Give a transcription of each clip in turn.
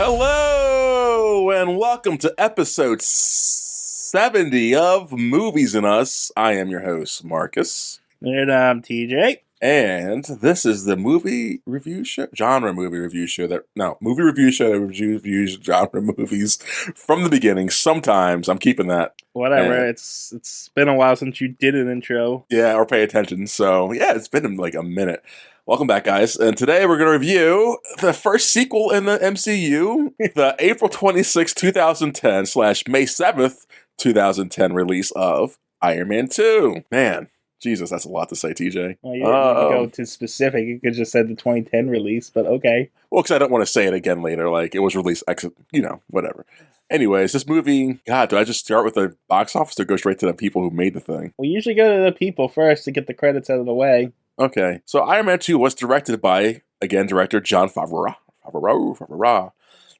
Hello, and welcome to episode 70 of Movies and Us. I am your host, Marcus. And I'm TJ. And this is the movie review show, movie review show that reviews genre movies from the beginning. Sometimes I'm keeping that. Whatever. And, it's been a while since you did an intro. Yeah, or pay attention. So yeah, it's been like a minute. Welcome back, guys. And today we're going to review the first sequel in the MCU, the April 26, 2010 / May 7th, 2010 release of Iron Man 2. Man. Jesus, that's a lot to say, TJ. Well, you didn't need to go too specific. You could just said the 2010 release, but okay. Well, because I don't want to say it again later. Like, it was released, whatever. Anyways, this movie, God, do I just start with the box office or go straight to the people who made the thing? We usually go to the people first to get the credits out of the way. Okay. So, Iron Man 2 was directed by, again, director Jon Favreau.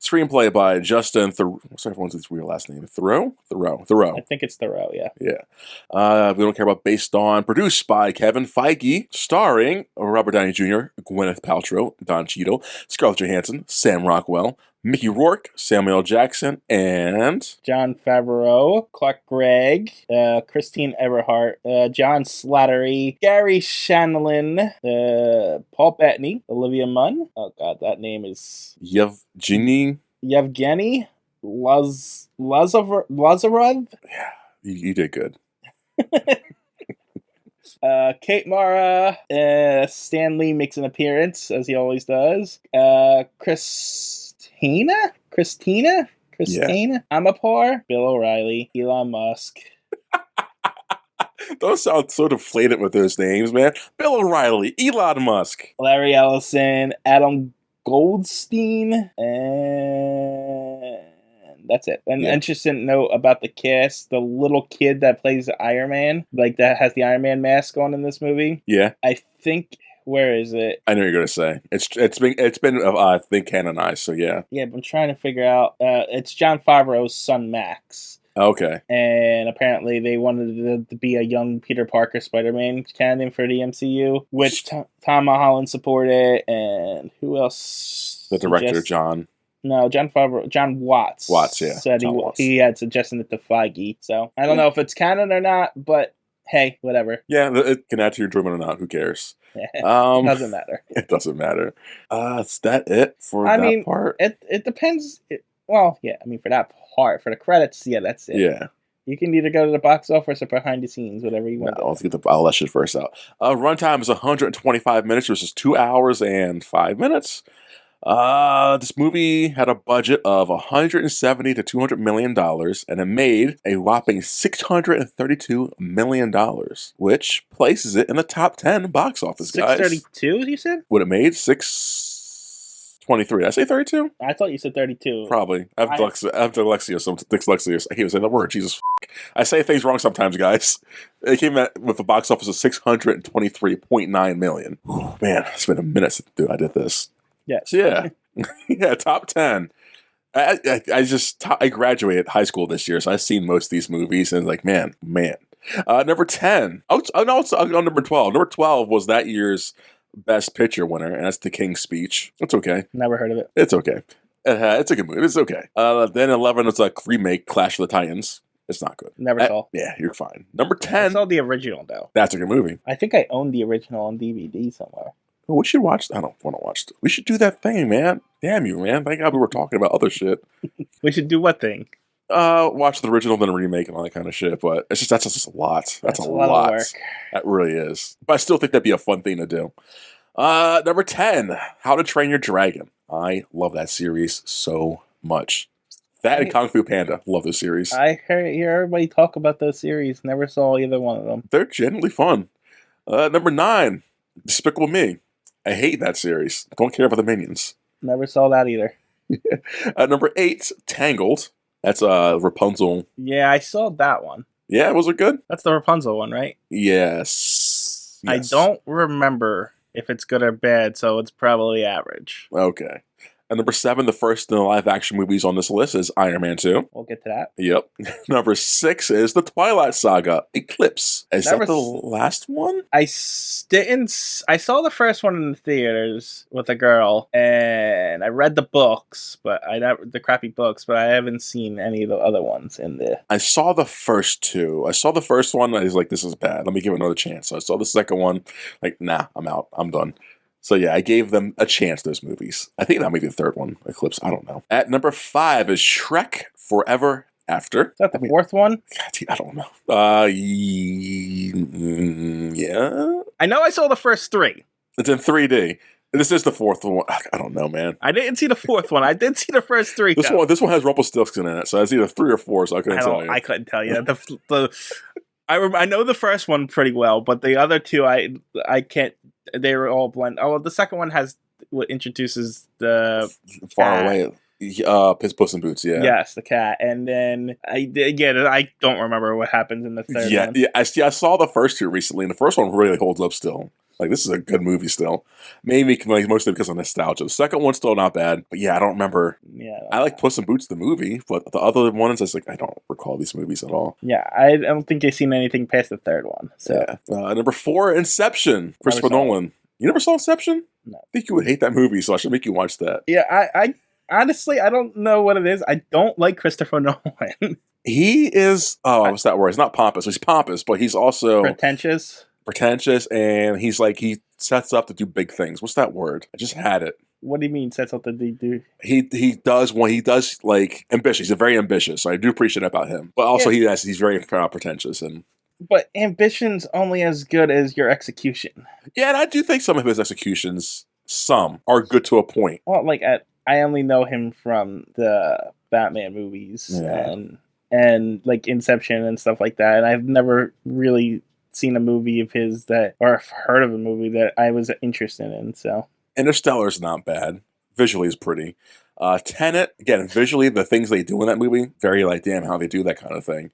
Screenplay by Justin Theroux. What's everyone's real last name? Theroux? I think it's Theroux, yeah. Yeah. We don't care about based on. Produced by Kevin Feige. Starring Robert Downey Jr., Gwyneth Paltrow, Don Cheadle, Scarlett Johansson, Sam Rockwell, Mickey Rourke, Samuel L. Jackson, and Jon Favreau, Clark Gregg, Christine Everhart, John Slattery, Gary Shandling, Paul Bettany, Olivia Munn. Oh God, that name is Yevgeny Lazarov. Yeah, you did good. Kate Mara, Stan Lee makes an appearance as he always does. Christina, Amapar, Bill O'Reilly, Elon Musk. Don't sound so deflated with those names, man. Bill O'Reilly, Elon Musk, Larry Ellison, Adam Goldstein, and that's it. An interesting note about the cast: the little kid that plays Iron Man, like that has the Iron Man mask on in this movie. Yeah, I think. Where is it? I know what you're gonna say. It's been I think canonized. So yeah. Yeah, but I'm trying to figure out. It's Jon Favreau's son Max. Okay. And apparently they wanted to be a young Peter Parker Spider-Man canon for the MCU, which Tom Holland supported, and who else? The director, Jon Favreau, John Watts. Yeah. Said he had suggested it to Feige. So I don't know if it's canon or not, but hey, whatever. Yeah, it can add to your enjoyment or not. Who cares? Doesn't matter. It doesn't matter. Is that it for that part? It depends. For that part, for the credits, yeah, that's it. Yeah. You can either go to the box office or behind the scenes, whatever you want. I'll let shit first out. Runtime is 125 minutes versus 2 hours and 5 minutes. This movie had a budget of $170 to $200 million, and it made a whopping $632 million, which places it in the top 10 box office, guys. 632, you said? What it made? 623. Did I say 32? I thought you said 32. Probably. I have dyslexia. I can't even say that word. Jesus. I say things wrong sometimes, guys. It came out with a box office of $623.9 million. Whew, man, it's been a minute since I did this. Yes. So yeah. Yeah, top 10. I graduated high school this year, so I've seen most of these movies, and like, man. Number 10. It's on number 12. Number 12 was that year's Best Picture winner, and that's The King's Speech. It's okay. Never heard of it. It's okay. It's a good movie. It's okay. Then 11 was a remake, Clash of the Titans. It's not good. Never saw. Yeah, you're fine. Number 10. I saw the original, though. That's a good movie. I think I own the original on DVD somewhere. Oh, we should watch. I don't want to watch it. We should do that thing, man. Damn you, man. Thank God we were talking about other shit. We should do what thing? Watch the original, then a remake and all that kind of shit. But that's just a lot. That's a lot of work. That really is. But I still think that'd be a fun thing to do. Number 10, How to Train Your Dragon. I love that series so much. That and Kung Fu Panda. Love this series. I hear everybody talk about those series. Never saw either one of them. They're genuinely fun. Number 9, Despicable Me. I hate that series. I don't care about the Minions. Never saw that either. Number 8, Tangled. That's Rapunzel. Yeah, I saw that one. Yeah, was it good? That's the Rapunzel one, right? Yes. I don't remember if it's good or bad, so it's probably average. Okay. At number 7, the first in the live-action movies on this list is Iron Man 2. We'll get to that. Yep. Number 6 is the Twilight Saga, Eclipse. Is that the last one? I didn't. I saw the first one in the theaters with a girl, and I read the books, but the crappy books, but I haven't seen any of the other ones in there. I saw the first 2. I saw the first one, I was like, this is bad. Let me give it another chance. So I saw the second one, like, nah, I'm out. I'm done. So yeah, I gave them a chance, those movies. I think that might be the third one, Eclipse. I don't know. At number 5 is Shrek Forever After. Is that the fourth one? God, I don't know. Yeah. I know I saw the first 3. It's in 3D. This is the fourth one. I don't know, man. I didn't see the fourth one. I did see the first 3. This one has Rumpelstiltskin in it, so it's either 3 or 4. So I couldn't tell you. I couldn't tell you. I know the first one pretty well, but the other 2, I can't. They were all blend. Oh, well, the second one has what introduces the far away. Puss in Boots, yeah. Yes, the cat, and then I don't remember what happens in the third one. Yeah. I saw the first 2 recently, and the first one really holds up still. Like, this is a good movie still. Maybe mostly because of nostalgia. The second one's still not bad, but yeah, I don't remember. Yeah, I like Puss in Boots the movie, but the other ones, I don't recall these movies at all. Yeah, I don't think I've seen anything past the third one. So yeah. Number 4, Inception, Christopher Nolan. You never saw Inception? No. I think you would hate that movie, so I should make you watch that. Yeah, I honestly, I don't know what it is. I don't like Christopher Nolan. He is, what's that word? He's not pompous. He's pompous, but he's also pretentious, and he sets up to do big things. What's that word? I just had it. What do you mean sets up to do? He does like ambitious. He's very ambitious. So I do appreciate that about him. But also he's very pretentious and. But ambition's only as good as your execution. Yeah, and I do think some of his executions, some are good to a point. Well, I only know him from the Batman movies and like Inception and stuff like that, and I've never really seen a movie of his or heard of a movie that I was interested in. So Interstellar's not bad. Visually is pretty. Tenet, again, visually the things they do in that movie, very like, damn, how they do that kind of thing.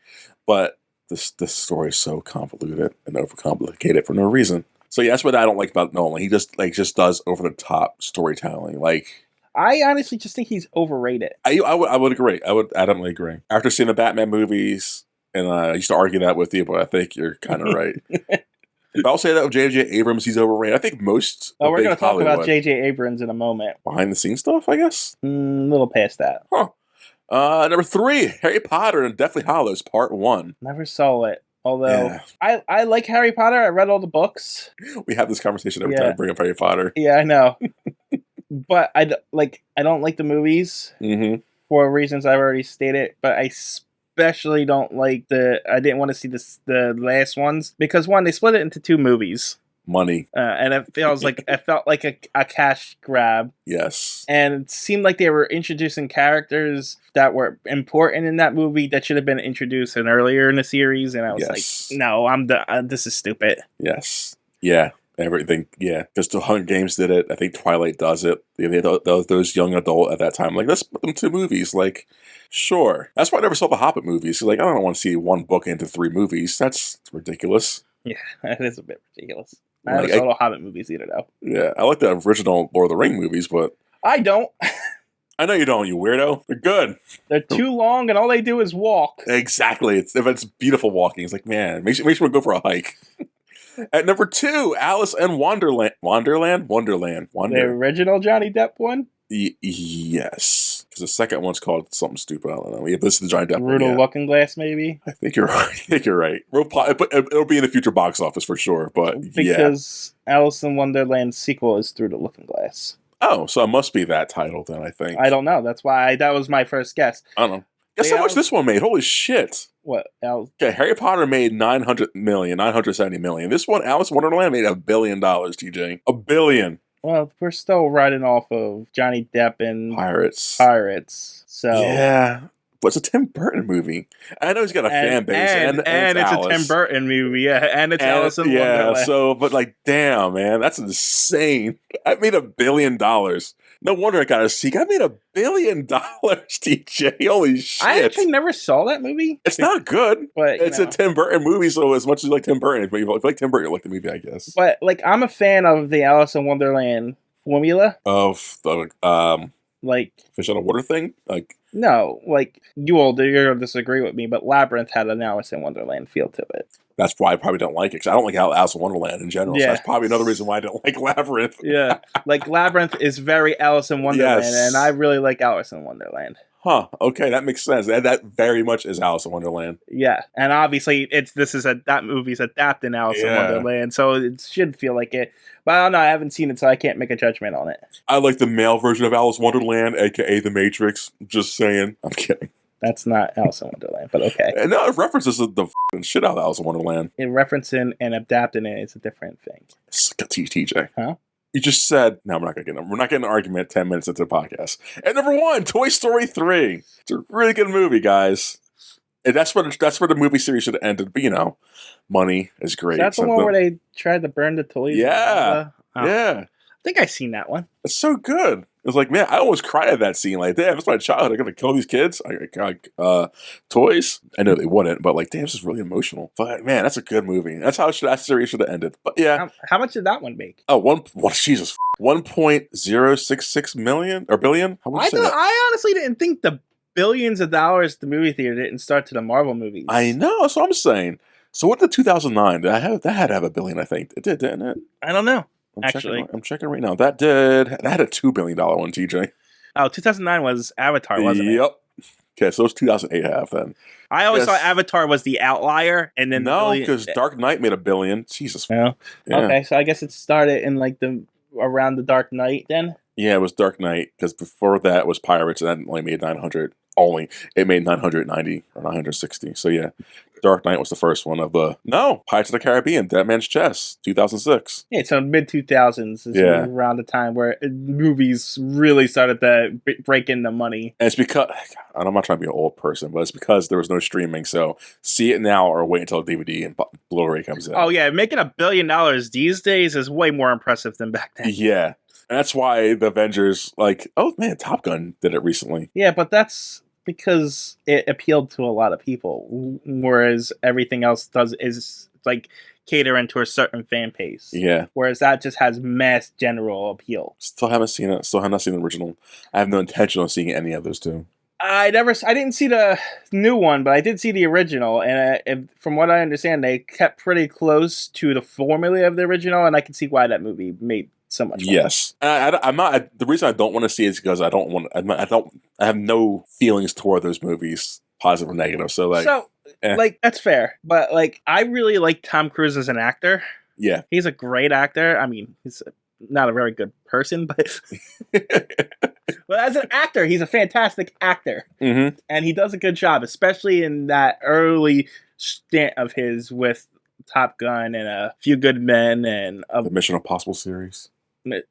But the story is so convoluted and overcomplicated for no reason. So yeah, that's what I don't like about Nolan. He just does over the top storytelling. Like, I honestly just think he's overrated. I would agree. I would adamantly agree. After seeing the Batman movies, and I used to argue that with you, but I think you're kind of right. I'll say that with J.J. Abrams, he's overrated. I think most. Oh, we're going to talk about J.J. Abrams in a moment. Behind the scenes stuff, I guess. A little past that. Huh. Number 3, Harry Potter and Deathly Hallows Part 1. Never saw it. Although I like Harry Potter. I read all the books. We have this conversation every time I bring up Harry Potter. Yeah, I know. But I don't like the movies for reasons I've already stated. But I especially don't like I didn't want to see the last ones because one, they split it into 2 movies. Money. And it felt like a cash grab. Yes. And it seemed like they were introducing characters that were important in that movie that should have been introduced earlier in the series. And I was like, no, this is stupid. Yes. Yeah. Everything. Yeah. Because the Hunger Games did it. I think Twilight does it. Those young adult at that time. Like, let's put them 2 movies. Like, sure. That's why I never saw the Hobbit movies. Like, I don't want to see 1 book into 3 movies. That's ridiculous. Yeah, that is a bit ridiculous. I never saw the Hobbit movies either, though. Yeah, I like the original Lord of the Rings movies, but... I don't. I know you don't, you weirdo. They're good. They're too long, and all they do is walk. Exactly. If it's beautiful walking, it's like, man, makes you go for a hike. At number 2, Alice in Wonderland. Wonderland? The original Johnny Depp one? Yes. Because the second one's called something stupid. I don't know. Yeah, this is the Johnny Depp one. Brutal Looking Glass, maybe? I think you're right. It'll be in the future box office for sure, but because Alice in Wonderland's sequel is Through the Looking Glass. Oh, so it must be that title then, I think. I don't know. That's why that was my first guess. I don't know. Guess how much this one made? Holy shit. What? Okay, Harry Potter made $970 million. This one, Alice in Wonderland, made $1 billion, TJ. $1 billion. Well, we're still riding off of Johnny Depp and Pirates. So yeah. But it's a Tim Burton movie. I know he's got a fan base, and it's a Tim Burton movie, and it's Alice in Wonderland. Yeah, so, but like, damn, man, that's insane. I made $1 billion. No wonder I got a sequel. I made $1 billion, TJ. Holy shit. I actually never saw that movie. It's not good, but it's a Tim Burton movie, so as much as you like Tim Burton, if you like Tim Burton, you like the movie, I guess. But, like, I'm a fan of the Alice in Wonderland formula. Of the, Like, Fish out of water thing? Like, no, like you're gonna disagree with me, but Labyrinth had an Alice in Wonderland feel to it. that's why I probably don't like it, because I don't like Alice in Wonderland in general. So Yeah. that's probably another reason why I don't like Labyrinth. Yeah, like Labyrinth is very Alice in Wonderland, Yes. and I really like Alice in Wonderland. Huh. Okay, that makes sense. That very much is Alice in Wonderland. Yeah, and obviously that movie's adapting Alice in Yeah. Wonderland, so it should feel like it. But I don't know. I haven't seen it, so I can't make a judgment on it. I like the male version of Alice in Wonderland, aka The Matrix. Just saying. I'm kidding. That's not Alice in Wonderland, but okay. And no, it references the f***ing shit out of Alice in Wonderland. In referencing and adapting it is a different thing. TJ. Huh? You just said, no, we're not getting an argument 10 minutes into the podcast. And number 1, Toy Story 3. It's a really good movie, guys. And that's where the movie series should have ended. But, money is great. That's the one where they tried to burn the toys? Yeah. Oh. Yeah. I think I've seen that one. It's so good. It was like, man, I almost cried at that scene. Like, damn, it's my childhood. I'm going to kill these kids. Toys. I know they wouldn't, but like, damn, this is really emotional. But man, that's a good movie. That's how that series should have ended. But yeah. How much did that one make? Oh, Jesus. 1.066 million or billion? How would you say that? I honestly didn't think the billions of dollars the movie theater didn't start to the Marvel movies. I know. That's what I'm saying. So what did 2009? That had to have a billion, I think. It did, didn't it? I don't know. I'm checking right now. That had a $2 billion one, TJ. Oh, 2009 was Avatar, wasn't it? Yep. Okay, so it was 2008 half then. I always thought Avatar was the outlier, and then no, because Dark Knight made $1 billion. Jesus. Yeah. Yeah. Okay, so I guess it started in like around the Dark Knight then. Yeah, it was Dark Knight, because before that was Pirates, and that only made 900. It made 990 or 960. So yeah, Dark Knight was the first one of the Pirates of the Caribbean, Dead Man's Chest, 2006. Yeah, so mid 2000s is around the time where movies really started to break in the money. And it's because, and I'm not trying to be an old person, but it's because there was no streaming. So see it now or wait until DVD and Blu-ray comes in. Oh yeah, making $1 billion these days is way more impressive than back then. Yeah. And that's why the Avengers, Top Gun did it recently. Yeah, but that's because it appealed to a lot of people, whereas everything else is like catering to a certain fan base. Yeah. Whereas that just has mass general appeal. Still haven't seen it. Still have not seen the original. I have no intention of seeing any of those two. I didn't see the new one, but I did see the original, and from what I understand, they kept pretty close to the formula of the original, and I can see why that movie made so much money. Yes, I'm not. The reason I don't want to see it is because I have no feelings toward those movies, positive or negative. So that's fair, but I really like Tom Cruise as an actor. Yeah, he's a great actor. I mean, he's not a very good person, but but as an actor, he's a fantastic actor, and he does a good job, especially in that early stint of his with Top Gun and A Few Good Men and the Mission Impossible series.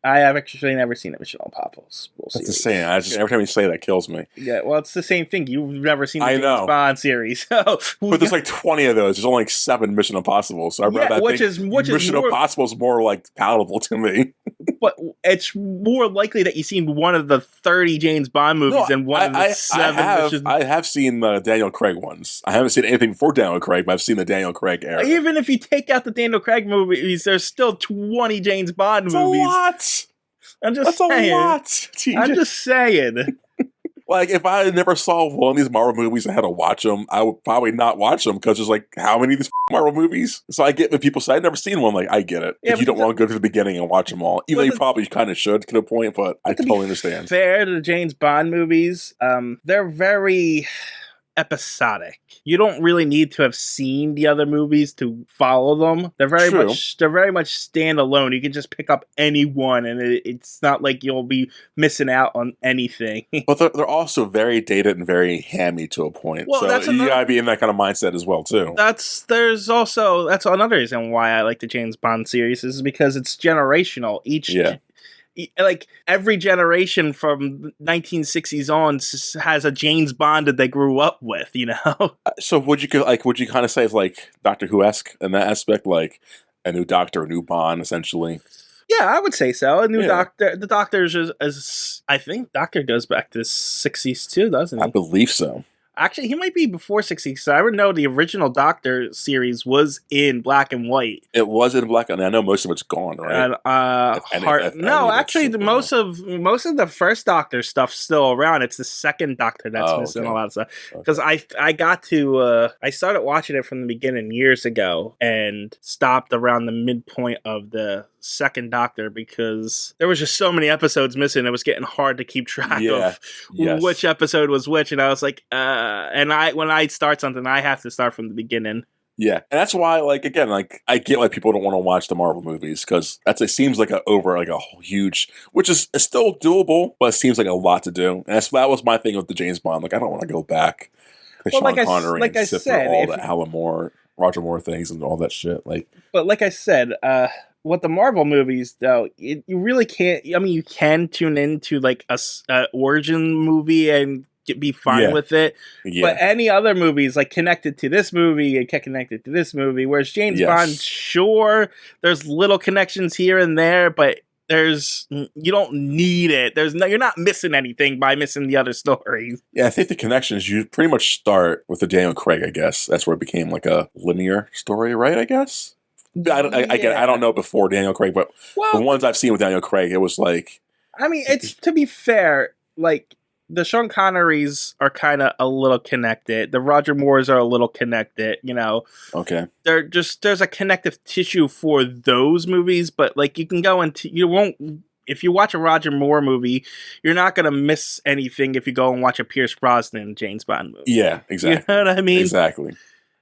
I have actually never seen a Mission Impossible series. That's insane. Every time you say that, kills me. Yeah, well, it's the same thing. You've never seen the James Bond series, but there's 20 of those. There's only 7 Mission Impossible. So I rather Mission Impossible is more palatable to me. But it's more likely that you've seen one of the 30 James Bond movies than one of the 7. I have seen the Daniel Craig ones. I haven't seen anything before Daniel Craig, but I've seen the Daniel Craig era. Even if you take out the Daniel Craig movies, there's still 20 James Bond movies. What? That's a lot. TJ. I'm just saying. If I never saw one of these Marvel movies and had to watch them, I would probably not watch them because there's how many of these Marvel movies? So I get when people say I've never seen one. I get it. Yeah, you don't want to go to the beginning and watch them all, even though you probably kind of should to a point. But I totally understand. Fair to the James Bond movies, they're very episodic. You don't really need to have seen the other movies to follow them. They're very much standalone. You can just pick up any one, and it's not like you'll be missing out on anything. But they're also very dated and very hammy to a point. Well, so you gotta be in that kind of mindset as well too. That's another reason why I like the James Bond series is because it's generational. Every generation from 1960s on has a James Bond that they grew up with, So would you kind of say it's Doctor Who-esque in that aspect, a new Doctor, a new Bond, essentially? Yeah, I would say so. A new Doctor. The Doctor's is I think Doctor goes back to the 60s too, doesn't he? I believe so. Actually, he might be before 60. So I would know the original Doctor series was in black and white. It was in black, and I know most of it's gone, right? No, actually, most of the first Doctor stuff's still around. It's the second Doctor that's missing a lot of stuff. Because I got to I started watching it from the beginning years ago and stopped around the midpoint of the second Doctor because there was just so many episodes missing. It was getting hard to keep track of which episode was which, and I was like, and when I start something, I have to start from the beginning. Yeah, and that's why, like, again, like, I get why people don't want to watch the Marvel movies, because it seems like a huge, which is still doable, but it seems like a lot to do. And that was my thing with the James Bond. Like, I don't want to go back to Sean Connery and sit through all the Alan Moore, Roger Moore things and all that shit. But like I said, with the Marvel movies, though, you really can't. I mean, you can tune into like a origin movie and be fine with it. Yeah. But any other movies, like connected to this movie and get connected to this movie, whereas James Bond, sure, there's little connections here and there, but you don't need it. You're not missing anything by missing the other stories. Yeah, I think the connections, you pretty much start with the Daniel Craig, I guess. That's where it became like a linear story, right, I guess? I don't know before Daniel Craig, but the ones I've seen with Daniel Craig, it was like... I mean, it's, to be fair, like, the Sean Connerys are kind of a little connected. The Roger Moores are a little connected, you know. Okay. There's a connective tissue for those movies, but, like, you can go into... If you watch a Roger Moore movie, you're not going to miss anything if you go and watch a Pierce Brosnan James Bond movie. Yeah, exactly. You know what I mean? Exactly.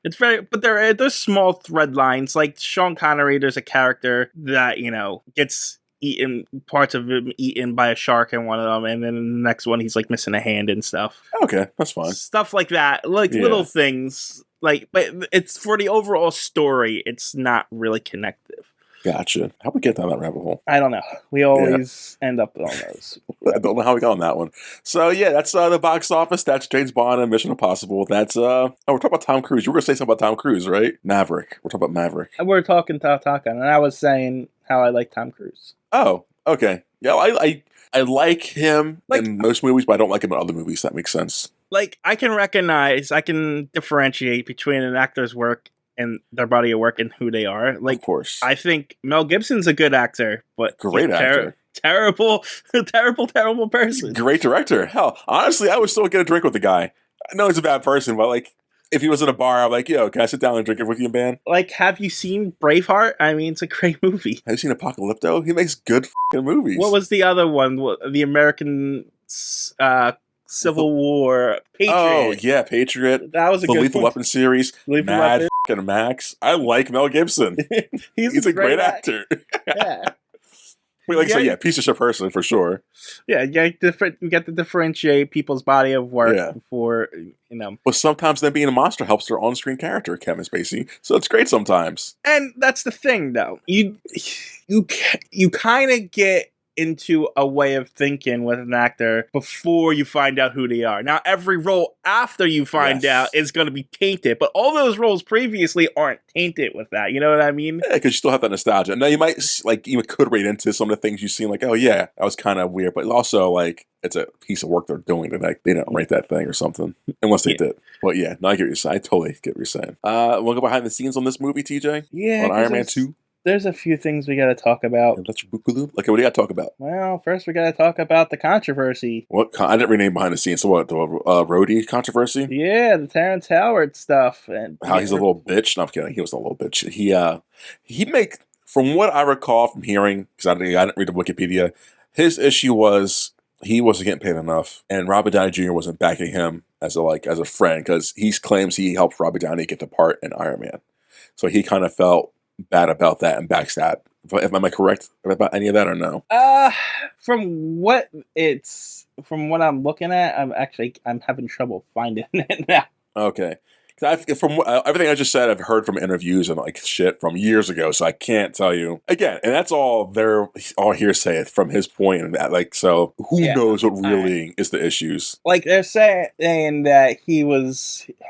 It's but there's small thread lines. Like Sean Connery, there's a character that, you know, gets eaten, parts of him eaten by a shark in one of them, and then in the next one he's like missing a hand and stuff. Okay, that's fine. Stuff like that, like little things. Like, but it's for the overall story, it's not really connective. Gotcha. How we get down that rabbit hole? I don't know. We always end up on those. I don't know how we got on that one. So yeah, that's the box office. That's James Bond and Mission Impossible. That's we're talking about Tom Cruise. You were gonna say something about Tom Cruise, right? Maverick. We're talking about Maverick. We're talking Taka, and I was saying how I like Tom Cruise. Oh, okay. Yeah, I like him in most movies, but I don't like him in other movies. That makes sense. Like, I can differentiate between an actor's work and their body of work and who they are. Like, of course. I think Mel Gibson's a good actor, but great actor. Terrible person. Great director. Hell, honestly, I would still get a drink with the guy. I know he's a bad person, but like, if he was at a bar, I'm like, yo, can I sit down and drink it with you, man? Like, have you seen Braveheart? I mean, it's a great movie. Have you seen Apocalypto? He makes good movies. What was the other one? The American Civil War, Patriot. Oh, yeah, Patriot. That was a good Lethal Weapon series. Mad Max. I like Mel Gibson. He's a great actor. Yeah. Like I said, piece of shit person for sure. Yeah, you get to differentiate people's body of work before, you know. But sometimes them being a monster helps their on-screen character, Kevin Spacey. So it's great sometimes. And that's the thing, though. You kind of get into a way of thinking with an actor before you find out who they are. Now, every role after you find out is going to be tainted, but all those roles previously aren't tainted with that. You know what I mean? Yeah, because you still have that nostalgia. Now, you might, like, you could read into some of the things you've seen, like, oh, yeah, that was kind of weird, but also, like, it's a piece of work they're doing, and like, they didn't write that thing or something, unless they did. But yeah, no, I get what you're saying. I totally get what you're saying. Want to go behind the scenes on this movie, TJ? Yeah. On Iron Man 2? There's a few things we got to talk about. That's your bookaloo? Okay, what do you got to talk about? Well, first we got to talk about the controversy. What? I didn't rename behind the scenes. So what? The Rhodey controversy? Yeah, the Terrence Howard stuff. And how he's a little bitch. No, I'm kidding. He was a little bitch. He make, from what I recall from hearing, because I didn't read the Wikipedia, his issue was he wasn't getting paid enough, and Robert Downey Jr. wasn't backing him as a friend, because he claims he helped Robert Downey get the part in Iron Man. So he kind of felt bad about that and backstab. Am I correct about any of that or no? From what I'm looking at, I'm having trouble finding it now. Okay. From everything I just said, I've heard from interviews and like shit from years ago, so I can't tell you again. And that's all hearsay from his point, and that, like, so who knows what really is the issues? Like, they're saying that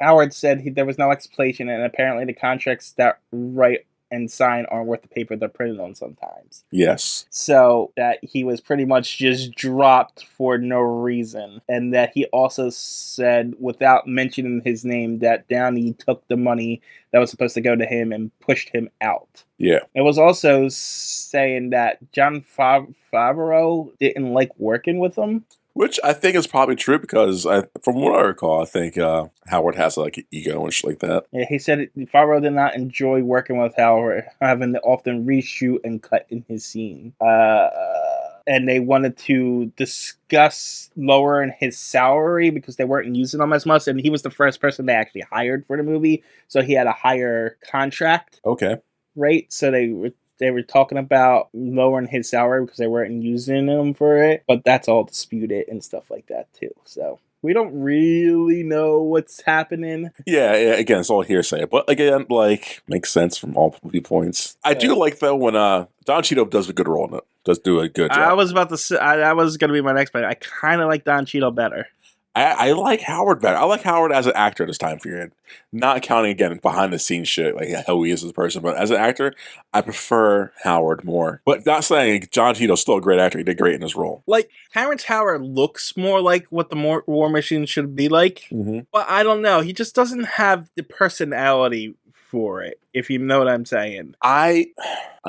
Howard said there was no explanation, and apparently the contracts that right and sign aren't worth the paper they're printed on sometimes. Yes. So that he was pretty much just dropped for no reason. And that he also said, without mentioning his name, that Downey took the money that was supposed to go to him and pushed him out. Yeah. It was also saying that Jon Favreau didn't like working with him. Which I think is probably true because, from what I recall, I think Howard has like an ego and shit like that. Yeah, he said Favreau did not enjoy working with Howard, having to often reshoot and cut in his scene. And they wanted to discuss lowering his salary because they weren't using him as much. And he was the first person they actually hired for the movie, so he had a higher contract. Okay. Rate. So they were talking about lowering his salary because they weren't using him for it, but that's all disputed and stuff like that too. So we don't really know what's happening. Yeah, again, it's all hearsay, but again, like, makes sense from all viewpoints. I do like though when Don Cheadle does a good role in it. Does do a good job. I was about to say that was going to be my next point. I kind of like Don Cheadle better. I like Howard better. I like Howard as an actor this time period. Not counting, again, behind the scenes shit, like how he is as a person, but as an actor, I prefer Howard more. But not saying John Cheadle's still a great actor. He did great in his role. Like, Terrence Howard looks more like what the War Machine should be like, but I don't know. He just doesn't have the personality for it, if you know what I'm saying. I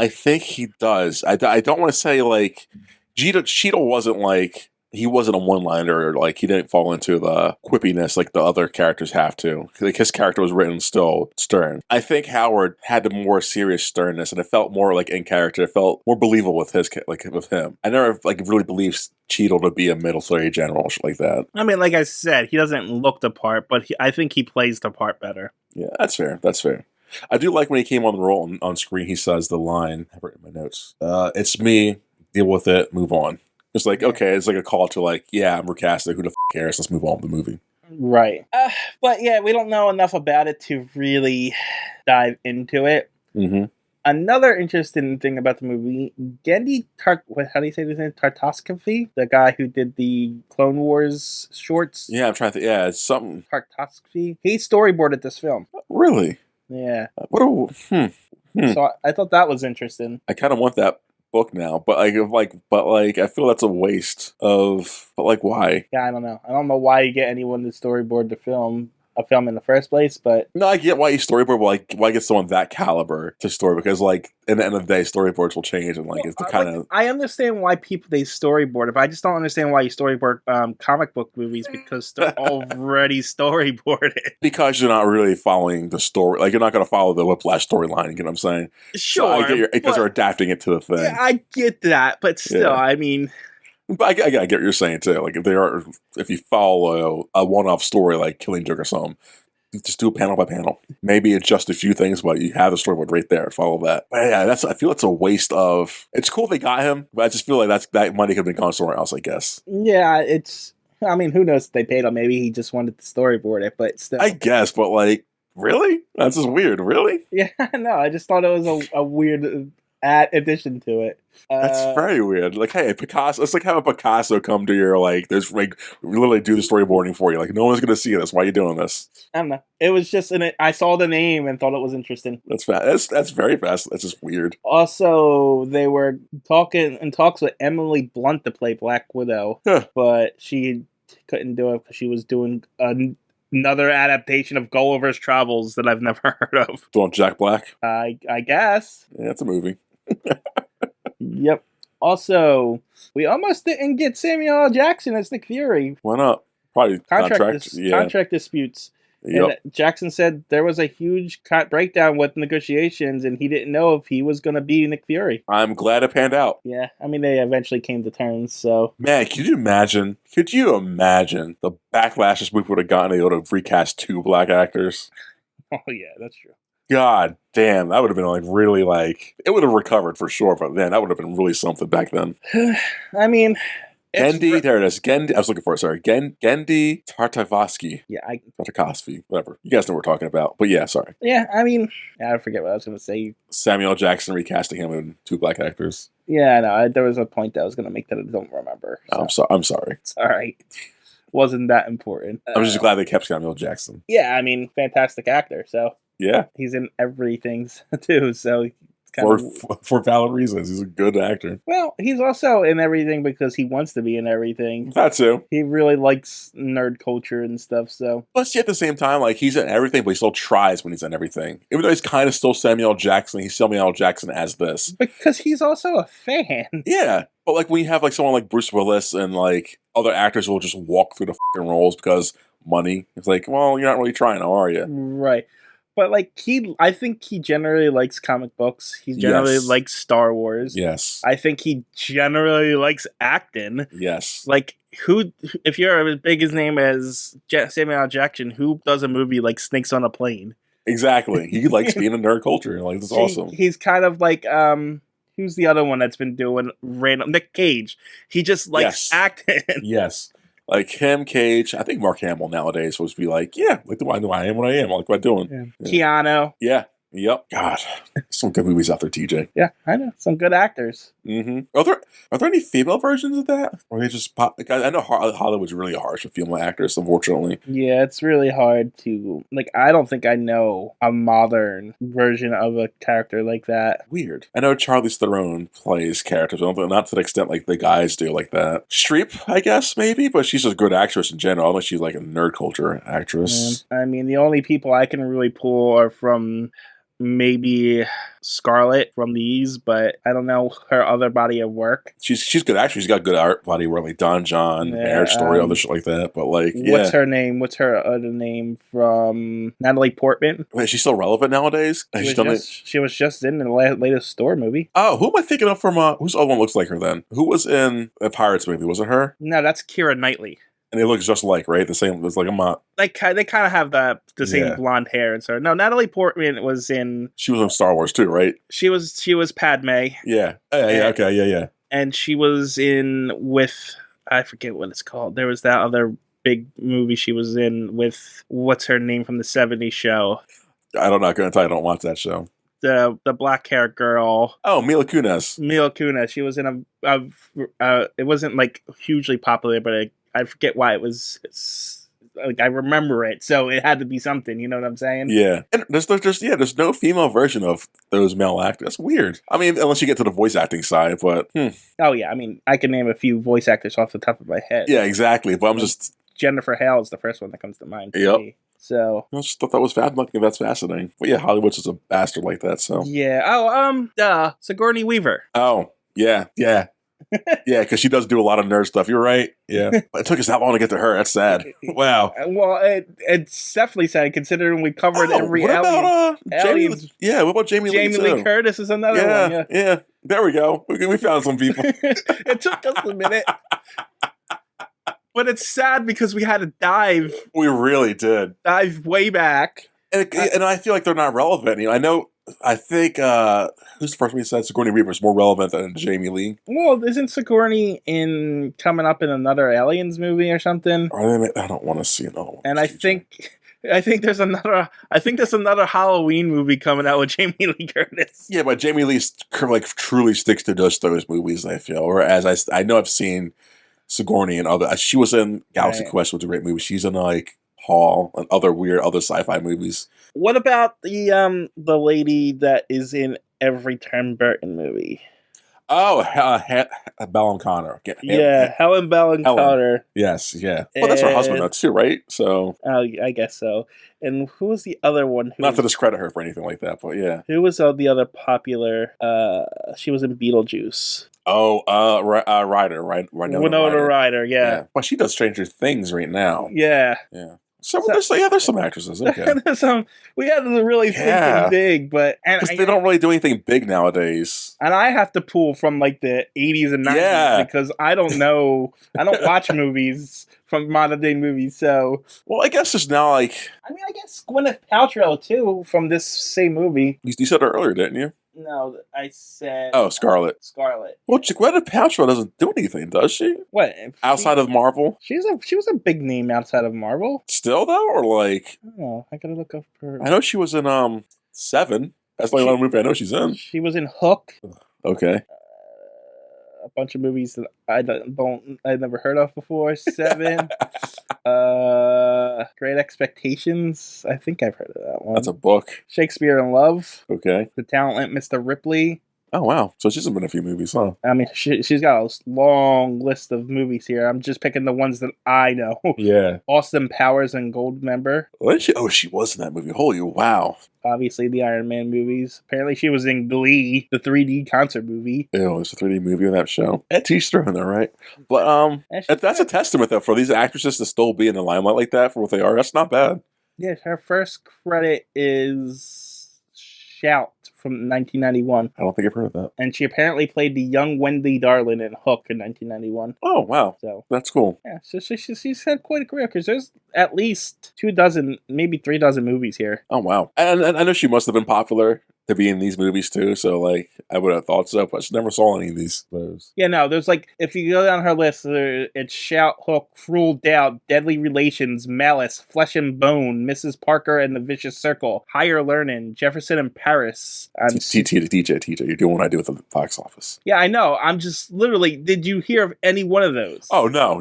think he does. I don't want to say, like, Cheadle wasn't like... He wasn't a one-liner, or like he didn't fall into the quippiness like the other characters have to. Like his character was written still stern. I think Howard had the more serious sternness, and it felt more like in character. It felt more believable with with him. I never like really believed Cheadle to be a military general or shit like that. I mean, like I said, he doesn't look the part, but I think he plays the part better. Yeah, that's fair. That's fair. I do like when he came on the role on screen. He says the line. I've written my notes. It's me. Deal with it. Move on. It's like, okay, it's like a call to like, yeah, I'm recasting. Who the f*** cares? Let's move on with the movie. Right. But yeah, we don't know enough about it to really dive into it. Mm-hmm. Another interesting thing about the movie, Genndy how do you say his name? Tartakovsky? The guy who did the Clone Wars shorts? Yeah, I'm trying to think. Yeah, it's something. Tartakovsky? He storyboarded this film. Really? Yeah. So I thought that was interesting. I kind of want that book now, but I feel that's a waste of. But like, why? Yeah, I don't know. I don't know why you get anyone to storyboard a film in the first place, but no, I get why you storyboard. But like, why get someone that caliber to story? Because like, in the end of the day, storyboards will change, and like, it's the kind of. I understand why they storyboard it, but I just don't understand why you storyboard comic book movies because they're already storyboarded. Because you're not really following the story. Like, you're not going to follow the Whiplash storyline. You know what I'm saying? Sure, so because they're adapting it to the thing. Yeah, I get that, but still, I mean. But I get what you're saying too. Like if you follow a one-off story like Killing Joke or something, you just do it panel by panel. Maybe adjust a few things, but you have the storyboard right there. Follow that. But yeah, I feel it's a waste of. It's cool they got him, but I just feel like that money could have been gone somewhere else. I guess. Yeah, I mean, who knows if they paid him? Maybe he just wanted to storyboard it, but still. I guess, but like, really? That's just weird. Really? Yeah, no. I just thought it was a weird addition to it. That's very weird. Like, hey, Picasso. It's like having Picasso come to your like. There's like literally do the storyboarding for you. Like, no one's gonna see this. Why are you doing this? I don't know. It was just I saw the name and thought it was interesting. That's fast. That's very fast. That's just weird. Also, they were talks with Emily Blunt to play Black Widow, but she couldn't do it because she was doing another adaptation of Gulliver's Travels that I've never heard of. Doing Jack Black? I guess. Yeah, it's a movie. Yep. Also, we almost didn't get Samuel L. Jackson as Nick Fury. Why not? Probably contract disputes. Yep. And Jackson said there was a huge breakdown with negotiations, and he didn't know if he was going to be Nick Fury. I'm glad it panned out. Yeah, I mean, they eventually came to terms, so... Man, could you imagine the backlash this movie would have gotten able to recast 2 black actors? Oh, yeah, that's true. God damn, that would have been like really like... It would have recovered for sure, but then that would have been really something back then. I mean... Genndy, there it is. Genndy, I was looking for it, sorry. Genndy Tartakovsky. Yeah, Tartakovsky, whatever. You guys know what we're talking about. But yeah, sorry. Yeah, I mean, I forget what I was going to say. Samuel Jackson recasting him in 2 black actors. Yeah, no, there was a point that I was going to make that I don't remember. So. I'm sorry. It's all right. Wasn't that important. I'm just glad they kept Samuel Jackson. Yeah, I mean, fantastic actor, so... Yeah, He's in everything too, so it's kind for valid reasons. He's a good actor. well, he's also in everything because he wants to be in everything. That too. He really likes nerd culture and stuff, so. But see, at the same time, like he's in everything, but he still tries when he's in everything. Even though he's kind of still Samuel Jackson, he's Samuel Jackson as this. Because he's also a fan. Yeah, but like when you have like someone like Bruce Willis and like other actors who will just walk through the fucking roles because money. It's like, well, you're not really trying, are you? Right. But like I think he generally likes comic books. He generally Yes. likes Star Wars. Yes. I think he generally likes acting. Yes. Like if you're as big his name as Samuel L. Jackson, who does a movie like Snakes on a Plane? Exactly. He likes being a nerd culture. Like, that's awesome. He's kind of like who's the other one that's been doing random? Nick Cage. He just likes acting. Yes. Like him, Cage. I think Mark Hamill nowadays is supposed to be like, yeah, like I know I am what I am. I like what I'm doing. Yeah. Keanu. Yeah. Yep. God, some good movies out there, TJ. Yeah, I know some good actors. Mm-hmm. Are there any female versions of that? Or they just pop? Like, I know Hollywood's really harsh with female actors, unfortunately. Yeah, it's really hard to like. I don't think I know a modern version of a character like that. Weird. I know Charlize Theron plays characters, but not to the extent like the guys do like that. Streep, I guess maybe, but she's a good actress in general. Unless she's like a nerd culture actress. I mean, the only people I can really pull are from maybe Scarlett from these, but I don't know her other body of work. She's good actually. She's got good art body work like Don John, Marriage Story, other shit like that. But like, what's her name? What's her other name from Natalie Portman? Wait, is she still relevant nowadays? She was just in the latest Thor movie. Oh, who am I thinking of from? Whose other one looks like her then? Who was in a Pirates movie? Was it her? No, that's Keira Knightley. And they look just like, right? The same. It's like they kind of have the same blonde hair and so. No, Natalie Portman was in. She was in Star Wars too, right? She was Padme. Yeah. Okay. And she was in with, I forget what it's called. There was that other big movie she was in with, what's her name from the 70s show? I don't know. I'm gonna tell you, I don't watch that show. The black haired girl. Oh, Mila Kunis. Mila Kunis. She was in it wasn't like hugely popular, but I forget why it was. Like I remember it, so it had to be something. You know what I'm saying? Yeah. And there's no female version of those male actors. That's weird. I mean, unless you get to the voice acting side, but. Oh yeah, I mean, I can name a few voice actors off the top of my head. Yeah, exactly. But I'm just. Jennifer Hale is the first one that comes to mind. Yep. Me. So I just thought that was fascinating. That's fascinating. But yeah, Hollywood's just a bastard like that. So yeah. Oh, Sigourney Weaver. Oh yeah. Yeah, because she does do a lot of nerd stuff. You're right. Yeah, but it took us that long to get to her. That's sad. Wow. Well, it's definitely sad considering we covered every. What about Jamie? Yeah. What about Jamie Lee? Jamie Lee Curtis is another one. Yeah. There we go. We found some people. It took us a minute. But it's sad because we had to dive. We really did. Dive way back. And I feel like they're not relevant. You know, I think, who's the first one you said? Sigourney Weaver is more relevant than Jamie Lee. Well, isn't Sigourney coming up in another Aliens movie or something? I don't want to see another one. And I think there's another Halloween movie coming out with Jamie Lee Curtis. Yeah, but Jamie Lee like truly sticks to just those movies, I feel. Whereas I know I've seen Sigourney and other. She was in Galaxy Quest, which was a great movie. She's in like Hall and other sci-fi movies. What about the lady that is in every Tim Burton movie? Oh, Helen Connor. Helen Connor. Yes, yeah. Well, that's her husband though too, right? So I guess so. And who was the other one? Not to discredit her for anything like that, but yeah. Who was the other popular? She was in Beetlejuice. Oh, Ryder, right? Winona Ryder, yeah. Well, she does Stranger Things right now. Yeah. So there's some actresses. Okay. We had to really think big, but they don't really do anything big nowadays. And I have to pull from like the 80s and 90s because I don't know. I don't watch movies from modern day movies. So, well, I guess it's now like. I mean, I guess Gwyneth Paltrow too from this same movie. You said it earlier, didn't you? No, I said. Oh, Scarlett. Well, Gwyneth Paltrow doesn't do anything, does she? What? Outside of Marvel? She was a big name outside of Marvel. Still though, or like? Oh, I gotta look up her. I know she was in Seven. That's the only movie I know she's in. She was in Hook. Okay. a bunch of movies that I never heard of before. 7. Great Expectations. I think I've heard of that one. That's a book. Shakespeare in Love. Okay. The Talented Mr. Ripley. Oh, wow. So she's been in a few movies, huh? I mean, she's got a long list of movies here. I'm just picking the ones that I know. Yeah. Austin Powers and Goldmember. She was in that movie. Holy wow. Obviously, the Iron Man movies. Apparently, she was in Glee, the 3D concert movie. Ew, it's a 3D movie in that show. She's throwing there, right? But that's a testament, though, for these actresses to still be in the limelight like that for what they are. That's not bad. Yeah, her first credit is Shout from 1991. I don't think I've heard of that. And she apparently played the young Wendy Darlin in Hook in 1991. Oh, wow. So that's cool. Yeah, so she's had quite a career because there's at least 24, maybe 36 movies here. Oh, wow. And I know she must have been popular to be in these movies, too. So, like, I would have thought so, but I never saw any of these. Yeah, no, there's like, if you go down her list, it's Shout, Hook, Cruel Doubt, Deadly Relations, Malice, Flesh and Bone, Mrs. Parker and the Vicious Circle, Higher Learning, Jefferson in Paris. TJ, you're doing what I do with the box office. Yeah, I know. I'm just literally, did you hear of any one of those? Oh, no.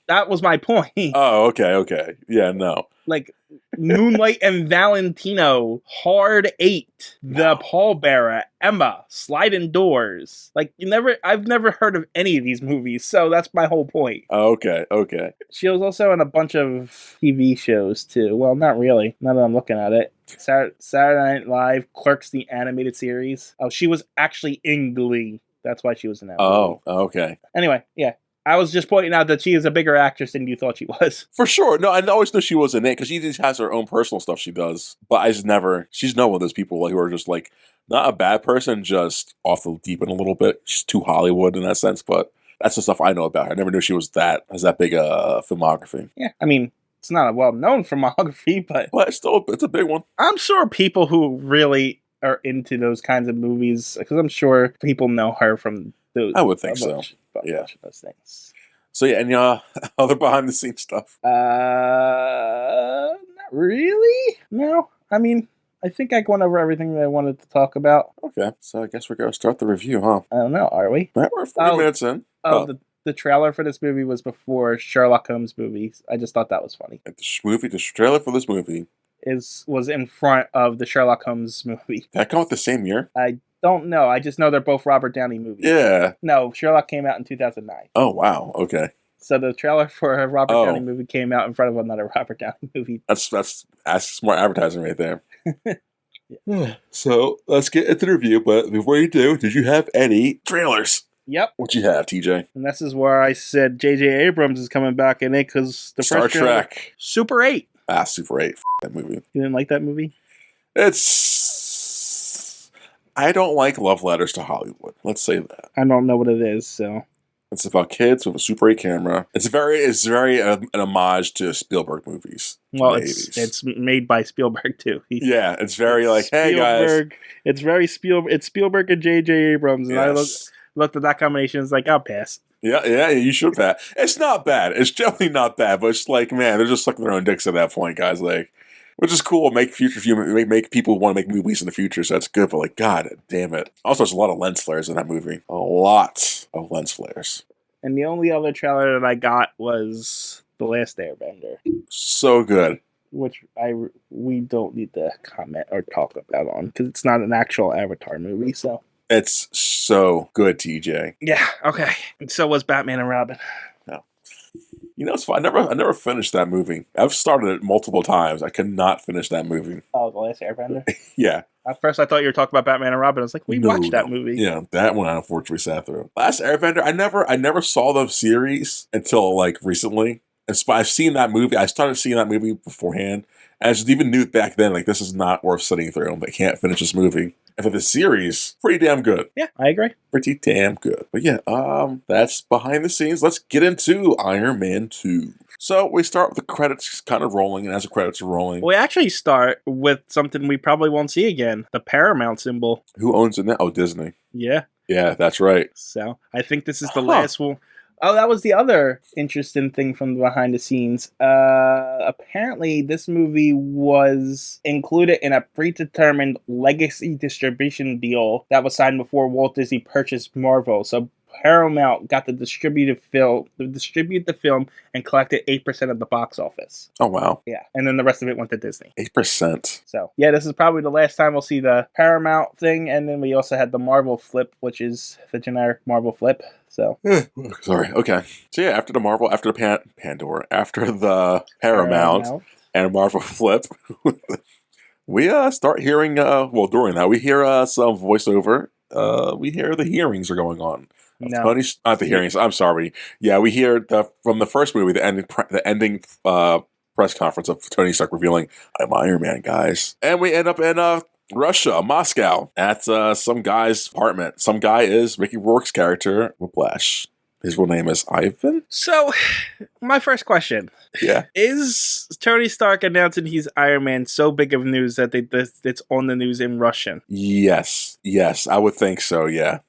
That was my point. Oh, okay. Yeah, no. Like, Moonlight and Valentino, Hard 8, The Pallbearer, Emma, Sliding Doors. Like, I've never heard of any of these movies, so that's my whole point. Okay. She was also in a bunch of TV shows, too. Well, not really, now that I'm looking at it. Saturday Night Live, Clerks, the animated series. Oh, she was actually in Glee. That's why she was in that movie. Oh, okay. Anyway, yeah. I was just pointing out that she is a bigger actress than you thought she was. For sure. No, I always knew she was in it because she just has her own personal stuff she does. But she's not one of those people who are just like, not a bad person, just off the deep end a little bit. She's too Hollywood in that sense, but that's the stuff I know about her. I never knew she has that big a filmography. Yeah, I mean, it's not a well-known filmography, but it's a big one. I'm sure people who really are into those kinds of movies, because I'm sure people know her from those. I would think so. Yeah, those things. So yeah, and other behind the scenes stuff. Not really. No, I mean, I think I went over everything that I wanted to talk about. Okay, so I guess we're gonna start the review, huh? I don't know. Are we? We're 40 minutes in. The trailer for this movie was before Sherlock Holmes movies. I just thought that was funny. The trailer for this movie was in front of the Sherlock Holmes movie. Did that come out the same year? I don't know. I just know they're both Robert Downey movies. Yeah. No, Sherlock came out in 2009. Oh, wow. Okay. So the trailer for a Robert Downey movie came out in front of another Robert Downey movie. That's smart advertising right there. Yeah. So let's get into the review. But before you do, did you have any trailers? Yep. What you have, TJ? And this is where I said J.J. Abrams is coming back in it because the Star first trailer, Trek. Super 8. Super 8. That movie. You didn't like that movie? I don't like love letters to Hollywood. Let's say that. I don't know what it is, so. It's about kids with a Super 8 camera. It's very an homage to Spielberg movies. Well, it's made by Spielberg too. Yeah, it's very like, hey guys. It's very Spielberg. It's Spielberg and J.J. Abrams, and yes. I looked at that combination. It's like, I'll pass. Yeah, you should pass. It's not bad. It's definitely not bad, but it's like, man, they're just sucking their own dicks at that point, guys. Like, which is cool. Make people want to make movies in the future, so that's good. But like, god damn it. Also, there's a lot of lens flares in that movie. A lot of lens flares. And the only other trailer that I got was The Last Airbender. So good. Which we don't need to comment or talk about on because it's not an actual Avatar movie. So it's so good, TJ. Yeah. Okay. And so was Batman and Robin. No. You know, it's fun. I never finished that movie. I've started it multiple times. I could not finish that movie. Oh, The Last Airbender? Yeah. At first, I thought you were talking about Batman and Robin. I was like, we watched that movie. Yeah, that one I unfortunately sat through. Last Airbender, I never saw the series until like recently. I've seen that movie. I started seeing that movie beforehand. And I just even knew back then, like, this is not worth sitting through. I can't finish this movie. And for the series, pretty damn good. Yeah, I agree. Pretty damn good. But yeah, that's behind the scenes. Let's get into Iron Man 2. So we start with the credits kind of rolling, and as the credits are rolling... We actually start with something we probably won't see again. The Paramount symbol. Who owns it now? Oh, Disney. Yeah. Yeah, that's right. So, I think this is the last one. Oh, that was the other interesting thing from behind the scenes. Apparently, this movie was included in a predetermined legacy distribution deal that was signed before Walt Disney purchased Marvel. So Paramount got to distribute the film and collected 8% of the box office. Oh, wow. Yeah, and then the rest of it went to Disney. 8%. So, yeah, this is probably the last time we'll see the Paramount thing, and then we also had the Marvel flip, which is the generic Marvel flip. So, sorry. Okay. So yeah, after the Marvel, after the Pandora, after the Paramount and Marvel flip, we start hearing. Well, during that, we hear some voiceover. We hear the hearings are going on. No. Tony's not the hearings. I'm sorry. Yeah, we hear from the first movie, the ending press conference of Tony Stark revealing, "I'm Iron Man, guys," and we end up in Russia, Moscow, at some guy's apartment. Some guy is Mickey Rourke's character, Whiplash. His real name is Ivan. So, my first question. Yeah. Is Tony Stark announcing he's Iron Man so big of news that it's on the news in Russian? Yes, I would think so, yeah.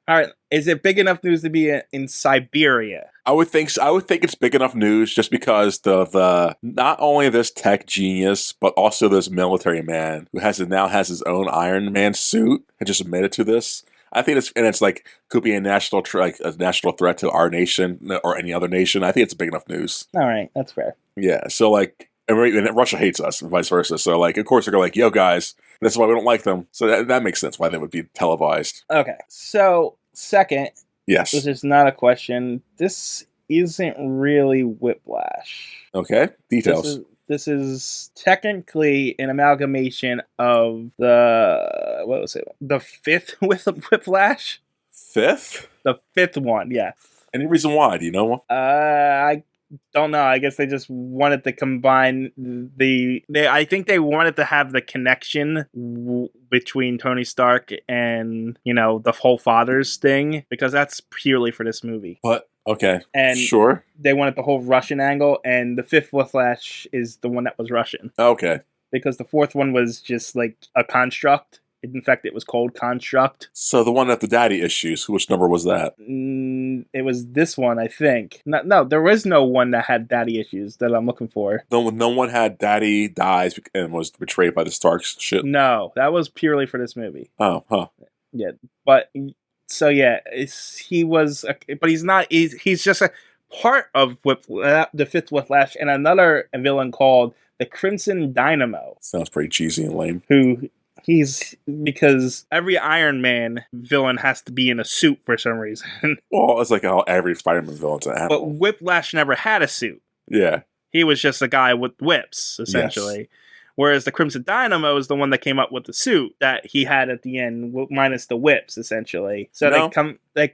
All right. Is it big enough news to be in Siberia? I would think so. I would think it's big enough news just because the not only this tech genius, but also this military man who now has his own Iron Man suit and just admitted to this. I think it's like could be a national threat to our nation or any other nation. I think it's big enough news. All right, that's fair. Yeah. So like, and Russia hates us and vice versa. So like, of course they're like, yo guys, that's why we don't like them. So that makes sense why they would be televised. Okay. So second, yes, this is not a question. This isn't really Whiplash. Okay. Details. This is technically an amalgamation of the fifth with Whiplash? Fifth? The fifth one, yeah. Any reason why? Do you know? I don't know. I guess they just wanted to combine I think they wanted to have the connection between Tony Stark and, the whole fathers thing, because that's purely for this movie. But okay, and sure. They wanted the whole Russian angle, and the fifth Whiplash is the one that was Russian. Okay. Because the fourth one was just like a construct. In fact, it was called Construct. So the one at the daddy issues, which number was that? It was this one, I think. No, there was no one that had daddy issues that I'm looking for. No one had daddy dies and was betrayed by the Starks shit? No, that was purely for this movie. Oh, huh. Yeah, but... So yeah, but he's not. He's just a part of the fifth Whiplash and another villain called the Crimson Dynamo. Sounds pretty cheesy and lame. Because every Iron Man villain has to be in a suit for some reason. Well, it's like how every Spider-Man villain's an animal. But Whiplash never had a suit. Yeah, he was just a guy with whips, essentially. Yes. Whereas the Crimson Dynamo is the one that came up with the suit that he had at the end, minus the whips, essentially. So they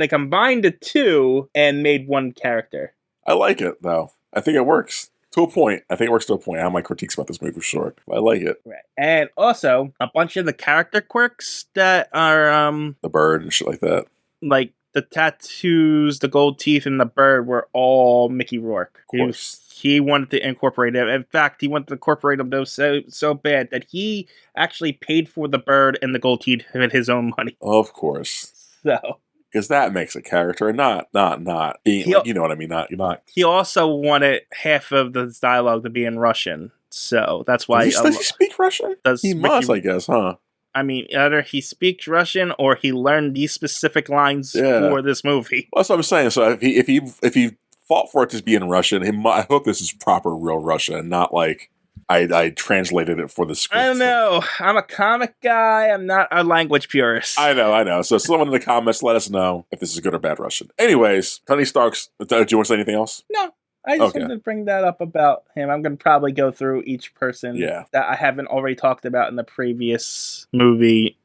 combined the two and made one character. I like it, though. I think it works. To a point. I think it works to a point. I have my critiques about this movie for sure. But I like it. Right. And also, a bunch of the character quirks that are... the bird and shit like that. Like, the tattoos, the gold teeth, and the bird were all Mickey Rourke. Of course. He wanted to incorporate it. In fact, he wanted to incorporate them so bad that he actually paid for the bird and the gold teeth with his own money. Of course. So, because that makes a character, not being, you know what I mean. Not. He also wanted half of the dialogue to be in Russian, so that's why. Does he speak Russian? He must, I guess, huh? I mean, either he speaks Russian or he learned these specific lines for this movie. Well, that's what I'm saying. So if he fought for it to be in Russian, I hope this is proper real Russian, not like I translated it for the script. I don't know. I'm a comic guy. I'm not a language purist. I know. So someone in the comments, let us know if this is good or bad Russian. Anyways, Tony Stark's... Do you want to say anything else? No. I just wanted to bring that up about him. I'm going to probably go through each person that I haven't already talked about in the previous movie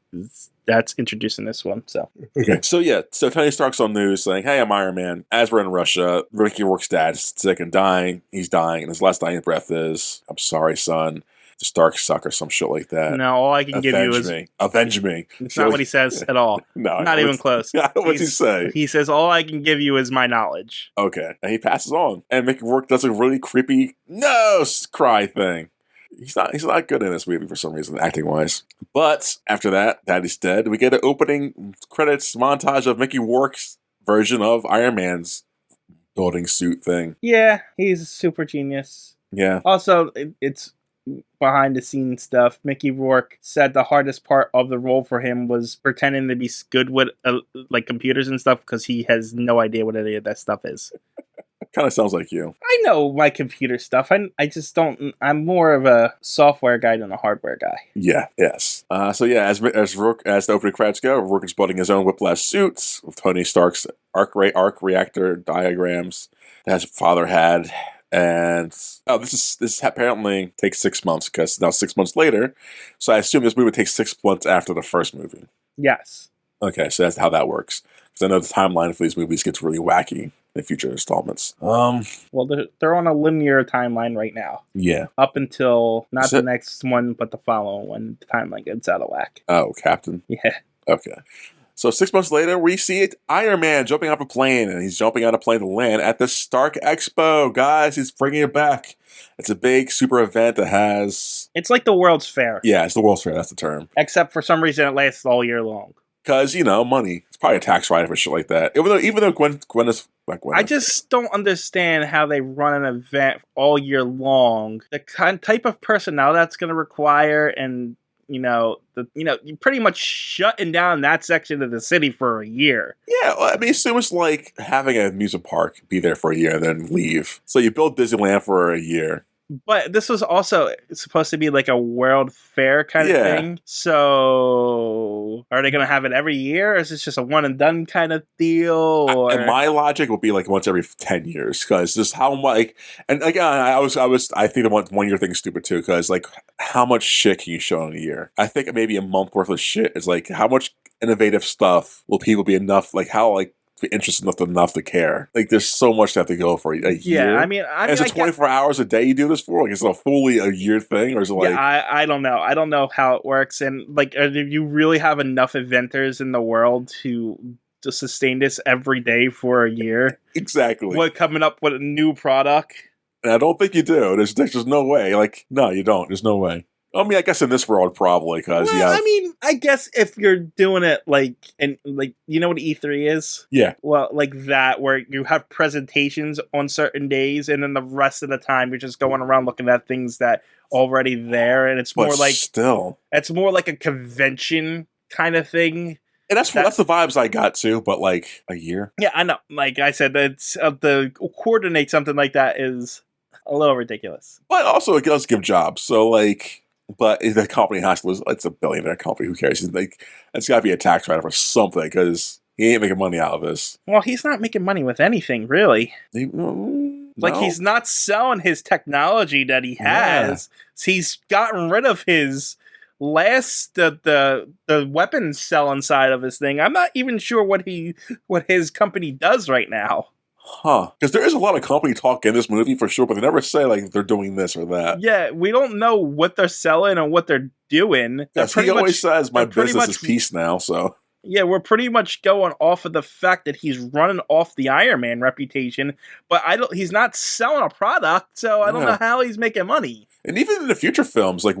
that's introducing this one. So okay. So Tony Stark's on news saying, "Hey, I'm Iron Man." As we're in Russia, Mickey Rourke's dad is sick and dying. He's dying, and his last dying breath is, "I'm sorry, son. The Starks suck," or some shit like that. No, all I can give you is avenge me. It's not what he says at all. No, not even close. What's he say? He says, "All I can give you is my knowledge." Okay, and he passes on, and Mickey Rourke does a really creepy no cry thing. He's not good in this movie for some reason, acting wise. But after that, Daddy's dead. We get an opening credits montage of Mickey Rourke's version of Iron Man's building suit thing. Yeah, he's a super genius. Yeah. Also, it's behind the scenes stuff, Mickey Rourke said the hardest part of the role for him was pretending to be good with like computers and stuff because he has no idea what any of that stuff is. Kind of sounds like you. I know my computer stuff. I just don't. I'm more of a software guy than a hardware guy. Yeah. Yes. So yeah, as the opening credits go, Rourke is building his own Whiplash suits with Tony Stark's arc reactor diagrams that his father had. And this apparently takes 6 months because now 6 months later. So I assume this movie takes 6 months after the first movie. Yes. Okay, so that's how that works. Because I know the timeline for these movies gets really wacky in future installments. Well, they're on a linear timeline right now. Yeah. Up until not the next one, but the following one. The timeline gets out of whack. Oh, Captain. Yeah. Okay. So 6 months later, we see Iron Man jumping off a plane, and he's jumping out of a plane to land at the Stark Expo. Guys, he's bringing it back. It's a big super event that has... It's like the World's Fair. Yeah, it's the World's Fair. That's the term. Except for some reason it lasts all year long. Because, money. It's probably a tax write-off or shit like that. Even though Gwen is... I just don't understand how they run an event all year long. The type of personnel that's going to require and... you're pretty much shutting down that section of the city for a year. Yeah, well, I mean, it's almost like having a amusement park, be there for a year and then leave. So you build Disneyland for a year. But this was also supposed to be like a World Fair kind of thing. So are they going to have it every year? Or is this just a one and done kind of deal? Or... And my logic would be like once every 10 years. Because just how much... And again, I think the 1 year thing is stupid too. Because like how much shit can you show in a year? I think maybe a month worth of shit is like how much innovative stuff will people be enough... Like how like... be interested enough to care. Like, there's so much to have to go for a year. Yeah, I mean, is it 24 hours a day you do this for? Like, is it a year thing, or is it like? Yeah, I don't know. I don't know how it works, and like, do you really have enough inventors in the world to sustain this every day for a year? Exactly. What coming up with a new product? And I don't think you do. There's no way. Like, no, you don't. There's no way. I mean, I guess in this world, probably, because I mean, I guess if you're doing it like you know what E3 is? Yeah. Well, like that, where you have presentations on certain days, and then the rest of the time you're just going around looking at things that already there, and it's more like it's more like a convention kind of thing. And that's the vibes I got too, but like a year. Yeah, I know. Like I said, it's to coordinate something like that is a little ridiculous. But also, it does give jobs. So like. But the company has to lose. It's a billionaire company. Who cares? It's got to be a tax write-off or something because he ain't making money out of this. Well, he's not making money with anything, really. No. Like, he's not selling his technology that he has. Yeah. He's gotten rid of his the weapons selling side of his thing. I'm not even sure what his company does right now. Huh. Because there is a lot of company talk in this movie for sure, but they never say, like, they're doing this or that. Yeah, we don't know what they're selling and what they're doing. He always says, my business is peace now, so... Yeah, we're pretty much going off of the fact that he's running off the Iron Man reputation, but he's not selling a product, so I don't know how he's making money. And even in the future films, like,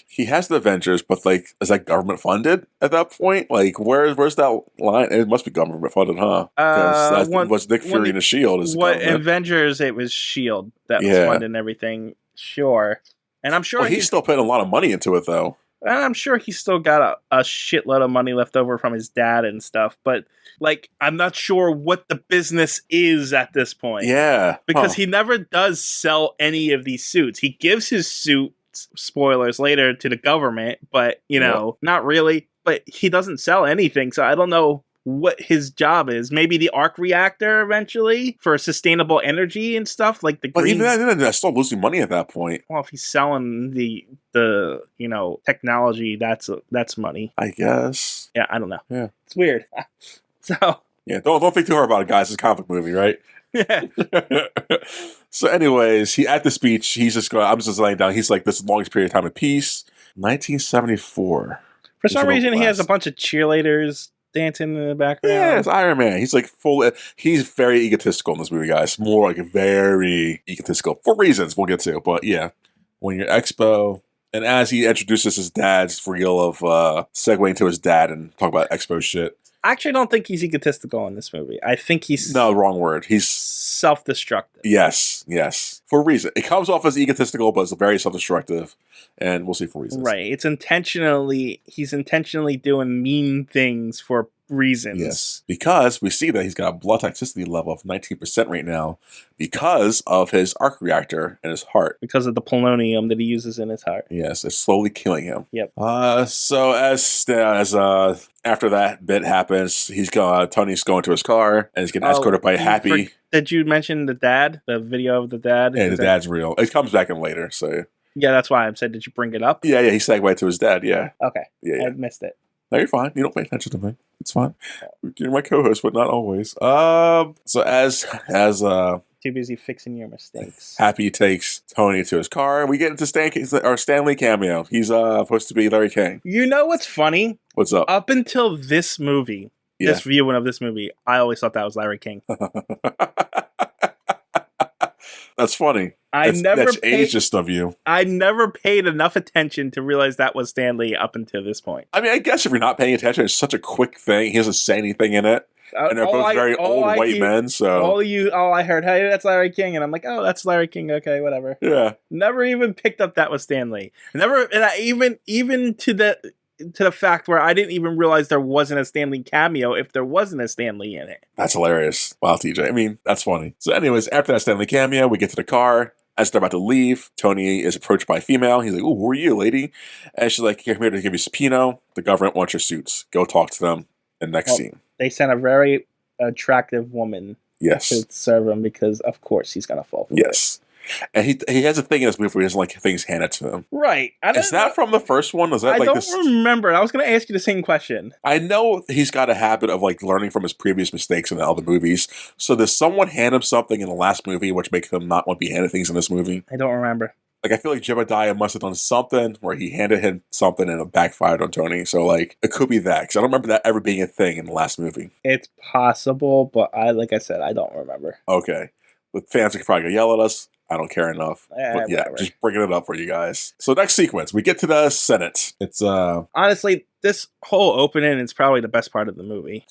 he has the Avengers, but, like, is that government funded at that point? Like, where's that line? It must be government funded, huh? Because what's Nick Fury and the Shield is government. Avengers, it was Shield that was funding everything, sure. And I'm sure he's still putting a lot of money into it, though. And I'm sure he's still got a shitload of money left over from his dad and stuff, but like I'm not sure what the business is at this point. Yeah. Because he never does sell any of these suits. He gives his suit, spoilers later, to the government, but not really. But he doesn't sell anything, so I don't know what his job is. Maybe the arc reactor eventually for sustainable energy and stuff like the But even then, they're still losing money at that point. Well, if he's selling the technology, that's money, I guess. Yeah, I don't know. Yeah, it's weird. So yeah, don't think too hard about it, guys. It's a comic movie, right? Yeah. So, anyways, at the speech, he's just going. I'm just laying down. He's like, "This is the longest period of time of peace." 1974. For some reason, he has a bunch of cheerleaders dancing in the background. Yeah, it's Iron Man. He's like he's very egotistical in this movie, guys. More like very egotistical for reasons we'll get to. But yeah, when you're Expo, and as he introduces his dad's real of segueing to his dad and talk about Expo shit. I actually don't think he's egotistical in this movie. I think he's No, wrong word. He's self-destructive. yes, for a reason. It comes off as egotistical, but it's very self-destructive, and we'll see for reasons. Right. He's intentionally doing mean things for reasons. Yes, because we see that he's got a blood toxicity level of 19% right now because of his arc reactor in his heart. Because of the polonium that he uses in his heart. Yes, it's slowly killing him. Yep. So as after that bit happens, Tony's going to his car and he's getting escorted by Happy. Did you mention the dad? The video of the dad? Yeah, dad's real. It comes back in later, so. Yeah, that's why I said, did you bring it up? Yeah, he segued to his dad, yeah. Okay. Yeah. I missed it. No, you're fine. You don't pay attention to me. It's fine. You're my co-host, but not always. So as too busy fixing your mistakes. Happy takes Tony to his car. We get into Stanley cameo. He's supposed to be Larry King. You know what's funny? What's up? Up until this movie, this viewing of this movie, I always thought that was Larry King. That's funny. That's ageist of you. I never paid enough attention to realize that was Stanley up until this point. I mean, I guess if you're not paying attention, it's such a quick thing. He doesn't say anything in it. And they're both very old white men, so... All I heard, hey, that's Larry King, and I'm like, oh, that's Larry King, okay, whatever. Yeah. Never even picked up that was Stanley. Even to the fact where I didn't even realize there wasn't a Stanley cameo if there wasn't a Stanley in it. That's hilarious. Wow, TJ. I mean, that's funny. So anyways, after that Stanley cameo, we get to the car. As they're about to leave, Tony is approached by a female. He's like, "Ooh, who are you, lady?" And she's like, "Here, I'm here to give you a subpoena. The government wants your suits. Go talk to them." And next scene. They sent a very attractive woman to serve him because, of course, he's going to fall for it. And he has a thing in this movie where he doesn't like things handed to him. Right. Is that from the first one? Is that I don't remember. I was going to ask you the same question. I know he's got a habit of like learning from his previous mistakes in the other movies. So does someone hand him something in the last movie which makes him not want to be handed things in this movie? I don't remember. Like, I feel like Jebediah must have done something where he handed him something and it backfired on Tony. So, like, it could be that. Because I don't remember that ever being a thing in the last movie. It's possible, but like I said, I don't remember. Okay. The fans are probably going to yell at us. I don't care enough. But yeah, just bringing it up for you guys. So next sequence, we get to the Senate. It's honestly, this whole opening is probably the best part of the movie.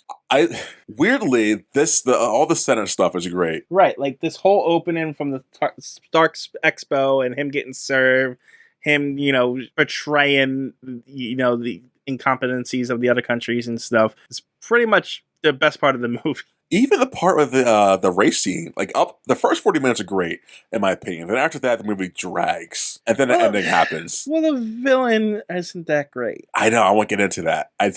Weirdly, all the Senate stuff is great. Right, like this whole opening from the Stark Expo and him getting served, him, betraying, the incompetencies of the other countries and stuff. It's pretty much the best part of the movie. Even the part with the race scene, the first 40 minutes are great, in my opinion. Then after that, the movie drags. And then the ending happens. Well, the villain isn't that great. I know, I won't get into that. It's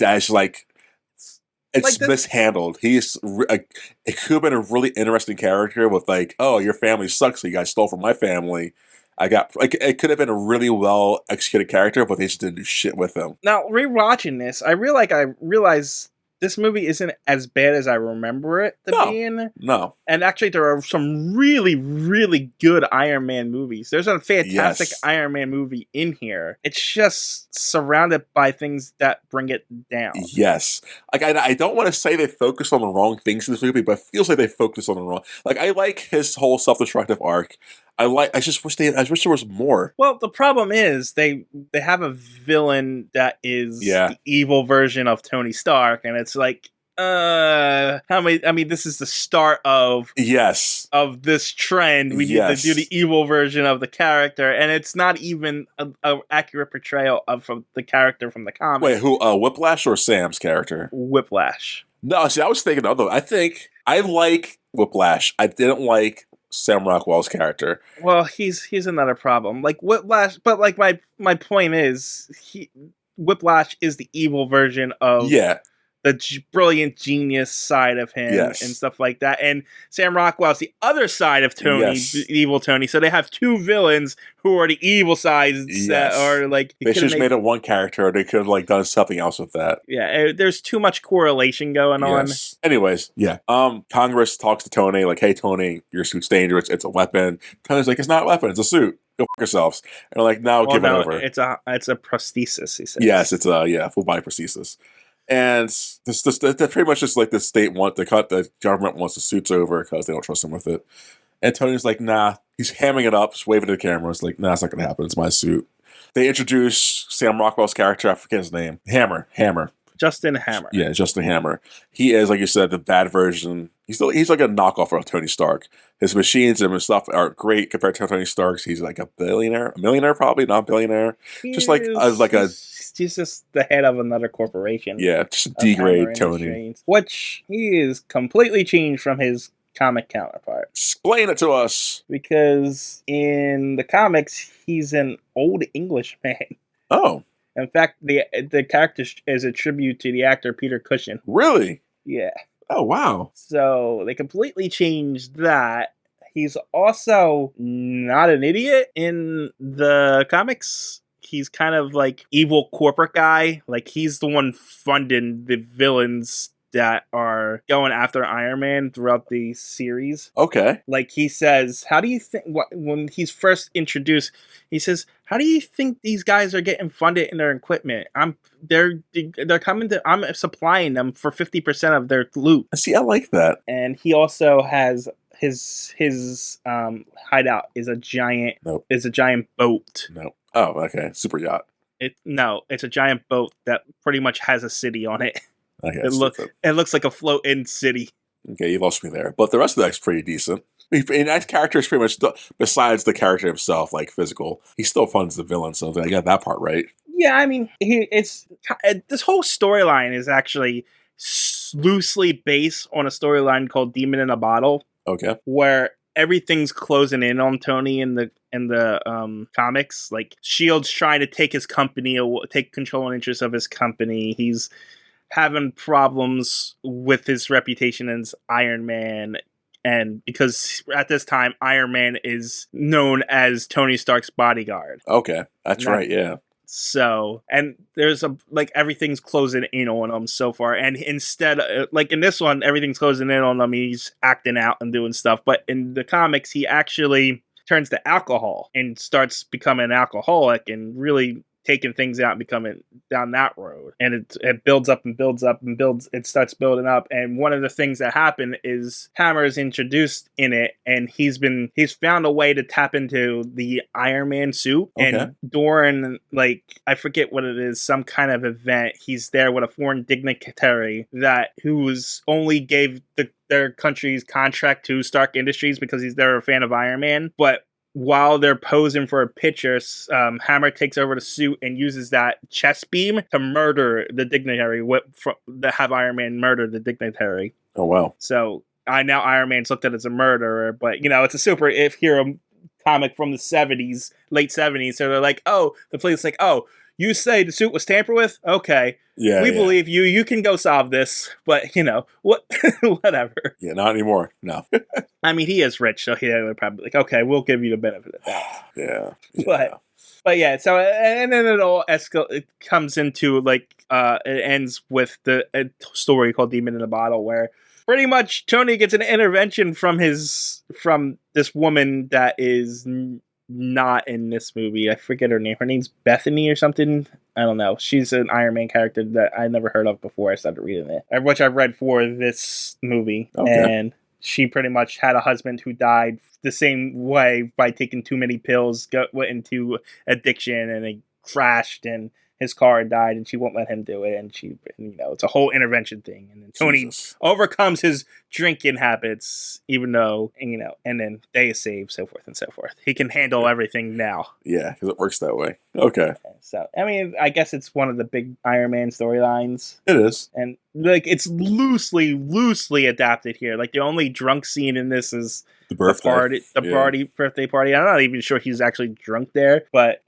mishandled. It could have been a really interesting character with oh, your family sucks, so you guys stole from my family. It could have been a really well executed character, but they just didn't do shit with him. Now, rewatching this, I realize this movie isn't as bad as I remember it being. No. And actually, there are some really, really good Iron Man movies. There's a fantastic Iron Man movie in here. It's just surrounded by things that bring it down. Yes. I don't want to say they focus on the wrong things in this movie, but it feels like they focus on the wrong... I like his whole self-destructive arc. I just wish there was more. Well, the problem is they have a villain that is the evil version of Tony Stark, and it's like, this is the start of this trend. We need to do the evil version of the character, and it's not even an accurate portrayal of the character from the comics. Wait, who? Whiplash or Sam's character? Whiplash. No, see, I was thinking other. I think I like Whiplash. I didn't like Sam Rockwell's character. Well, he's another problem. Like Whiplash, but my point is, Whiplash is the evil version of the brilliant genius side of him and stuff like that. And Sam Rockwell's the other side of Tony, the evil Tony. So they have two villains who are the evil sides that are like... They should have made it one character, or they could have done something else with that. Yeah, there's too much correlation going on. Anyways, Congress talks to Tony, like, hey, Tony, your suit's dangerous. It's a weapon. Tony's like, it's not a weapon, it's a suit. Go fuck yourselves. And they're like, give it over. It's a prosthesis, he says. Yes, it's a full body prosthesis. And this pretty much just like the government wants the suits over because they don't trust him with it. And Tony's like, nah. He's hamming it up, just waving at the camera. It's like, nah, it's not going to happen. It's my suit. They introduce Sam Rockwell's character. I forget his name. Hammer. Justin Hammer. Yeah, Justin Hammer. He is, like you said, the bad version. He's like a knockoff of Tony Stark. His machines and his stuff are great compared to Tony Stark's. He's like a millionaire probably, not billionaire. Just like He's just the head of another corporation. Yeah, just degrade Tony. Which he is completely changed from his comic counterpart. Explain it to us. Because in the comics, he's an old English man. Oh. In fact, the character is a tribute to the actor Peter Cushing. Really? Yeah. Oh, wow. So they completely changed that. He's also not an idiot in the comics. He's kind of like evil corporate guy. Like he's the one funding the villains that are going after Iron Man throughout the series. Okay. Like he says, how do you think, when he's first introduced, he says, how do you think these guys are getting funded in their equipment? They're coming to, I'm supplying them for 50% of their loot. See, I like that. And he also has his hideout is a giant boat. No. Oh, okay. Super yacht. It's a giant boat that pretty much has a city on it. Okay, it looks like a float-in city. Okay, you lost me there. But the rest of that's pretty decent. And that character is pretty much, besides the character himself, like physical, he still funds the villain, so I got that part right. Yeah, I mean, this whole storyline is actually loosely based on a storyline called Demon in a Bottle. Okay. Where everything's closing in on Tony in the comics. Like, S.H.I.E.L.D.'s trying to take his company, take control and interest of his company. He's having problems with his reputation as Iron Man, and because at this time Iron Man is known as Tony Stark's bodyguard. Okay, that's right, yeah. So, and there's everything's closing in on him so far, and instead, like in this one, everything's closing in on him. He's acting out and doing stuff, but in the comics, he actually turns to alcohol and starts becoming an alcoholic and really taking things out and becoming down that road. And it builds up and builds up and it starts building up. And one of the things that happen is Hammer is introduced in it, and he's found a way to tap into the Iron Man suit. Okay. And during, I forget what it is, some kind of event, he's there with a foreign dignitary who's only gave their country's contract to Stark Industries because they're a fan of Iron Man. But while they're posing for a picture, Hammer takes over the suit and uses that chest beam to murder the dignitary, have Iron Man murder the dignitary. Oh, wow. So now Iron Man's looked at as a murderer, but, it's a super hero comic from the 70s, late 70s. So they're like, oh, the police like, oh, you say the suit was tampered with? Okay. Yeah. We believe you. You can go solve this. But, what? Whatever. Yeah, not anymore. No. I mean, he is rich, so he would probably like, okay, we'll give you the benefit of that. Yeah. But yeah, so, and then it all it comes into, it ends with a story called Demon in a Bottle, where pretty much Tony gets an intervention from this woman that is not in this movie. I forget her name. Her name's Bethany or something. I don't know. She's an Iron Man character that I never heard of before I started reading it, which I've read for this movie. Okay. And she pretty much had a husband who died the same way by taking too many pills, went into addiction, and it crashed, and his car died, and she won't let him do it, and it's a whole intervention thing. And then Tony overcomes his drinking habits, even though, and then they is saved, so forth and so forth. He can handle everything now. Yeah, because it works that way. Okay. So, I mean, I guess it's one of the big Iron Man storylines. It is. And, it's loosely adapted here. Like, the only drunk scene in this is the birthday party. I'm not even sure he's actually drunk there, but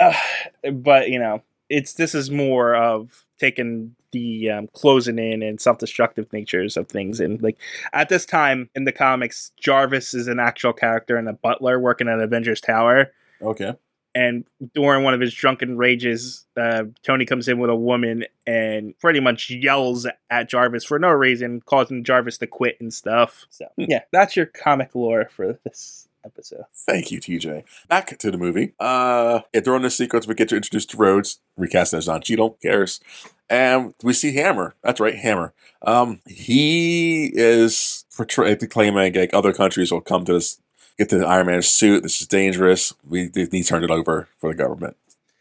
this is more of taking the closing in and self-destructive natures of things. And at this time in the comics, Jarvis is an actual character and a butler working at Avengers Tower. Okay. And during one of his drunken rages, Tony comes in with a woman and pretty much yells at Jarvis for no reason, causing Jarvis to quit and stuff. So yeah, that's your comic lore for this episode. Thank you, TJ. Back to the movie. During this sequence, we get to introduce to Rhodes, recast as Don Cheadle, cares. And we see Hammer. That's right, Hammer. He is claiming like other countries will come to this, get the Iron Man suit. This is dangerous. We turned it over for the government.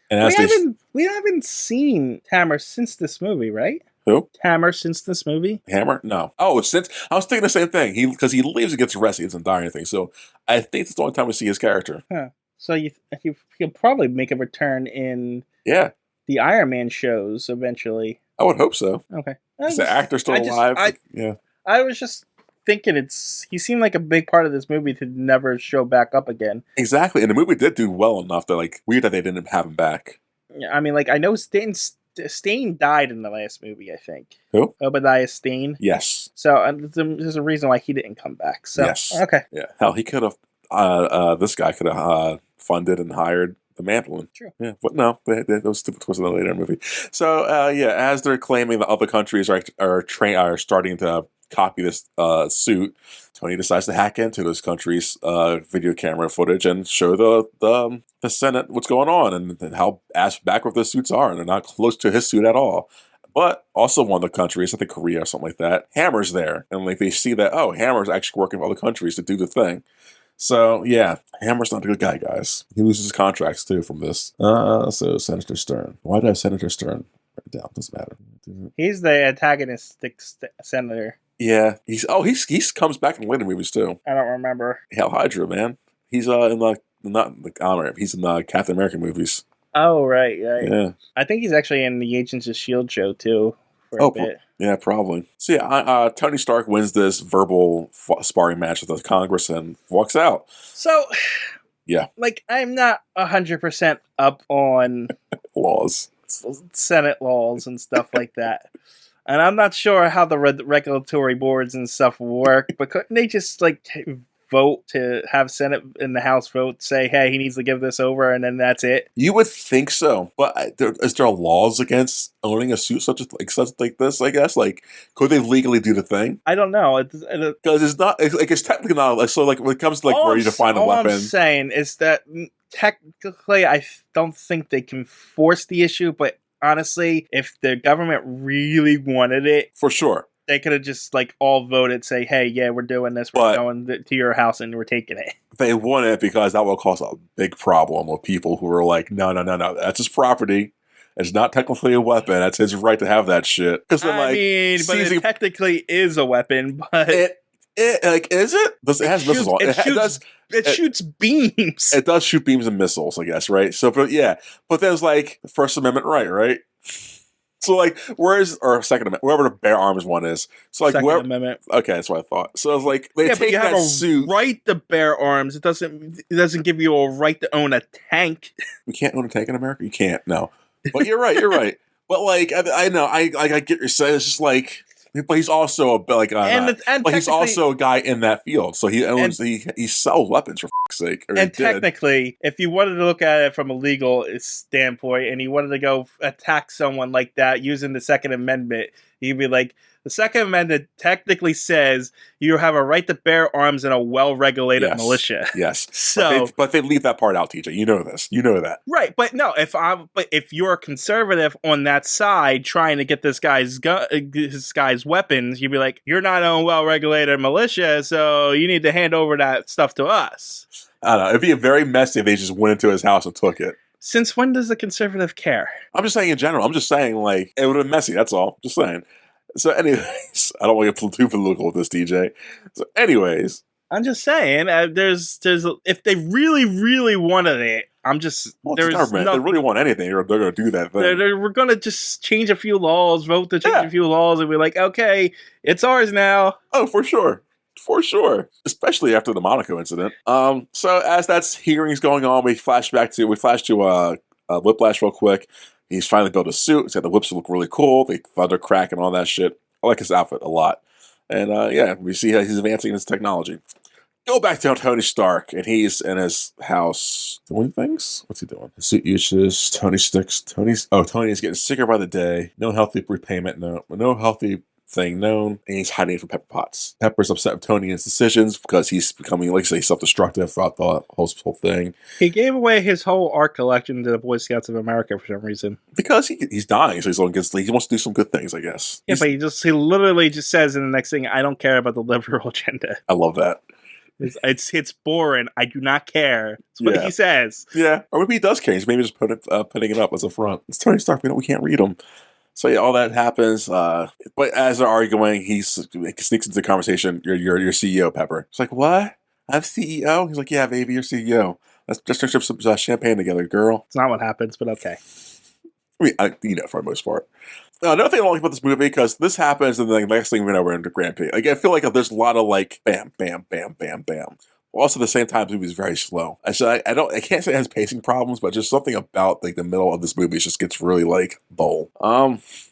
And we haven't seen Hammer since this movie, right? Who? Hammer since this movie? Hammer? No. Oh, since I was thinking the same thing. Because he leaves and gets arrested, he doesn't die or anything. So I think it's the only time we see his character. Huh. So he'll probably make a return in Yeah, the Iron Man shows eventually. I would hope so. Okay. Is the actor still alive? Yeah. I was just thinking he seemed like a big part of this movie to never show back up again. Exactly. And the movie did do well enough that, like, weird that they didn't have him back. Yeah, I mean, like, I know Stane died in the last movie, I think. Who? Obadiah Stane. Yes. So there's a reason why he didn't come back. So, yes. Okay. Yeah. Hell, he could have, this guy could have funded and hired the Mandarin. True. Yeah, but no, those stupid twists in the later movie. So, as they're claiming that other countries are starting to copy this suit, Tony decides to hack into those countries' video camera footage and show the Senate what's going on and how ass backward the suits are, and they're not close to his suit at all. But also one of the countries, I think Korea or something like that, Hammer's there, and like they see that Hammer's actually working with other countries to do the thing. So, yeah, Hammer's not a good guy, guys. He loses his contracts, too, from this. So, Senator Stern. Why did I have Senator Stern written down? Doesn't matter. He's the antagonistic senator. Yeah. He comes back in later movies, too. I don't remember. Hal Hydra, man. He's in he's in the Captain America movies. Oh, right. Yeah. I think he's actually in the Agents of S.H.I.E.L.D. show, too, for a bit. Yeah, probably. So yeah, Tony Stark wins this verbal sparring match with the Congress and walks out. So, yeah, like I'm not 100% up on laws, Senate laws and stuff like that, and I'm not sure how the regulatory boards and stuff work. But couldn't they just like vote to have Senate and the House vote, say, hey, he needs to give this over, and then that's it? You would think so, but is there laws against owning a suit such like this? I guess, like, could they legally do the thing? I don't know, because it's not. It's technically not. So, like, when it comes to like where you define a weapon, all I'm saying is that technically, I don't think they can force the issue, but honestly, if the government really wanted it, for sure. They could have just like all voted, say, "Hey, yeah, we're doing this. We're going to your house and we're taking it." They want it because that will cause a big problem with people who are like, "No, that's his property. It's not technically a weapon. That's his right to have that shit." Because I mean, but it technically is a weapon. But it is it? It has missiles on it. It shoots beams. It does shoot beams and missiles, I guess, right? So, but there's like First Amendment right? So, like, Second Amendment, wherever the bare arms one is. So, like, Second Amendment. Okay, that's what I thought. So, it's like, they take but you that have suit. Right to bear arms. It doesn't give you a right to own a tank. You can't own a tank in America? You can't, no. But you're right. But, like, I know, I get what you're saying. It's just like, but he's also he's also a guy in that field. So he owns, he sells weapons, for fuck's sake. And technically, if you wanted to look at it from a legal standpoint and you wanted to go attack someone like that using the Second Amendment, you'd be like, the Second Amendment technically says you have a right to bear arms in a well-regulated militia. Yes. So, but they leave that part out, TJ. You know this. You know that. Right. But no, if you're a conservative on that side trying to get this guy's weapons, you'd be like, you're not on well-regulated militia, so you need to hand over that stuff to us. I don't know. It'd be very messy if they just went into his house and took it. Since when does a conservative care? I'm just saying in general. I'm just saying, like, it would have been messy. That's all. Just saying. So, anyways, I don't want to get too political with this, DJ. So, anyways, I'm just saying, there's if they really, really wanted it, there's government. If they really want anything, they're going to do that thing. We're going to just change a few laws, vote to change a few laws, and be like, okay, it's ours now. Oh, for sure. For sure. Especially after the Monaco incident. So as that's hearings going on, we flash to Whiplash real quick. He's finally built a suit. He's got the whips that look really cool. The thunder crack and all that shit. I like his outfit a lot. And we see how he's advancing his technology. Go back to Tony Stark, and he's in his house doing things. What's he doing? His suit uses Tony sticks. Tony is getting sicker by the day. No healthy repayment. No healthy thing known, and he's hiding from Pepper Potts. Pepper's upset with Tony and his decisions because he's becoming, like I say, self-destructive throughout the whole thing. He gave away his whole art collection to the Boy Scouts of America for some reason. Because he's dying, so he wants to do some good things, I guess. Yeah, but he literally just says in the next thing, I don't care about the liberal agenda. I love that. It's boring. I do not care. That's what he says. Yeah, or maybe he does care. He's maybe just putting it up as a front. It's Tony Stark. We can't read him. So yeah, all that happens. But as they're arguing, he sneaks into the conversation. Your CEO, Pepper. It's like, what? I'm CEO. He's like, yeah, baby, you're CEO. Let's just drink some champagne together, girl. It's not what happens, but okay. I mean, for the most part. Another thing I don't like about this movie, because this happens, and then the next thing we know, we're into Grand Prix. Like, I feel like there's a lot of like, bam, bam, bam, bam, bam. Also, at the same time, the movie is very slow. I can't say it has pacing problems, but just something about like the middle of this movie just gets really like dull.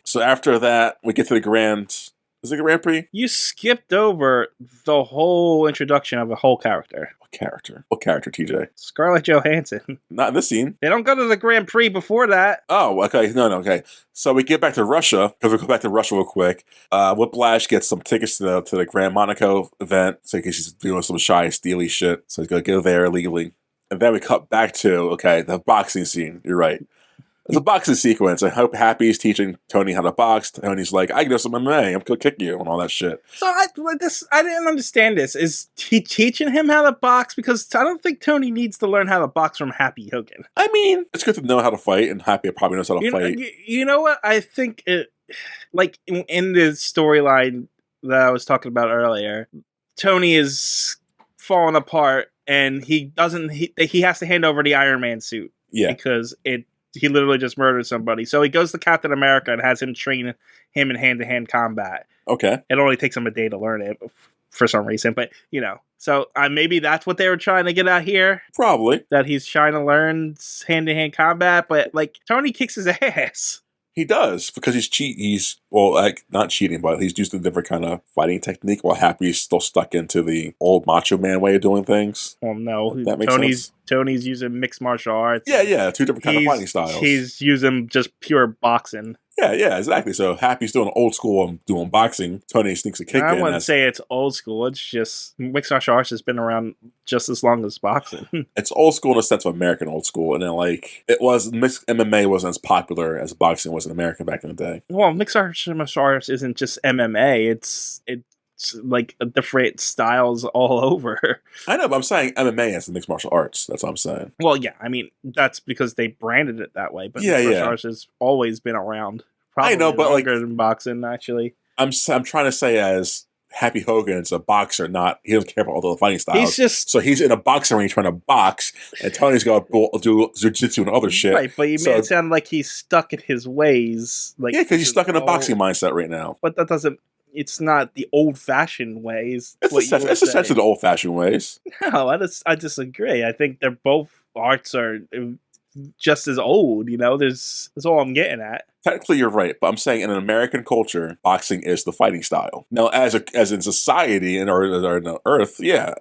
So after that, we get to the Grand. Is it Grand Prix? You skipped over the whole introduction of a whole character. What character? What character, TJ? Scarlett Johansson. Not in this scene. They don't go to the Grand Prix before that. Oh, okay. No, okay. So we get back to Russia, because we go back to Russia real quick. Whiplash gets some tickets to the Grand Monaco event, so she's doing some shy, steely shit. So he's going to go there illegally. And then we cut back to, the boxing scene. You're right. It's a boxing sequence. I hope Happy's teaching Tony how to box. Tony's like, I can do some MMA. I'm going to kick you and all that shit. So I didn't understand this. Is he teaching him how to box? Because I don't think Tony needs to learn how to box from Happy Hogan. I mean, it's good to know how to fight, and Happy probably knows how to fight. You know what? I think like in the storyline that I was talking about earlier, Tony is falling apart, and he has to hand over the Iron Man suit. Yeah. Because he literally just murdered somebody. So he goes to Captain America and has him train him in hand-to-hand combat. Okay. It only takes him a day to learn it for some reason. But, so maybe that's what they were trying to get out here. Probably. That he's trying to learn hand-to-hand combat. But, Tony kicks his ass. He does, because he's not cheating, but he's used a different kind of fighting technique, while Happy's still stuck into the old Macho Man way of doing things. Well, no. That makes sense. Tony's using mixed martial arts. Yeah, two different kind of fighting styles. He's using just pure boxing. Yeah, exactly. So Happy's doing old school and doing boxing. Tony sneaks a kick in. I wouldn't say it's old school. It's just mixed martial arts has been around just as long as boxing. It's old school in the sense of American old school. And then, it was, mixed MMA wasn't as popular as boxing was in America back in the day. Well, mixed martial arts isn't just MMA. It's like different styles all over. I know, but I'm saying MMA as the mixed martial arts. That's what I'm saying. Well, yeah, I mean, that's because they branded it that way. But mixed martial arts has always been around. I know, but longer than boxing, actually. I'm trying to say, as Happy Hogan's a boxer, he doesn't care about all the fighting styles. He's in a boxing ring trying to box, and Tony's going to do jiu-jitsu and other shit. Right, but you made it sound like he's stuck in his ways. Yeah, because he's stuck in a boxing mindset right now. But that doesn't. It's not the old-fashioned ways. It's essentially the old-fashioned ways. No, I disagree. I think they're both arts are just as old. That's all I'm getting at. Technically, you're right, but I'm saying in an American culture, boxing is the fighting style. Now, as in society and or in the earth, yeah,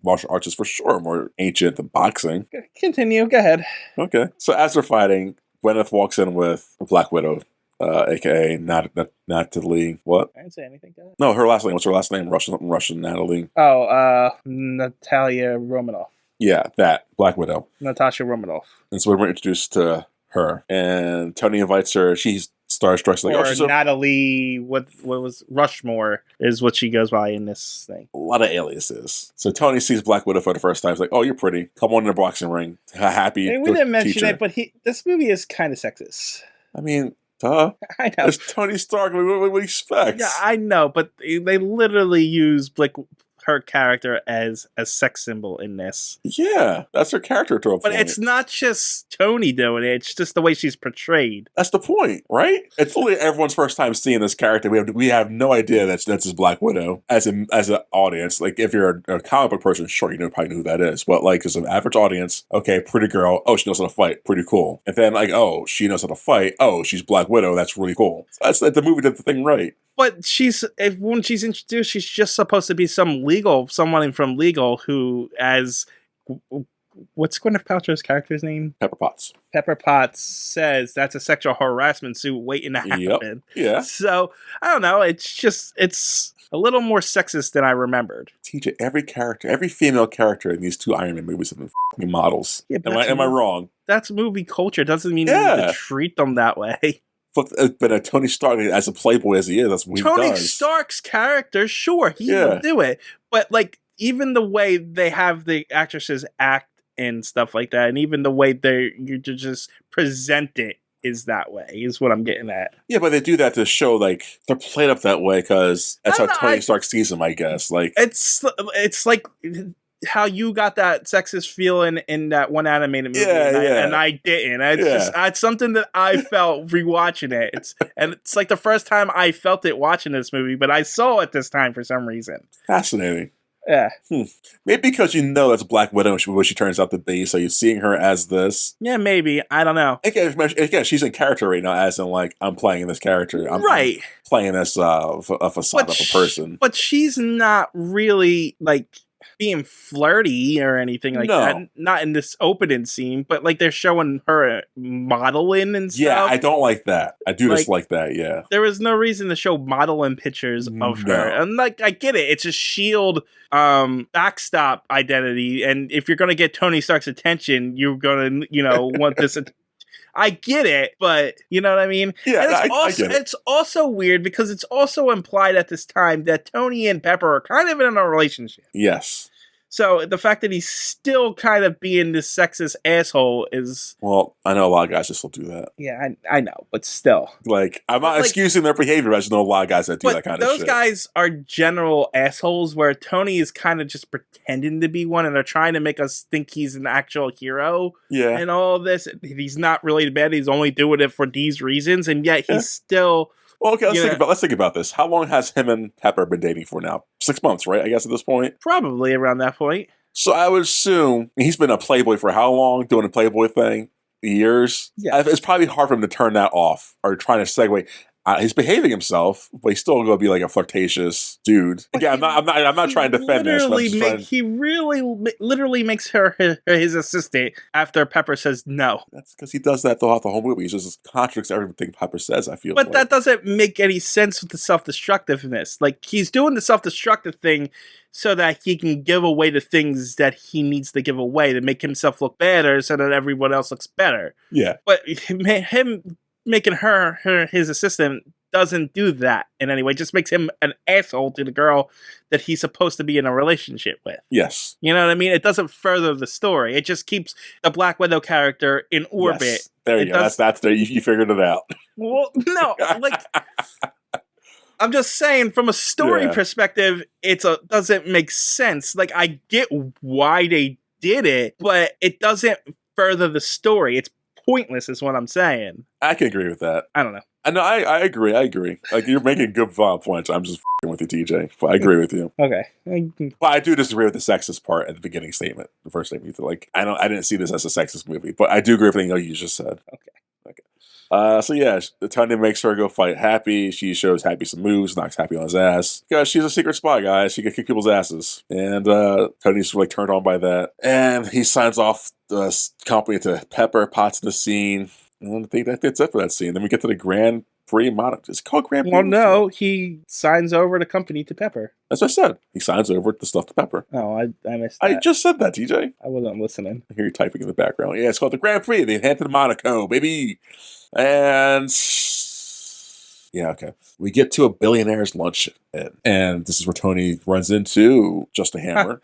martial arts is for sure more ancient than boxing. Continue. Go ahead. Okay. So as they're fighting, Gwyneth walks in with Black Widow. AKA Natalie. What? I didn't say anything. No, her last name. What's her last name? Russian Natalie. Oh, Natalia Romanoff. Yeah, that Black Widow. Natasha Romanoff. And so we're introduced to her, and Tony invites her. She's starstruck. She's like, Natalie. What was Rushmore is what she goes by in this thing. A lot of aliases. So Tony sees Black Widow for the first time. He's like, "Oh, you're pretty. Come on in the boxing ring. Happy." And we didn't mention it, but this movie is kind of sexist. I mean. I know. It's Tony Stark. What do you expect? Yeah, I know, but they literally use her character as a sex symbol in this. Yeah, that's her character to a point. But it's not just Tony doing it, it's just the way she's portrayed. That's the point, right? It's literally everyone's first time seeing this character. We have no idea that's his Black Widow as an audience. Like, if you're a comic book person, sure, you probably know who that is. But as an average audience, okay, pretty girl, oh, she knows how to fight, pretty cool. And then oh, she knows how to fight, oh, she's Black Widow, that's really cool. So that's the movie did the thing right. But when she's introduced, she's just supposed to be someone from legal who, what's Gwyneth Paltrow's character's name? Pepper Potts. Pepper Potts says that's a sexual harassment suit waiting to happen. Yep. Yeah. So, I don't know, it's a little more sexist than I remembered. TJ, every female character in these two Iron Man movies have been f***ing models. Yeah, am I wrong? That's movie culture. Doesn't mean you need to treat them that way. But Tony Stark, as a playboy as he is, that's what he does. Tony Stark's character, sure, he will do it. But even the way they have the actresses act and stuff like that, and even the way you just present it is that way, is what I'm getting at. Yeah, but they do that to show, like, they're played up that way because that's how Tony Stark sees him, I guess. Like, it's like how you got that sexist feeling in that one animated movie, and I didn't. It's something that I felt rewatching it. It's like the first time I felt it watching this movie, but I saw it this time for some reason. Fascinating. Yeah. Maybe because that's Black Widow, what she turns out to be, so you're seeing her as this. Yeah, maybe. I don't know. Again, she's in character right now, as in, like, I'm playing this character. I'm playing this a facade of a person. But she's not really, like, being flirty or anything like that. Not in this opening scene, but, like, they're showing her modeling and stuff. Yeah, I don't like that. I do dislike that, yeah. There was no reason to show modeling pictures of her. And, like, I get it. It's a S.H.I.E.L.D. backstop identity. And if you're going to get Tony Stark's attention, you're going to, want this I get it, but you know what I mean? Yeah, and it's also weird because it's also implied at this time that Tony and Pepper are kind of in a relationship. Yes. So the fact that he's still kind of being this sexist asshole is... Well, I know a lot of guys that still do that. Yeah, I know, but still. Like, I'm not excusing their behavior, I just know a lot of guys that do that kind of shit. Those guys are general assholes where Tony is kind of just pretending to be one and they're trying to make us think he's an actual hero. Yeah. And all of this. He's not really bad, he's only doing it for these reasons, and yet he's still... Well, okay, let's think about this. How long has him and Pepper been dating for now? 6 months, right? I guess at this point? Probably around that point. So I would assume he's been a Playboy for how long, doing a Playboy thing? Years? Yeah. It's probably hard for him to turn that off or trying to segue. He's behaving himself, but he's still going to be like a flirtatious dude. Again, I'm not trying to defend this. He literally makes her his assistant after Pepper says no. That's because he does that throughout the whole movie. He just contradicts everything Pepper says, I feel. But that doesn't make any sense with the self-destructiveness. Like, he's doing the self-destructive thing so that he can give away the things that he needs to give away to make himself look better so that everyone else looks better. Yeah. But him making her his assistant doesn't do that in any way. It just makes him an asshole to the girl that he's supposed to be in a relationship with. Yes. You know what I mean? It doesn't further the story. It just keeps the Black Widow character in orbit. Yes. There you go. That's there. You figured it out. Well, no, like... I'm just saying, from a story perspective, doesn't make sense. Like, I get why they did it, but it doesn't further the story. It's pointless, is what I'm saying. I can agree with that. I don't know. I agree. Like, you're making good points. I'm just f***ing with you, TJ. But I agree with you. Okay. But I do disagree with the sexist part at the beginning statement. The first statement. Like, I didn't see this as a sexist movie, but I do agree with everything you just said. Okay. So yeah, Tony makes her go fight Happy. She shows Happy some moves, knocks Happy on his ass. Because she's a secret spy, guys. She can kick people's asses. And Tony's like turned on by that. And he signs off the company to Pepper, Potts in the scene. And I think that's it for that scene. Then we get to the Grand Prix Monaco. It's called Grand Prix. Well, no, he signs over the company to Pepper. That's what I said. He signs over the stuff to Pepper. Oh, I missed that. I just said that, TJ. I wasn't listening. I hear you typing in the background. Yeah, it's called the Grand Prix. They head to Monaco, baby. And yeah, okay. We get to a billionaire's lunch, and this is where Tony runs into Justin Hammer.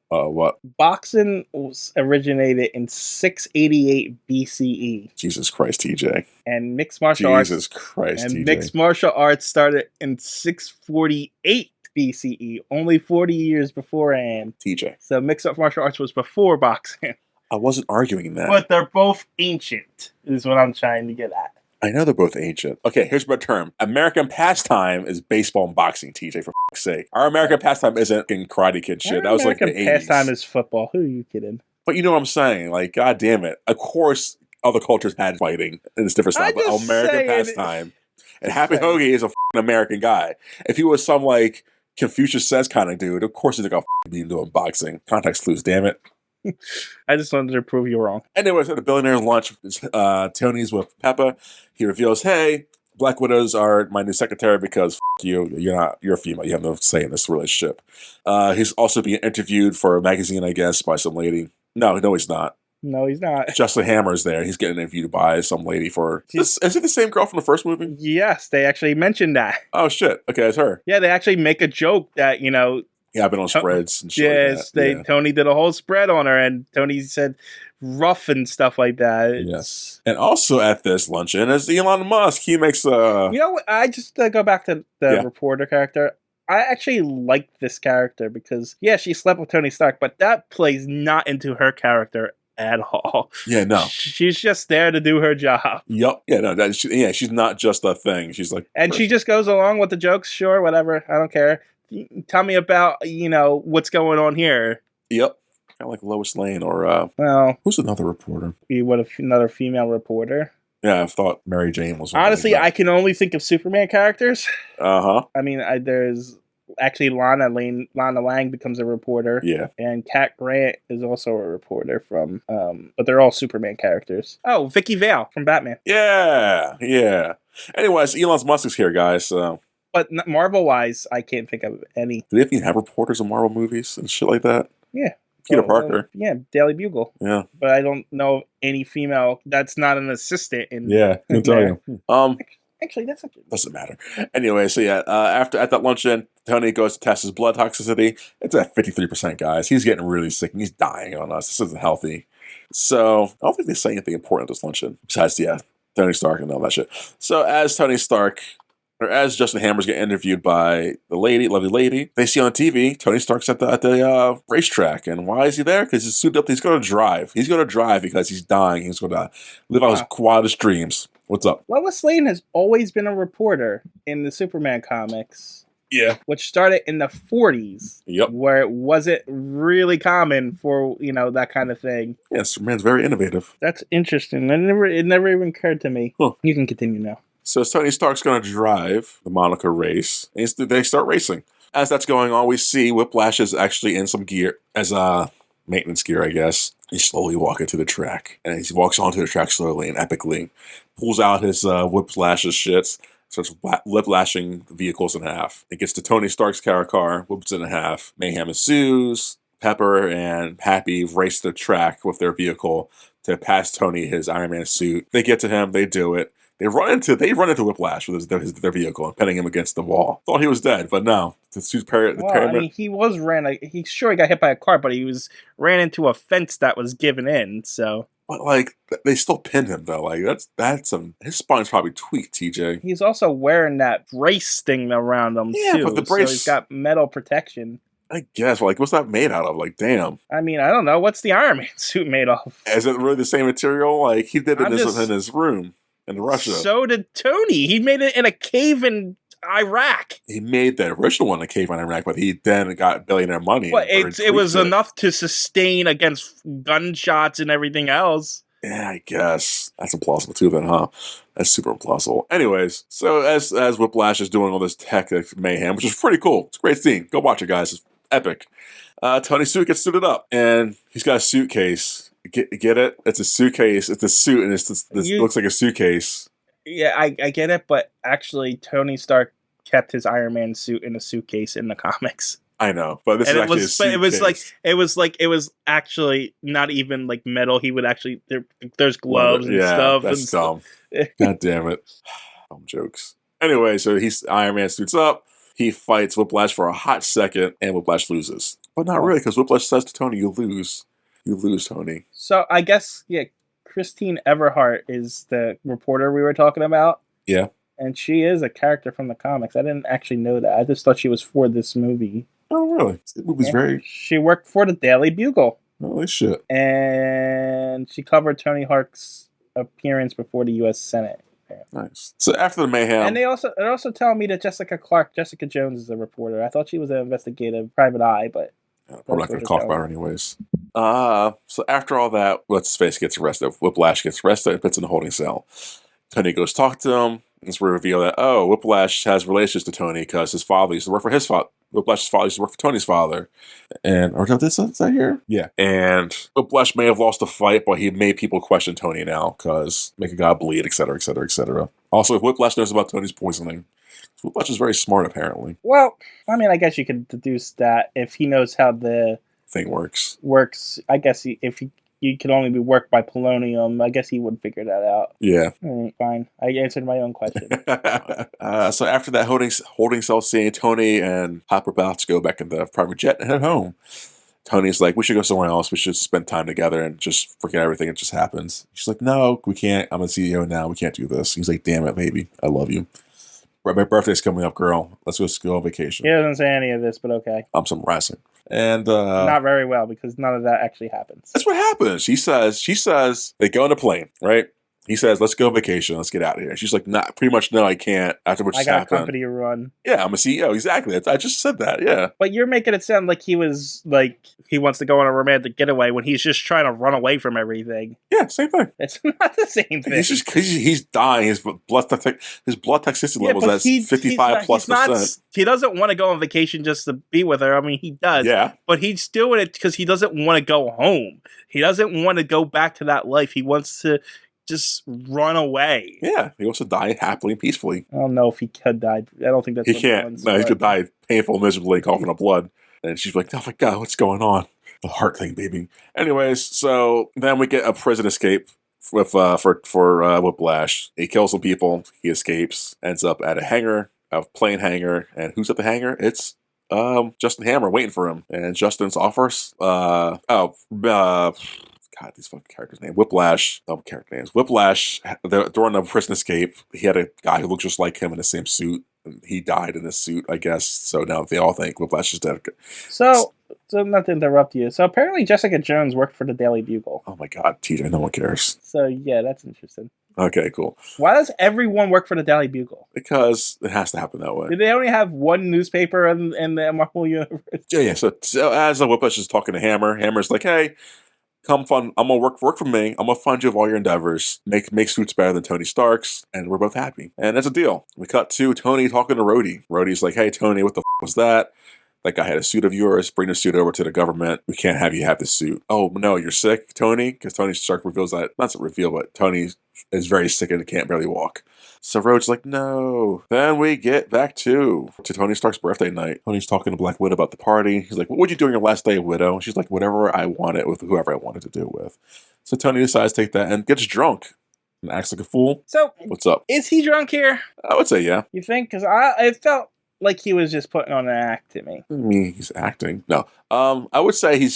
What? Boxing was originated in 688 BCE. Jesus Christ, TJ. And mixed martial arts. Jesus Christ, TJ. Mixed martial arts started in 648 BCE, only 40 years beforehand. TJ. So mixed martial arts was before boxing. I wasn't arguing that. But they're both ancient, is what I'm trying to get at. I know they're both ancient. Okay, here's my term. American pastime is baseball and boxing, TJ, for f***'s sake. Our American pastime isn't in Karate Kid shit. That was like the 80s. American pastime is football. Who are you kidding? But you know what I'm saying? Like, god damn it. Of course, other cultures had fighting in this different style, but American pastime. And Happy Hoagie is a f***ing American guy. If he was some, like, Confucius Says kind of dude, of course he's gonna be doing boxing. Context clues, damn it. I just wanted to prove you wrong. Anyways, at the billionaire's lunch, Tony's with Peppa. He reveals, hey, Black Widows are my new secretary because you're a female. You have no say in this relationship. He's also being interviewed for a magazine, I guess, by some lady. No, he's not. No, he's not. Justin Hammer's there. He's getting interviewed by some lady for... Is it the same girl from the first movie? Yes, they actually mentioned that. Oh, shit. Okay, it's her. Yeah, they actually make a joke that, Yeah, I've been on spreads and shit like that. Tony did a whole spread on her, and Tony said rough and stuff like that. Yes. And also at this luncheon is Elon Musk. He makes You know what? I just go back to the reporter character. I actually like this character because, yeah, she slept with Tony Stark, but that plays not into her character at all. Yeah, no. She's just there to do her job. Yep. Yeah, no. She's not just a thing. She's like... And she just goes along with the jokes. Sure, whatever. I don't care. Tell me about, what's going on here. Yep. Kind of like Lois Lane or... who's another reporter? Another female reporter. Yeah, I thought Mary Jane was... Honestly, I can only think of Superman characters. Uh-huh. I mean, there's... Actually, Lana Lang becomes a reporter. Yeah. And Cat Grant is also a reporter from... but they're all Superman characters. Oh, Vicky Vale from Batman. Yeah. Anyways, Elon Musk is here, guys, so... But Marvel-wise, I can't think of any. Do they even have reporters in Marvel movies and shit like that? Yeah. Peter Parker. Daily Bugle. Yeah. But I don't know any female that's not an assistant in. Yeah, I can tell you. Actually, that's okay. Doesn't matter. Anyway, so yeah, after at that luncheon, Tony goes to test his blood toxicity. It's at 53%, guys. He's getting really sick and he's dying on us. This isn't healthy. So I don't think they say anything important at this luncheon besides, Tony Stark and all that shit. So as Justin Hammer's getting interviewed by the lovely lady, they see on TV Tony Stark's at the racetrack. And why is he there? Because he's suited up. He's going to drive. He's going to drive because he's dying. He's going to live out his wildest dreams. What's up? Lois Lane has always been a reporter in the Superman comics. Yeah. Which started in the 40s. Yep. Where it wasn't really common for, that kind of thing. Yeah, Superman's very innovative. That's interesting. It never even occurred to me. Huh. You can continue now. So Tony Stark's going to drive the Monica race, and they start racing. As that's going on, we see Whiplash is actually in some gear, as maintenance gear, I guess. He's slowly walking to the track, and as he walks onto the track slowly and epically, pulls out his Whiplash's shits, starts whiplashing the vehicles in half. It gets to Tony Stark's car, whips it in half. Mayhem ensues. Pepper and Happy race the track with their vehicle to pass Tony his Iron Man suit. They get to him, they do it. They run into Whiplash with their vehicle and pinning him against the wall. Thought he was dead, but no. I mean, he got hit by a car, but he ran into a fence that was given in. So, but they still pinned him though. His spine's probably tweaked. TJ. He's also wearing that brace thing around him too. But the brace, so he's got metal protection. I guess. What's that made out of? Damn. I mean, I don't know. What's the Iron Man suit made of? Is it really the same material? He did in his room. In Russia. So did Tony. He made it in a cave in Iraq. He made the original one in a cave in Iraq, but he then got billionaire money. But it was enough to sustain against gunshots and everything else. Yeah, I guess. That's implausible too then, huh? That's super implausible. Anyways, so as Whiplash is doing all this tech mayhem, which is pretty cool. It's a great scene. Go watch it, guys. It's epic. Tony's suit gets suited up, and he's got a suitcase. Get it? It's a suitcase. It's a suit, and this looks like a suitcase. Yeah, I get it, but actually, Tony Stark kept his Iron Man suit in a suitcase in the comics. I know, but this is actually a suitcase. It was actually not even metal. He would actually there's gloves and stuff. That's dumb. God damn it, dumb jokes. Anyway, so Iron Man suits up. He fights Whiplash for a hot second, and Whiplash loses, but not really because Whiplash says to Tony, "You lose." You lose, Tony. So I guess, Christine Everhart is the reporter we were talking about. Yeah. And she is a character from the comics. I didn't actually know that. I just thought she was for this movie. Oh, really? It was very... She worked for the Daily Bugle. Holy shit. And she covered Tony Hawk's appearance before the U.S. Senate. Yeah. Nice. So after the mayhem... And they're also telling me that Jessica Jones is a reporter. I thought she was an investigative private eye, but... We're not going to talk about her anyways. So after all that, what's-his-face gets arrested. Whiplash gets arrested and puts in a holding cell. Tony goes talk to him. And it's revealed that, Whiplash has relations to Tony because his father used to work for his father. Whiplash's father used to work for Tony's father. Is that here? Yeah. And Whiplash may have lost the fight, but he made people question Tony now because make a god bleed, etc., etc., etc. Also, if Whiplash knows about Tony's poisoning, Whiplash is very smart, apparently. Well, I mean, I guess you could deduce that if he knows how the thing works. I guess if he you can only be worked by polonium. I guess he would figure that out. Yeah. All right, fine. I answered my own question. So after that holding cell scene, Tony and Hopper about to go back in the private jet and head home. Tony's like, we should go somewhere else. We should spend time together and just forget everything that just happens. She's like, no, we can't. I'm a CEO now. We can't do this. He's like, damn it, baby. I love you. My birthday's coming up, girl. Let's go on vacation. He doesn't say any of this, but okay. I'm summarizing. And not very well, because none of that actually happens. That's what happens. She says they go on a plane, right? He says, let's go on vacation. Let's get out of here. She's like, nah, pretty much, no, I can't. After what just happened. I got a company to run. Yeah, I'm a CEO. Exactly. I just said that. Yeah. But you're making it sound like he was like, he wants to go on a romantic getaway when he's just trying to run away from everything. Yeah, same thing. It's not the same thing. He's dying. His blood toxicity levels at 55+%. He doesn't want to go on vacation just to be with her. I mean, he does. Yeah. But he's doing it because he doesn't want to go home. He doesn't want to go back to that life. He wants to just run away. Yeah, he wants to die happily and peacefully. I don't know if he could die. I don't think that's he can't. No, he could die painful, miserably, coughing up blood. And she's like, oh my God, what's going on? The heart thing, baby. Anyways, so then we get a prison escape with for Whiplash. He kills some people. He escapes. Ends up at a plane hangar. And who's at the hangar? It's Justin Hammer waiting for him. And Justin's offers God, these fucking characters' names. Whiplash. Character names. Whiplash, during the prison escape, he had a guy who looked just like him in the same suit. And he died in his suit, I guess. So now they all think Whiplash is dead. So not to interrupt you. So apparently Jessica Jones worked for the Daily Bugle. Oh my God, TJ, no one cares. So yeah, that's interesting. Okay, cool. Why does everyone work for the Daily Bugle? Because it has to happen that way. Do they only have one newspaper in the Marvel universe? Yeah. So as Whiplash is talking to Hammer, Hammer's like, hey, come fun. I'm gonna work for me. I'm gonna fund you of all your endeavors. Make suits better than Tony Stark's, and we're both happy. And that's a deal. We cut to Tony talking to Rhodey. Rhodey's like, "Hey Tony, what the was that? That guy had a suit of yours. Bring the suit over to the government. We can't have you have the suit. Oh no, you're sick, Tony." Because Tony Stark reveals that not reveal, but Tony is very sick and can't barely walk. So Rhodes like, no. Then we get back to Tony Stark's birthday night. Tony's talking to Black Widow about the party. He's like, what would you do on your last day, Widow? She's like, whatever I wanted with whoever I wanted to do it with. So Tony decides to take that and gets drunk and acts like a fool. So what's up? Is he drunk here? I would say yeah. You think? Because I felt like he was just putting on an act to me. I mean, he's acting. No. I would say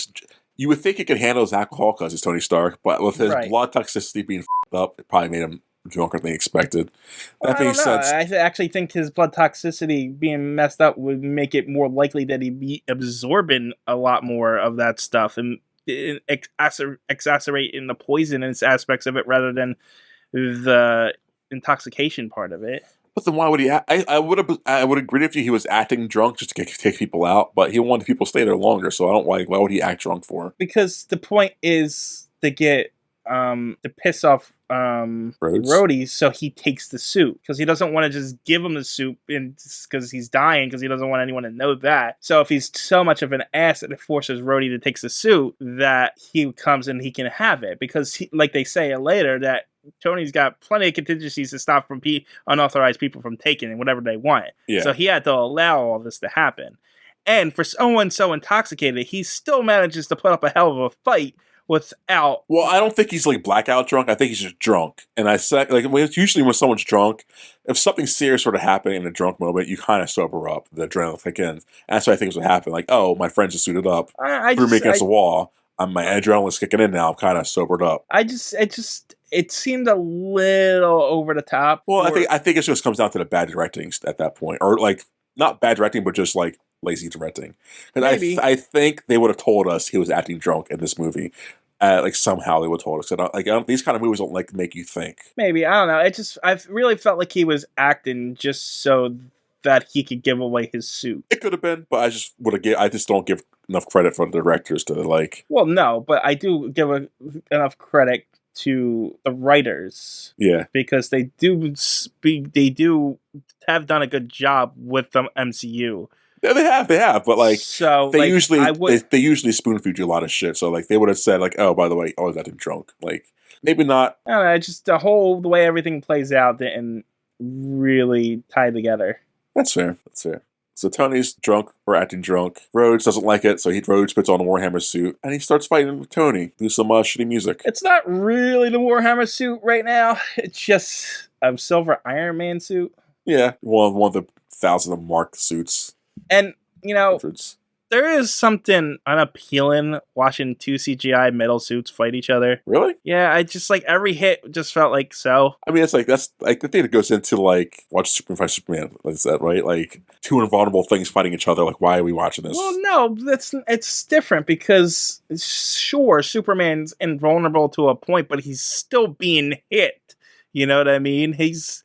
you would think he could handle his alcohol because he's Tony Stark, but with his blood toxicity being f***ed up, it probably made him drunker than expected. That being said, I actually think his blood toxicity being messed up would make it more likely that he'd be absorbing a lot more of that stuff and exacerbate in the poisonous aspects of it rather than the intoxication part of it. But then why would he? I would agree if he was acting drunk just to take people out, but he wanted people to stay there longer. So I don't like. Why would he act drunk for? Because the point is to get to piss off Rhodey, so he takes the suit because he doesn't want to just give him the suit because he's dying because he doesn't want anyone to know that. So if he's so much of an ass that it forces Rhodey to take the suit, that he comes and he can have it because, like they say later, that Tony's got plenty of contingencies to stop from unauthorized people from taking whatever they want. Yeah. So he had to allow all this to happen. And for someone so intoxicated, he still manages to put up a hell of a fight without. Well, I don't think he's like blackout drunk. I think he's just drunk. And I said, like, usually when someone's drunk, if something serious sort of happened in a drunk moment, you kind of sober up. The adrenaline kick in. And that's what I think is what happened. Like, oh, my friends just suited up, threw me against the wall. My adrenaline's kicking in now. I'm kind of sobered up. It seemed a little over the top. Well, I think it just comes down to the bad directing at that point, or like not bad directing, but just like lazy directing. Because I think they would have told us he was acting drunk in this movie. Like somehow they would have told us. These kind of movies don't like make you think. Maybe I don't know. I really felt like he was acting just so that he could give away his suit. It could have been, but I just don't give enough credit for the directors to like. Well, no, but I do give enough credit to the writers. Yeah. Because they do have done a good job with the MCU. Yeah, they have, but like so they usually spoon feed you a lot of shit. So like they would have said like, oh, by the way, I got him drunk. Like maybe not. I don't know, just the way everything plays out didn't really tie together. That's fair. So Tony's drunk or acting drunk. Rhodes doesn't like it, so Rhodes puts on a Warhammer suit and he starts fighting with Tony. Do some shitty music. It's not really the Warhammer suit right now. It's just a silver Iron Man suit. Yeah, one of the 1,000 of Mark suits. And, you know, Hundreds. there is something unappealing watching two CGI metal suits fight each other. Really? Yeah, I just like every hit just felt like so. I mean, that's like the thing that goes into like watch Superman fight Superman. Is that right? Like two invulnerable things fighting each other. Like, why are we watching this? Well, no, it's different because sure, Superman's invulnerable to a point, but he's still being hit. You know what I mean? His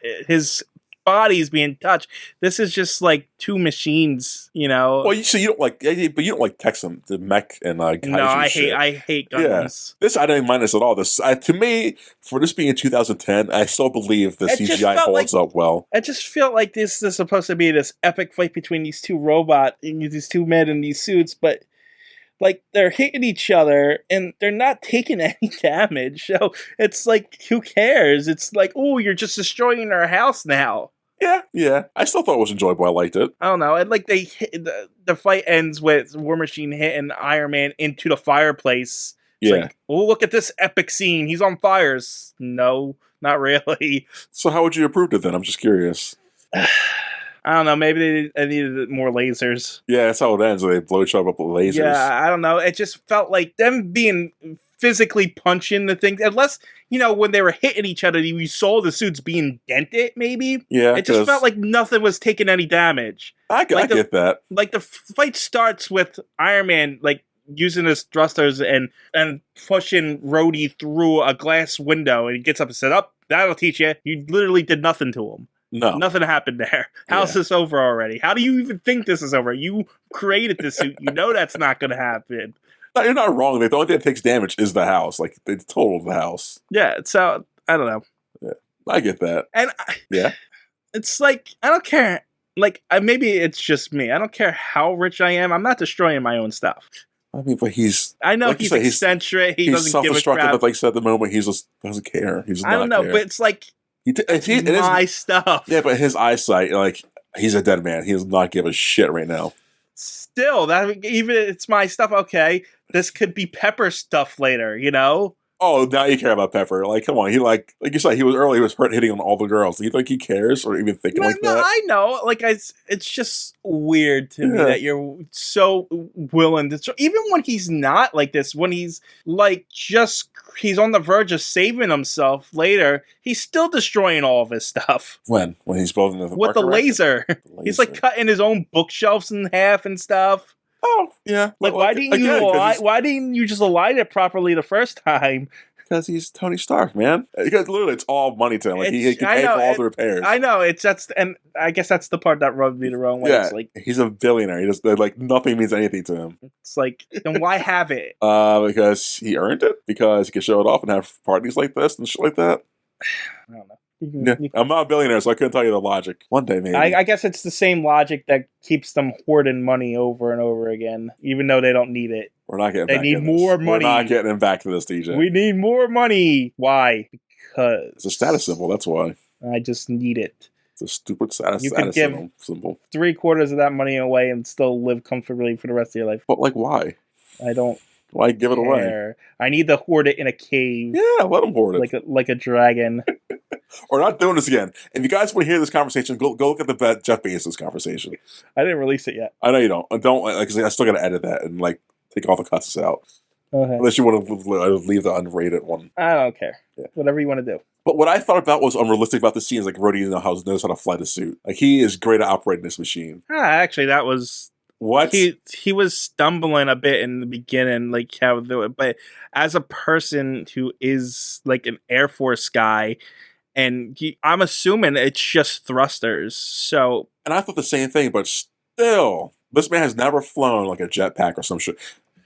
body's being touched. This is just like two machines, you know. Well, so you don't like, but you don't like Texan, the mech and no, I hate guns. This I didn't mind this at all. This to me, for this being in 2010, I still believe the CGI holds up well. I just felt like this is supposed to be this epic fight between these two these two men in these suits, but like they're hitting each other and they're not taking any damage. So it's like, who cares? It's like, oh, you're just destroying our house now. Yeah. I still thought it was enjoyable. I liked it. I don't know. And like the fight ends with War Machine hitting Iron Man into the fireplace. It's like, oh, look at this epic scene. He's on fires. No, not really. So how would you approve it then? I'm just curious. I don't know. Maybe they needed more lasers. Yeah, that's how it ends. They blow each other up with lasers. Yeah, I don't know. It just felt like them being physically punching the things. Unless, you know, when they were hitting each other, you saw the suits being dented, maybe. Yeah, it just felt like nothing was taking any damage. I get that. Like the fight starts with Iron Man, like, using his thrusters and pushing Rhodey through a glass window, and he gets up and said, that'll teach you. You literally did nothing to him. No. Nothing happened there. How's this over already? How do you even think this is over? You created this suit. You know that's not going to happen. No, you're not wrong. The only thing that takes damage is the house. Like, they totaled the house. Yeah, so, I don't know. Yeah, I get that. And it's like, I don't care. Like, maybe it's just me. I don't care how rich I am. I'm not destroying my own stuff. I mean, but I know, like he's eccentric. He doesn't give a crap. But like I said at the moment, he just doesn't care. He's not I don't know, but it's like, it is stuff. Yeah, but his eyesight, like, he's a dead man. He does not give a shit right now. Still, even if it's my stuff, okay, this could be Pepper stuff later, you know? Oh, now you care about Pepper. Like, come on. He like you said, he was hitting on all the girls. Do you think he cares or even thinking like that? I know. Like, it's just weird to me that you're so willing to... Even when he's not like this, when he's like he's on the verge of saving himself later, he's still destroying all of his stuff. When he's building with the laser. He's like cutting his own bookshelves in half and stuff. Oh, yeah. Like, why didn't you just align it properly the first time? Because he's Tony Stark, man. Because literally, it's all money to him. Like, he can pay for all the repairs. I know. And I guess that's the part that rubbed me the wrong way. Yeah, it's like, he's a billionaire. He just, like, nothing means anything to him. It's like, then why have it? Because he earned it. Because he can show it off and have parties like this and shit like that. I don't know. Yeah, I'm not a billionaire, so I couldn't tell you the logic. One day, maybe. I guess it's the same logic that keeps them hoarding money over and over again, even though they don't need it. We're not getting. They need more money. We're not getting him back to this, DJ. We need more money. Why? Because it's a status symbol. That's why. I just need it. It's a stupid status symbol. You could give symbol. 3/4 of that money away and still live comfortably for the rest of your life. But like, why? I don't. Why give it away? I need to hoard it in a cave. Yeah, let him hoard it. Like a dragon. We're not doing this again. If you guys want to hear this conversation, go look at the Jeff Bezos conversation. I didn't release it yet. I know you don't. I don't. Like, I still got to edit that and like take all the cuts out. Okay. Unless you want to leave the unrated one. I don't care. Yeah. Whatever you want to do. But what I thought about was unrealistic about the scene is like Rhodey knows how to fly the suit. Like, he is great at operating this machine. Actually, that was... What? He was stumbling a bit in the beginning, like how to do it. But as a person who is like an Air Force guy, and I'm assuming it's just thrusters. So, and I thought the same thing, but still, this man has never flown like a jetpack or some shit.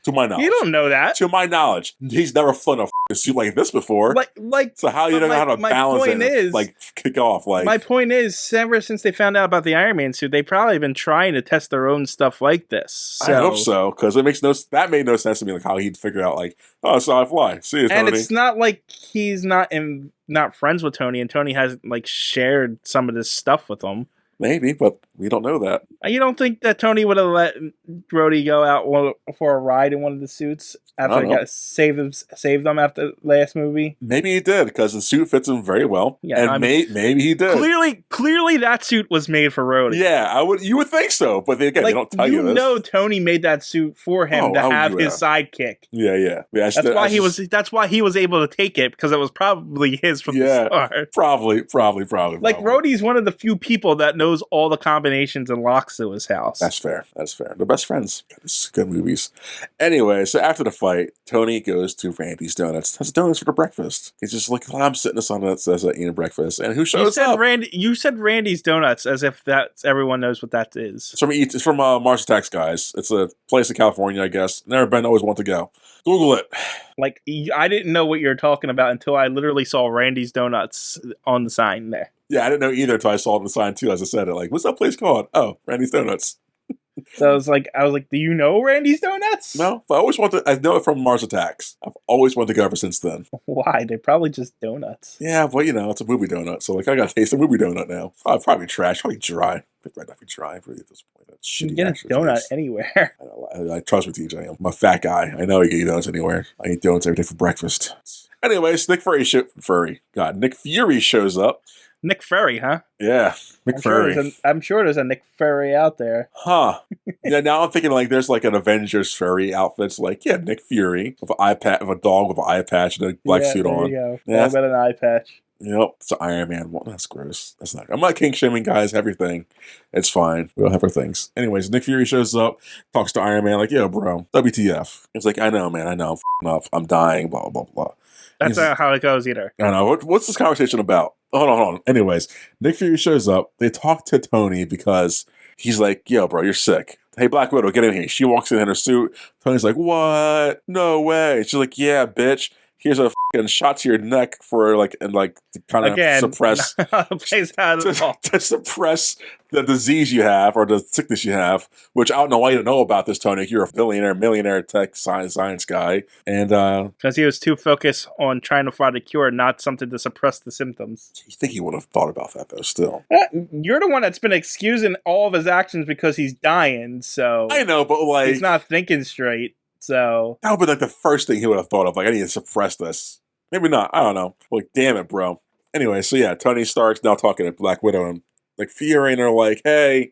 To my knowledge, you don't know that. To my knowledge, he's never flown a suit like this before. Like, so how you don't know how to balance it? Is, like, kick off. Like, my point is, ever since they found out about the Iron Man suit, they've probably been trying to test their own stuff like this. So. I hope so, because that made no sense to me. Like, how he'd figure out, like, oh, that's how I fly. See you, Tony. And it's not like he's not friends with Tony, and Tony has like shared some of this stuff with him. Maybe, but We don't know that. You don't think that Tony would have let Brody go out for a ride in one of the suits after he got saved them after the last movie? Maybe he did, because the suit fits him very well. Yeah, and maybe he did. Clearly, that suit was made for Rhodey. Yeah, you would think so, but again, they don't tell you this. You know, Tony made that suit for him to have his sidekick. Yeah. That's why he was able to take it, because it was probably his from the start. Probably. Like, Rhodey's one of the few people that knows all the combinations and locks to his house. That's fair. They're best friends. Good movies. Anyway, so after the fight, Tony goes to Randy's Donuts. Has donuts for breakfast. He's just like, I'm sitting in the sun that says eating breakfast. And who shows up? You said Randy's Donuts as if everyone knows what that is. It's from Mars Attacks, guys. It's a place in California, I guess. Never been, always want to go. Google it. Like, I didn't know what you were talking about until I literally saw Randy's Donuts on the sign there. Yeah, I didn't know either until I saw the sign too, as I said it. Like, what's that place called? Oh, Randy's Donuts. So I was like, do you know Randy's Donuts? No, but I know it from Mars Attacks. I've always wanted to go ever since then. Why? They're probably just donuts. Yeah, but it's a movie donut. So, like, I got to taste a movie donut now. Probably trash, probably dry. Might not be dry really at this point. That's shitty. You can get a donut taste. Anywhere. I trust with TJ. I'm a fat guy. I know you can eat donuts anywhere. I eat donuts every day for breakfast. Anyways, Nick Fury shows up. Nick Fury, huh? Yeah, Nick Fury. I'm sure there's a Nick Fury out there. Huh. Yeah, now I'm thinking like there's like an Avengers Fury outfits. Like, yeah, Nick Fury with a dog with an eye patch and a black suit on. There you go. Yeah, about an eye patch. Yep, it's an Iron Man one. That's gross. I'm not king shaming, guys. Everything, it's fine. We all have our things. Anyways, Nick Fury shows up, talks to Iron Man like, "Yo, bro, WTF?" It's like, "I know, man. I know. I'm f***ing up. I'm dying. Blah blah blah." That's not how it goes either. I know. What's this conversation about? Hold on. Anyways, Nick Fury shows up. They talk to Tony because he's like, "Yo, bro, you're sick. Hey, Black Widow, get in here." She walks in her suit. Tony's like, "What? No way." She's like, "Yeah, bitch. Here's a fucking shot to your neck for to kind of suppress to suppress the disease you have or the sickness you have." Which I don't know why you don't know about this, Tony. You're a millionaire tech science guy, and because he was too focused on trying to find a cure, not something to suppress the symptoms. You think he would have thought about that though? Still, you're the one that's been excusing all of his actions because he's dying. So I know, but like he's not thinking straight. So that would be like the first thing he would have thought of. Like, I need to suppress this. Maybe not. I don't know. Like, damn it, bro. Anyway, so yeah, Tony Stark's now talking to Black Widow and like Fury, and they're like, "Hey,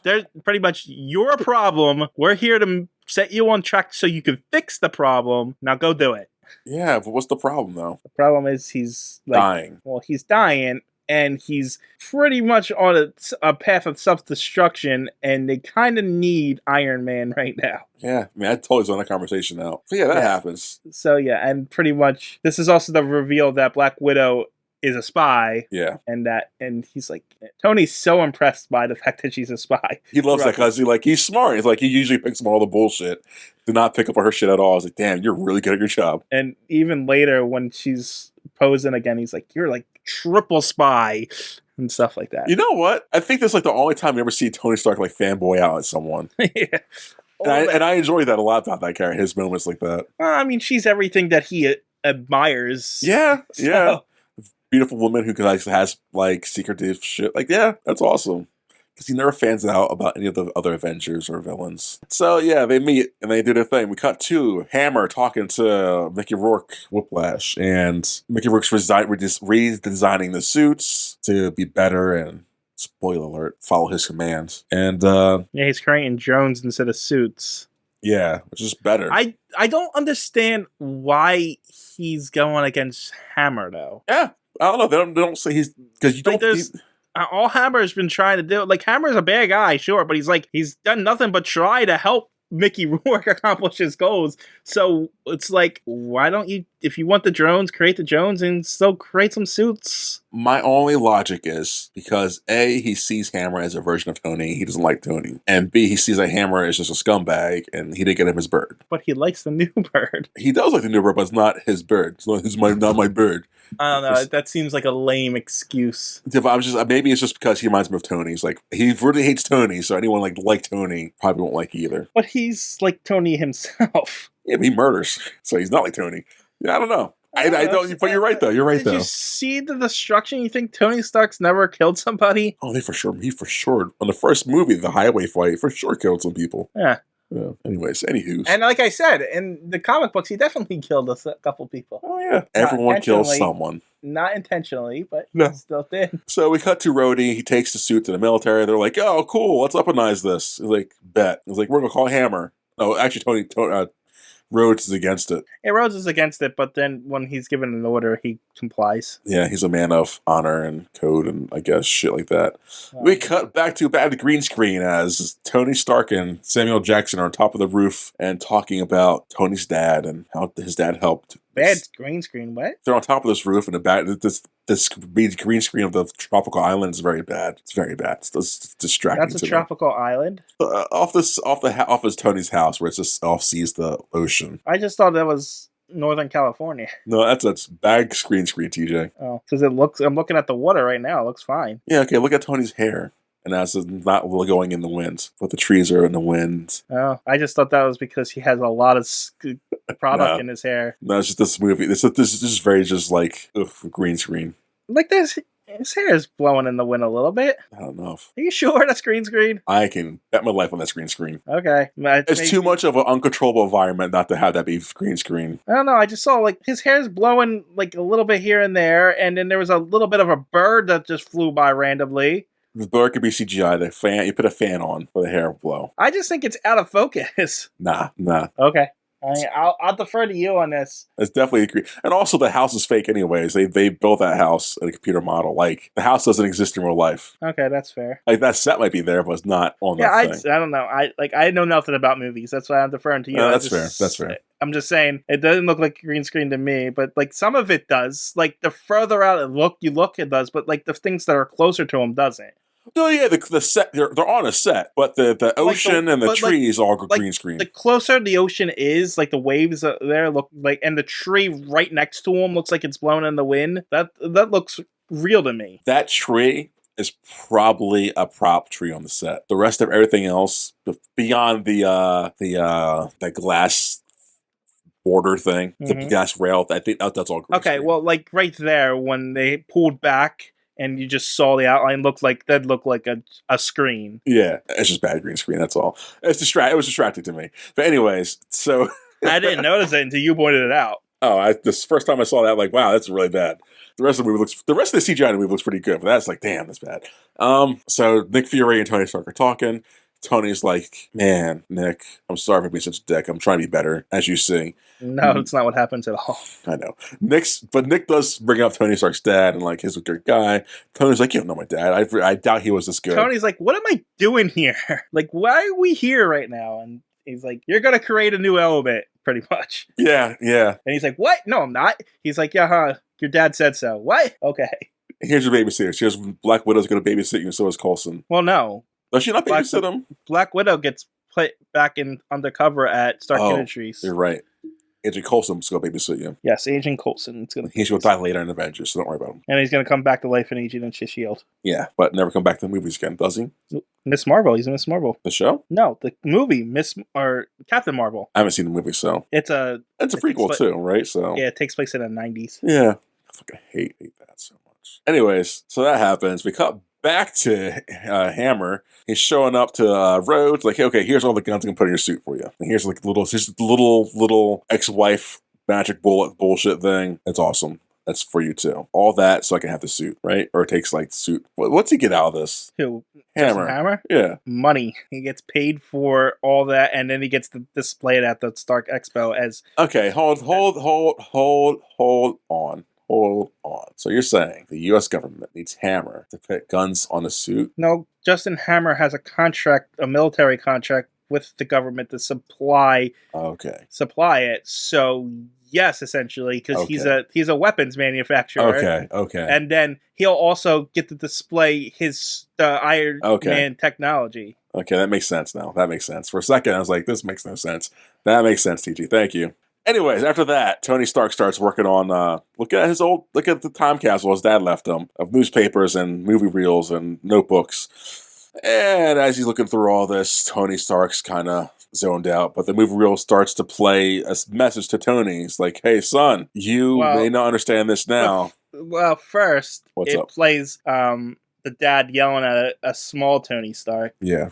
they're pretty much your problem. We're here to set you on track so you can fix the problem. Now go do it." Yeah, but what's the problem though? The problem is he's dying. Well, he's dying. And he's pretty much on a path of self-destruction, and they kind of need Iron Man right now. Yeah, I mean, I totally zone that conversation out. So yeah, that happens. So yeah, and pretty much, this is also the reveal that Black Widow is a spy. Yeah. And he's like, Tony's so impressed by the fact that she's a spy. He loves that because he's smart. He's like, he usually picks up all the bullshit. Did not pick up on her shit at all. I was like, damn, you're really good at your job. And even later when she's posing again, he's like, you're like triple spy and stuff like that. You know what? I think that's like the only time you ever see Tony Stark like fanboy out at someone. Yeah. And I enjoy that a lot about that character, his moments like that. I mean, she's everything that he admires. Yeah, so. Yeah. Beautiful woman who has like secretive shit. Like, yeah, that's awesome. Because he never fans out about any of the other Avengers or villains. So yeah, they meet and they do their thing. We cut to Hammer talking to Mickey Rourke, Whiplash, and Mickey Rourke's redesigning the suits to be better and, spoiler alert, follow his commands. And yeah, he's creating drones instead of suits. Yeah, which is better. I don't understand why he's going against Hammer though. Yeah, I don't know. They don't say he's because you don't. All Hammer's been trying to do, like, Hammer's a bad guy, sure, but he's done nothing but try to help Mickey Rourke accomplish his goals. So it's like, why don't you, if you want the drones, create the drones and still create some suits? My only logic is because A, he sees Hammer as a version of Tony. He doesn't like Tony. And B, he sees that Hammer is just a scumbag and he didn't get him his bird. But he likes the new bird. He does like the new bird, but it's not his bird. It's not my bird. I don't know. That seems like a lame excuse. Maybe it's just because he reminds me of Tony. He's like, he really hates Tony, so anyone like Tony probably won't like either. But he's like Tony himself. Yeah, but he murders, so he's not like Tony. Yeah, I don't know. I don't. But you're right though. You're right Did though. you see the destruction? You think Tony Stark's never killed somebody? Oh, he for sure on the first movie, the highway fight, for sure killed some people. Yeah. Anyways, anywho's. And like I said, in the comic books, he definitely killed a couple people. Oh yeah, everyone kills someone. Not intentionally, but No. still did. So we cut to Rhodey. He takes the suit to the military. They're like, "Oh, cool. Let's weaponize this." He's like, "Bet." He's like, "We're gonna call Hammer." No, actually, Tony Rhodes is against it. Yeah, Rhodes is against it, but then when he's given an order, he complies. Yeah, he's a man of honor and code and I guess shit like that. We cut back to green screen as Tony Stark and Samuel Jackson are on top of the roof and talking about Tony's dad and how his dad helped. Bad green screen, what? They're on top of this roof and this green screen of the tropical island is very bad. It's very bad. It's distracting. That's a tropical island? Off of Tony's house where it just off sees the ocean. I just thought that was Northern California. No, that's bad green screen, TJ. Oh, because I'm looking at the water right now. It looks fine. Yeah, okay, look at Tony's hair. And as it's not going in the wind, but the trees are in the wind. Oh, I just thought that was because he has a lot of product in his hair. No, it's just this movie. This is very just like green screen. Like this, his hair is blowing in the wind a little bit. I don't know. Are you sure that's green screen? I can bet my life on that green screen. Okay. It's too much of an uncontrollable environment not to have that be green screen. I don't know. I just saw like his hair's blowing like a little bit here and there, and then there was a little bit of a bird that just flew by randomly. The bird could be CGI. The fan, you put a fan on for the hair to blow. I just think it's out of focus. Nah. Okay. I'll defer to you on this. It's definitely agree. And also, the house is fake, anyways. They built that house in a computer model. Like the house doesn't exist in real life. Okay, that's fair. Like that set might be there, but it's not on that thing. I don't know. I know nothing about movies. That's why I'm deferring to you. That's fair. That's fair. I'm just saying it doesn't look like green screen to me, but like some of it does. Like the further out you look, it does. But like the things that are closer to him doesn't. No, yeah, the set they're on a set, but the ocean and the trees all green screen. The closer the ocean is, like the waves there look like, and the tree right next to him looks like it's blown in the wind. That looks real to me. That tree is probably a prop tree on the set. The rest of everything else, beyond the glass border thing, the glass rail, I think that's all green screen. Well, like right there when they pulled back. And you just saw the outline looked like a screen. Yeah, it's just bad green screen. That's all. It was distracting to me. But anyways, so I didn't notice it until you pointed it out. Oh, this first time I saw that, I'm like, wow, that's really bad. The rest of the CGI in the movie looks pretty good, but that's like, damn, that's bad. So Nick Fury and Tony Stark are talking. Tony's like, man, Nick, I'm sorry for being such a dick. I'm trying to be better, as you see. No, it's not what happens at all. I know. But Nick does bring up Tony Stark's dad and like he's a good guy. Tony's like, you don't know my dad. I doubt he was this good. Tony's like, what am I doing here? Like, why are we here right now? And he's like, you're gonna create a new element, pretty much. Yeah. And he's like, what? No, I'm not. He's like, yeah, huh? Your dad said so. What? Okay. Here's your babysitter. She has Black Widow's gonna babysit you, and so is Coulson. Well, no. Does she not babysit him? Black Widow gets put back in undercover at Stark Industries. You're right. Agent Coulson's going to babysit you. Yes, Agent Coulson. He's going to die later in Avengers, so don't worry about him. And he's going to come back to life in Agent of S.H.I.E.L.D. Yeah, but never come back to the movies again, does he? Miss Marvel. He's in Miss Marvel. The show? No, the movie Captain Marvel. I haven't seen the movie, so it's a prequel too, right? So yeah, it takes place in the 90s. Yeah, I fucking hate that so much. Anyways, so that happens. We cut back to Hammer. He's showing up to Rhodes, like, okay, here's all the guns I can put in your suit for you. And here's like little ex-wife magic bullet bullshit thing. That's awesome. That's for you too. All that so I can have the suit, right? Or it takes like the suit. What's he get out of this? Who? Hammer. Yeah. Money. He gets paid for all that, and then he gets to display it at the Stark Expo as. Okay, hold on. So you're saying the U.S. government needs Hammer to put guns on a suit? No, Justin Hammer has a military contract with the government to supply it. So yes, essentially, because he's a weapons manufacturer. Okay. And then he'll also get to display the Iron Man technology. Okay, that makes sense now. That makes sense. For a second, I was like, this makes no sense. That makes sense, TG. Thank you. Anyways, after that, Tony Stark starts working on look at the time capsule his dad left him of newspapers and movie reels and notebooks. And as he's looking through all this, Tony Stark's kind of zoned out, but the movie reel starts to play a message to Tony. It's like, hey, son, you may not understand this now. Well, first, What's up? plays the dad yelling at a small Tony Stark. Yeah,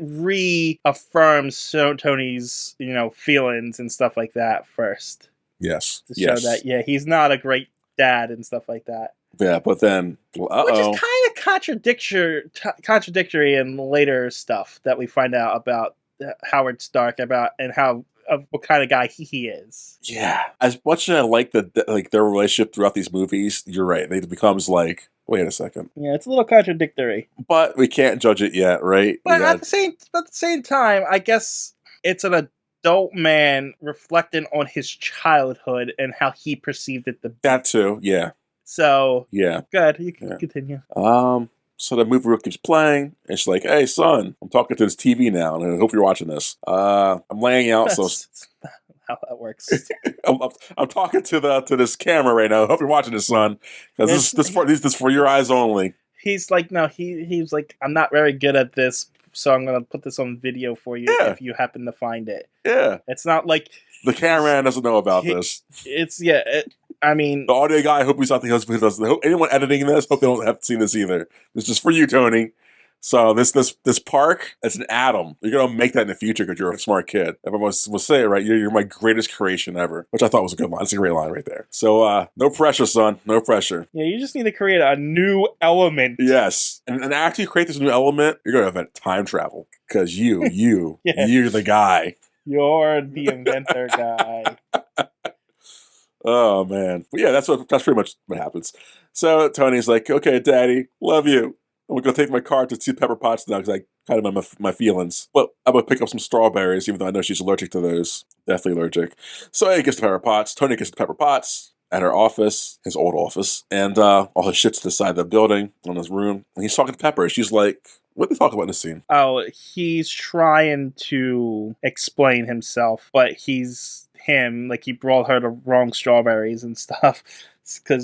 reaffirms Tony's feelings and stuff like that first. Yes, to show that he's not a great dad and stuff like that. Yeah, but then which is kind of contradictory in later stuff that we find out about Howard Stark and what kind of guy he is. Yeah, as much as I like their relationship throughout these movies, you're right. It becomes like, wait a second. Yeah, it's a little contradictory. But we can't judge it yet, right? But at the same time, I guess it's an adult man reflecting on his childhood and how he perceived it. That too, yeah. So yeah, good. You can continue. So the movie keeps playing, and she's like, "Hey, son, I'm talking to this TV now, and I hope you're watching this. I'm laying out, That's not how that works. I'm talking to this camera right now. I hope you're watching this, son, because this for your eyes only." He's like, no, he's like, I'm not very good at this, so I'm gonna put this on video for you if you happen to find it. Yeah, it's not like the cameraman doesn't know about this. I mean, the audio guy, I hope he's not the husband who does. Hope anyone editing this, hope they don't have seen this either. This is just for you, Tony. So this park, it's an atom. You're gonna make that in the future because you're a smart kid. Everyone will say it, right. You're my greatest creation ever, which I thought was a good line. It's a great line right there. So no pressure, son. No pressure. Yeah, you just need to create a new element. Yes, and after you create this new element, you're gonna invent time travel because you're the guy. You're the inventor guy. Oh man, but yeah, that's pretty much what happens. So Tony's like, "Okay, Daddy, love you. I'm gonna take my car to see Pepper Potts now because I kind of have my feelings. But I'm gonna pick up some strawberries, even though I know she's allergic to those. Definitely allergic. So he gets to Pepper Potts. Tony gets to Pepper Potts at her office, his old office, and all his shit's to the side of the building on his room. And he's talking to Pepper. She's like, what do they talk about in this scene? Oh, he's trying to explain himself, but he's him. Like, he brought her the wrong strawberries and stuff. But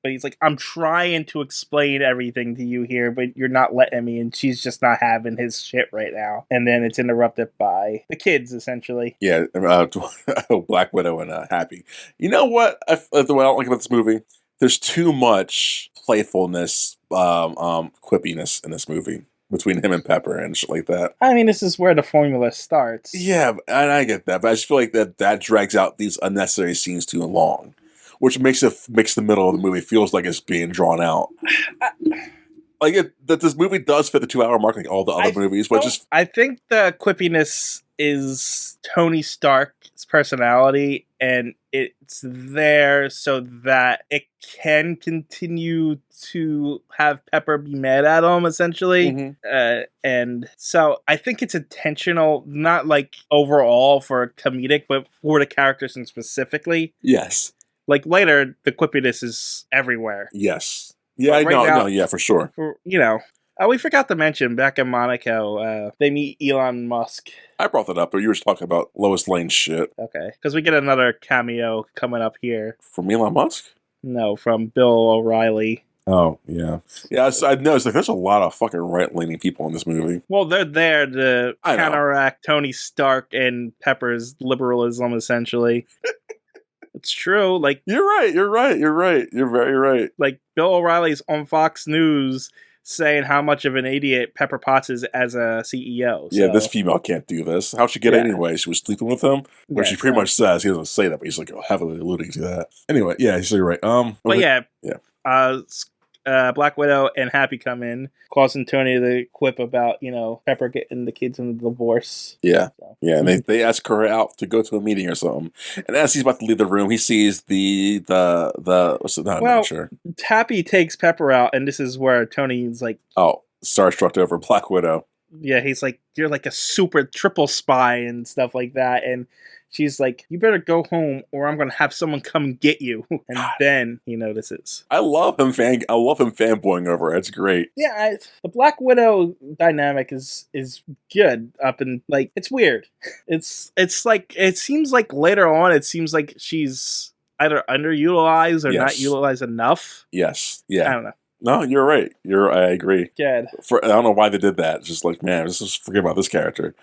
he's like, I'm trying to explain everything to you here, but you're not letting me, and she's just not having his shit right now. And then it's interrupted by the kids, essentially. Yeah, Black Widow and Happy. You know what? The way I don't like about this movie, there's too much playfulness, quippiness in this movie between him and Pepper and shit like that. I mean, this is where the formula starts. Yeah, and I get that, but I just feel like that drags out these unnecessary scenes too long, which makes the middle of the movie feels like it's being drawn out. That this movie does fit the 2-hour mark like all the other movies, but I think the quippiness is Tony Stark's personality, and it's there so that it can continue to have Pepper be mad at him, essentially. Mm-hmm. And so I think it's intentional, not like overall for comedic, but for the characters and specifically. Yes. Like later, the quippiness is everywhere. Yes. Yeah, no, yeah, for sure. We forgot to mention back in Monaco, they meet Elon Musk. I brought that up, but you were just talking about Lois Lane shit. Okay, because we get another cameo coming up here. From Elon Musk? No, from Bill O'Reilly. Oh, yeah. Yeah, I noticed there's a lot of fucking right-leaning people in this movie. Well, they're there to counteract Tony Stark and Pepper's liberalism, essentially. It's true. Like, You're right. You're very right. Like, Bill O'Reilly's on Fox News saying how much of an idiot Pepper Potts is as a CEO. Yeah, this female can't do this. How'd she get it anyway? She was sleeping with him? Where she pretty much says, he doesn't say that, but he's like heavily alluding to that. Anyway, yeah, you're right. Black Widow and Happy come in, causing Tony to quip about, Pepper getting the kids in the divorce. Yeah. So. Yeah, and they ask her out to go to a meeting or something. And as he's about to leave the room, he sees the what's it? I'm not sure. Happy takes Pepper out, and this is where Tony's like, oh, starstruck over Black Widow. Yeah, he's like, you're like a super triple spy and stuff like that. And she's like, you better go home or I'm going to have someone come get you. And then he notices. I love him fanboying over her. It's great. Yeah, the Black Widow dynamic is good up and like, it's weird. It's like, it seems like later on, it seems like she's either underutilized or not utilized enough. Yes. Yeah. I don't know. No, you're right. I agree. God. I don't know why they did that. It's just like, man, let's just forget about this character.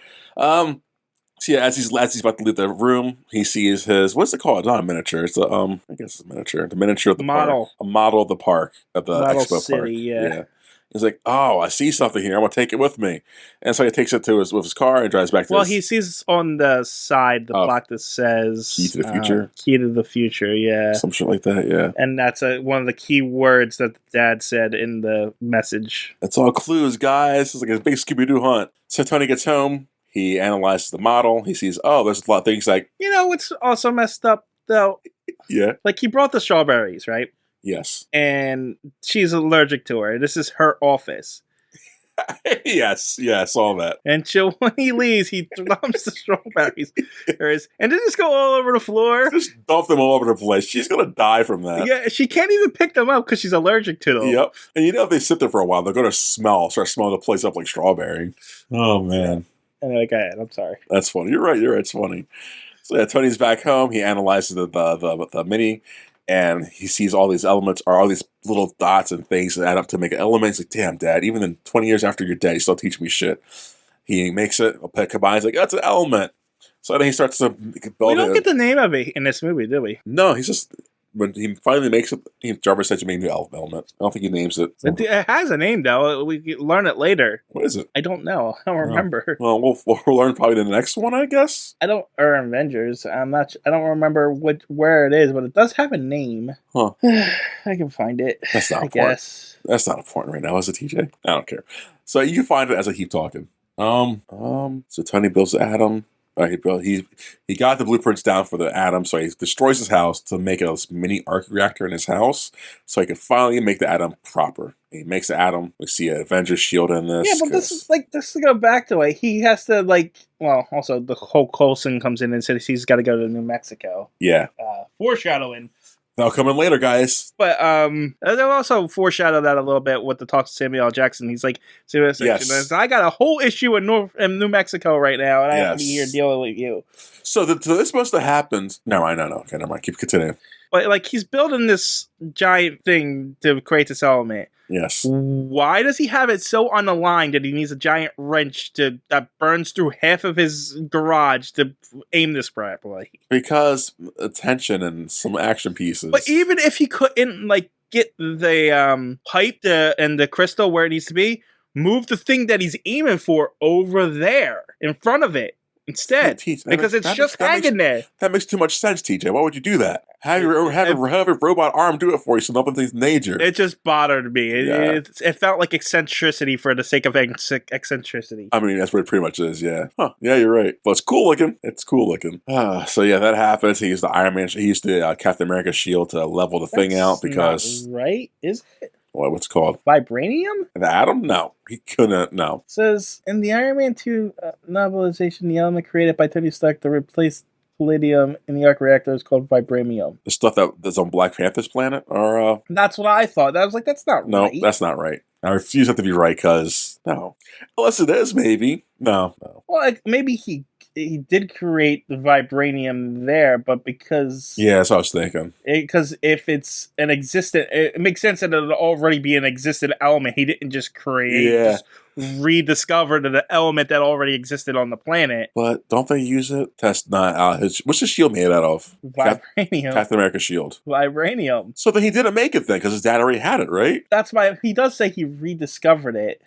So yeah, as he's about to leave the room, he sees what's it called? Not a miniature. It's I guess it's a miniature. The miniature of the Model. park. A model of the park, of the Model expo City, park. yeah. He's like, oh, I see something here. I'm gonna take it with me, and so he takes it with his car and drives back to. Well, he sees on the side the plaque that says "Key to the future." Key to the future, yeah, some shit like that, yeah. And that's one of the key words that the dad said in the message. It's all clues, guys. It's like a big Scooby-Doo hunt. So Tony gets home. He analyzes the model. He sees, there's a lot of things like... What's also messed up, though? Yeah. Like, he brought the strawberries, right? Yes. And she's allergic to her. This is her office. Yes, I saw that. And when he leaves, he dumps the strawberries. And they just go all over the floor. Just dump them all over the place. She's going to die from that. Yeah, she can't even pick them up because she's allergic to them. Yep. And if they sit there for a while, they're going to start smelling the place up like strawberry. Oh, man. And they're like, go ahead, I'm sorry. That's funny. You're right. It's funny. So yeah, Tony's back home. He analyzes the mini, and he sees all these elements, or all these little dots and things that add up to make an element. He's like, damn, Dad, even in 20 years after you're dead, you still teach me shit. He makes it, combines, like, that's an element. So then he starts to build it. We don't get the name of it in this movie, do we? No, he's just... When he finally makes it, Jarvis says to make a new element. I don't think he names it. It has a name, though. We learn it later. What is it? I don't know. I don't remember. Well, we'll learn probably in the next one, I guess. Or Avengers. I don't remember where it is, but it does have a name. Huh. I can find it. That's not important. Guess. That's not important right now, is it, TJ? I don't care. So you can find it as I keep talking. So Tony builds the atom. He got the blueprints down for the atom, so he destroys his house to make a mini arc reactor in his house, so he can finally make the atom proper. He makes the atom. We see an Avengers shield in this. Yeah, but this is just to go back to it. He has to also the Hulk Coulson comes in and says he's got to go to New Mexico. Yeah. Foreshadowing. That'll come in later, guys. But they'll also foreshadow that a little bit with the talk to Samuel L. Jackson. He's like, yes. I got a whole issue in New Mexico right now, and I have to be here dealing with you. So this must have happened. No. Okay, never mind. Keep continuing. But he's building this giant thing to create this element. Yes. Why does he have it so on the line that he needs a giant wrench that burns through half of his garage to aim this properly? Because attention and some action pieces. But even if he couldn't get the pipe and the crystal where it needs to be, move the thing that he's aiming for over there in front of it instead, because it's just hanging there. That makes too much sense, TJ. Why would you do that? Have a robot arm do it for you so nothing's major. It just bothered me. It felt like eccentricity for the sake of eccentricity. I mean, that's what it pretty much is, yeah. Huh, yeah, you're right. But it's cool looking. So yeah, that happens. He used the Iron Man, he used the Captain America shield to level the thing out because... Not right, is it? What's it called? Vibranium? The atom? No. He couldn't, no. It says, in the Iron Man 2 novelization, the element created by Tony Stark to replace palladium in the arc reactor is called vibranium. The stuff that's on Black Panther's planet? Or That's what I thought. I was like, that's not right. No, that's not right. I refuse that to be right, because, no. Unless it is, maybe. No. Well, maybe he did create the vibranium there, but because... Yeah, that's what I was thinking. Because if it's an existent... It makes sense that it'll already be an existent element. He didn't just create... Yeah. Just rediscovered the element that already existed on the planet. But don't they use it? That's not... what's the shield made out of? Vibranium. Captain America's shield. Vibranium. So then he didn't make it then, because his dad already had it, right? That's why... He does say he rediscovered it.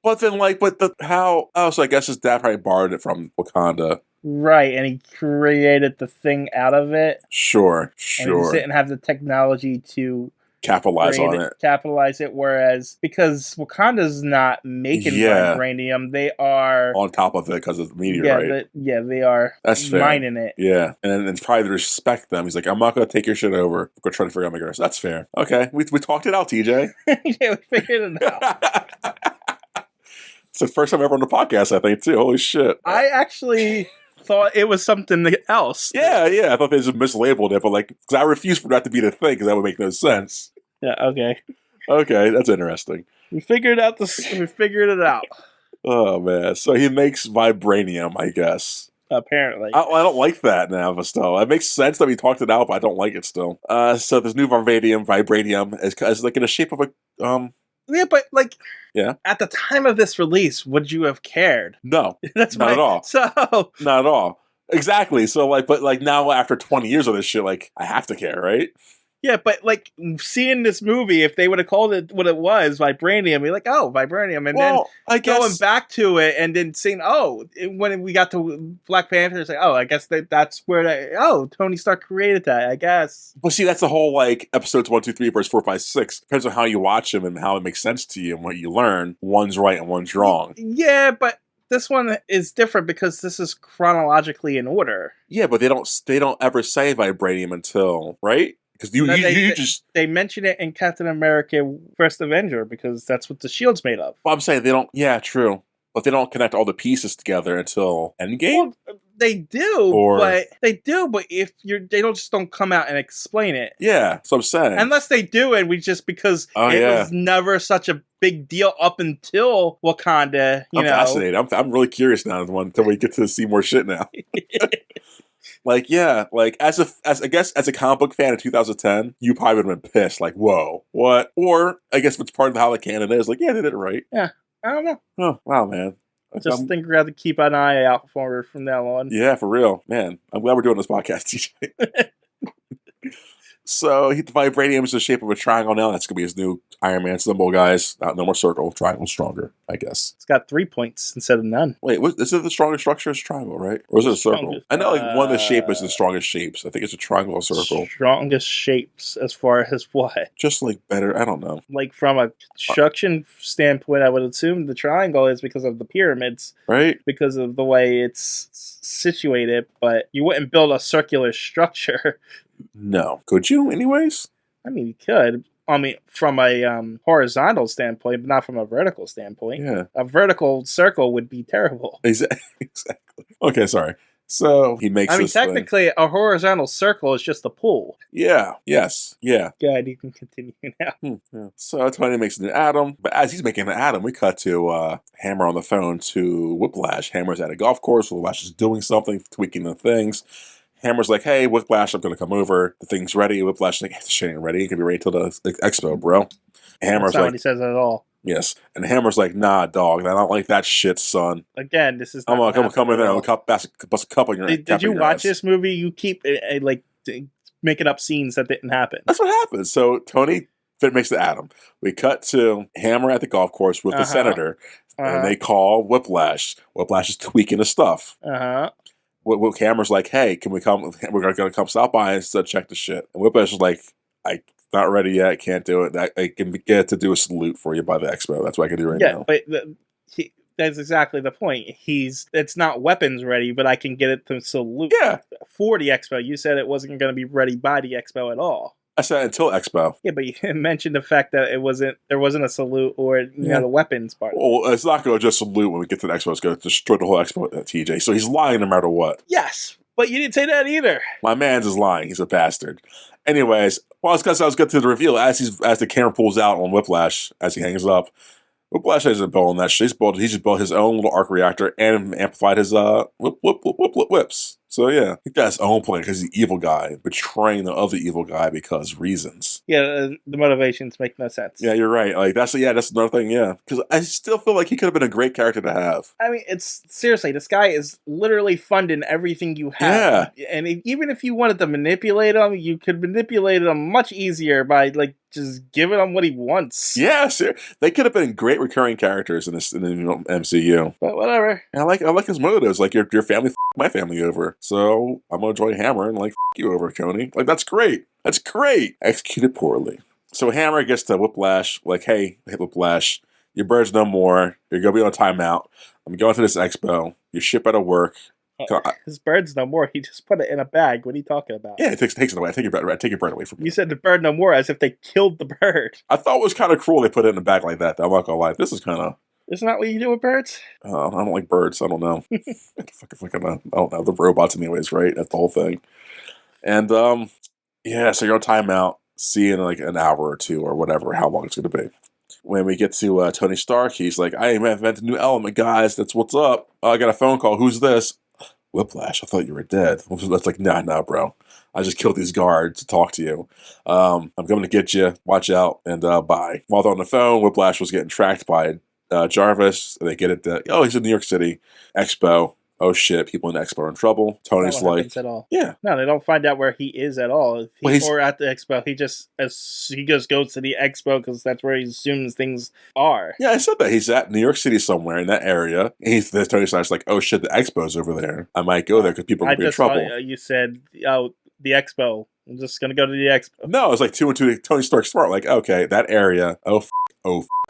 But then, so I guess his dad probably borrowed it from Wakanda. Right, and he created the thing out of it. Sure. And he didn't have the technology to capitalize on it. Capitalize it, whereas because Wakanda's not making vibranium, they are on top of it because of the meteorite. They are. That's fair. Mining it. Yeah, and it's probably to respect them. He's like, I'm not going to take your shit over. I'm going to try to figure out my girls. That's fair. Okay, we talked it out, TJ. Yeah, we figured it out. It's the first time ever on the podcast, I think, too. Holy shit. I actually thought it was something else. Yeah. I thought they just mislabeled it, but because I refuse for that to be the thing, because that would make no sense. Yeah, okay. Okay, that's interesting. We figured it out. Oh, man. So he makes vibranium, I guess. apparently. I don't like that now, but still. It makes sense that we talked it out, but I don't like it still. So this new vibranium is like in the shape of a Yeah, but like, yeah. At the time of this release, would you have cared? No, That's not at all. So not at all. Exactly. So like, but like now after 20 years of this shit, like I have to care, right? yeah, but like seeing this movie, if they would have called it what it was, vibranium, you're like, oh, vibranium, and then I guess going back to it and then seeing, when we got to Black Panther, it's like, I guess that's where Tony Stark created that, I guess. Well, see, that's the whole like episodes 1, 2, 3, verse 4, 5, 6. Depends on how you watch them and how it makes sense to you and what you learn. One's right and one's wrong. Yeah, but this one is different because this is chronologically in order. Yeah, but they don't ever say vibranium until right. Because they mention it in Captain America: First Avenger because that's what the shield's made of. Well, I'm saying they don't. Yeah, true, but they don't connect all the pieces together until Endgame. Well, they do, but if they don't come out and explain it. Yeah, so I'm saying unless they do it, because was never such a big deal up until Wakanda. I'm fascinated. I'm really curious now until we get to see more shit now. Like, yeah, like as a comic book fan in 2010, you probably would have been pissed. Like, whoa, what? Or I guess if it's part of how the canon is, like, yeah, they did it right. Yeah, I don't know. Oh, wow, man. Think we have to keep an eye out for her from now on. Yeah, for real, man. I'm glad we're doing this podcast, TJ. So the vibranium is the shape of a triangle now. That's gonna be his new Iron Man symbol, guys. No more circle. Triangle stronger, I guess. It's got 3 points instead of none. Wait, is it the strongest structure? Is triangle, right? Or is it a circle? I know, like one of the shape is the strongest shapes. I think it's a triangle or circle. Strongest shapes as far as what? Just like better. I don't know. Like from a construction standpoint, I would assume the triangle is because of the pyramids, right? Because of the way it's situated. But you wouldn't build a circular structure. No. Could you, anyways? I mean, you could. I mean, from a horizontal standpoint, but not from a vertical standpoint. Yeah. A vertical circle would be terrible. Exactly. Okay, sorry. So he makes. Technically, a horizontal circle is just a pool. Yeah. Yes. Yeah. Good. You can continue now. Yeah. So Tony makes an atom, but as he's making an atom, we cut to Hammer on the phone to Whiplash. Hammer's at a golf course. Whiplash is doing something, tweaking the things. Hammer's like, hey, Whiplash, I'm going to come over. The thing's ready. Whiplash is like, the shit ain't ready. You can be ready till the expo, bro. Hammer's That's not what he says at all. Yes. And Hammer's like, nah, dog, I don't like that shit, son. Again, this is I'm going to come in there and bust a cup on your neck. Did you watch this movie? You keep making up scenes that didn't happen. That's what happens. So Tony makes the atom. We cut to Hammer at the golf course with the senator, and they call Whiplash. Whiplash is tweaking the stuff. Hammer's like, hey, can we come? We're going to come stop by and check the shit. And Whiplash is like, I'm not ready yet. Can't do it. I can get to do a salute for you by the expo. That's what I can do right now. Yeah, but that's exactly the point. It's not weapons ready, but I can get it to salute. Yeah. For the expo. You said it wasn't going to be ready by the expo at all. I said until expo. Yeah, but you mentioned the fact that there wasn't a salute or the weapons part. Well, it's not going to just salute when we get to the expo. It's going to destroy the whole expo, TJ. So he's lying no matter what. Yes, but you didn't say that either. My man's is lying. He's a bastard. Anyways, let's get to the reveal as the camera pulls out on Whiplash as he hangs up. Whiplash isn't building that shit. He just built his own little arc reactor and amplified his whips. So yeah, I think that's his own point because he's the evil guy betraying the other evil guy because reasons. Yeah, the motivations make no sense. Yeah, you're right. Like that's another thing. Yeah, because I still feel like he could have been a great character to have. I mean, it's seriously, this guy is literally funding everything you have. Yeah, and even if you wanted to manipulate him, you could manipulate him much easier by just giving him what he wants. Yeah, sure. They could have been great recurring characters in the MCU. But whatever. And I like his motives. Like your family my family over, so I'm gonna join Hammer and you over, Tony. Like that's great. That's great. Executed poorly. So Hammer gets to Whiplash. Like, hey, Whiplash, your bird's no more. You're gonna be on timeout. I'm going to this expo. Your ship out of work. His bird's no more. He just put it in a bag. What are you talking about? Yeah, it takes it away. I take your bird away from me. You said the bird no more as if they killed the bird. I thought it was kind of cruel they put it in a bag like that. I'm not gonna lie. This is kind of. Isn't that what you do with birds? I don't like birds. I don't know. I don't know. The robots anyways, right? That's the whole thing. And yeah, so you're on timeout. See you in an hour or two or whatever, how long it's going to be. When we get to Tony Stark, he's like, I invented a new element, guys. That's what's up. I got a phone call. Who's this? Whiplash, I thought you were dead. That's like, nah, bro. I just killed these guards to talk to you. I'm coming to get you. Watch out, and bye. While they're on the phone, Whiplash was getting tracked by Jarvis. They get it that, oh, he's in New York City. Expo. Oh shit, people in Expo are in trouble. Tony's That like, happens at all. yeah. No, they don't find out where he is at all. Well, he's- Or at the expo, he just goes to the expo because that's where he assumes things are. Yeah, I said that. He's at New York City somewhere in that area. Tony Stark's like, oh shit, the Expo's over there. I might go there because people are going to be in trouble. Thought you said, oh, the expo. I'm just going to go to the expo. No, it's like 2 and 2. Tony Stark's smart. Like, okay, that area. Oh,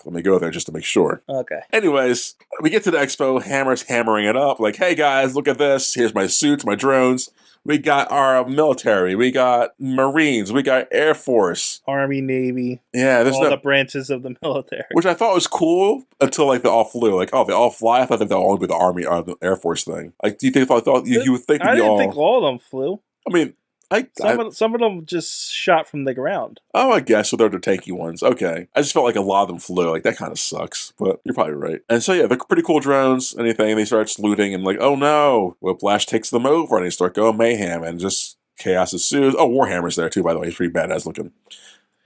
let me go there just to make sure. Okay. Anyways, we get to the expo. Hammer's hammering it up. Like, hey guys, look at this. Here's my suits, my drones. We got our military. We got Marines. We got Air Force. Army, Navy. Yeah, there's all the branches of the military. Which I thought was cool until like they all flew. Like, oh, they all fly. I thought that would only be the Army or the Air Force thing. Like, do you think? I thought you would think? I didn't think all of them flew. I mean, some of them just shot from the ground. Oh, I guess. So they're the tanky ones. Okay. I just felt like a lot of them flew. Like, that kind of sucks. But you're probably right. And so, yeah, they're pretty cool drones. Anything. They start saluting and like, oh no. Whiplash takes them over and they start going mayhem and just chaos ensues. Oh, Warhammer's there too, by the way. He's pretty badass looking.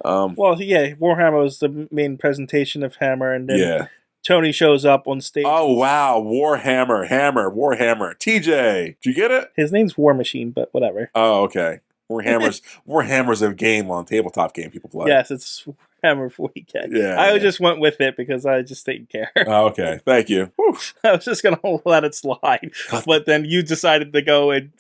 Well, yeah, Warhammer was the main presentation of Hammer. And then yeah. Tony shows up on stage. Oh, wow. Warhammer. Warhammer. TJ. Did you get it? His name's War Machine, but whatever. Oh, okay. Warhammer's a game on tabletop game people play. Yes, it's Warhammer 40K. Yeah. I just went with it because I just didn't care. Oh, okay. Thank you. Whew. I was just going to let it slide. But then you decided to go and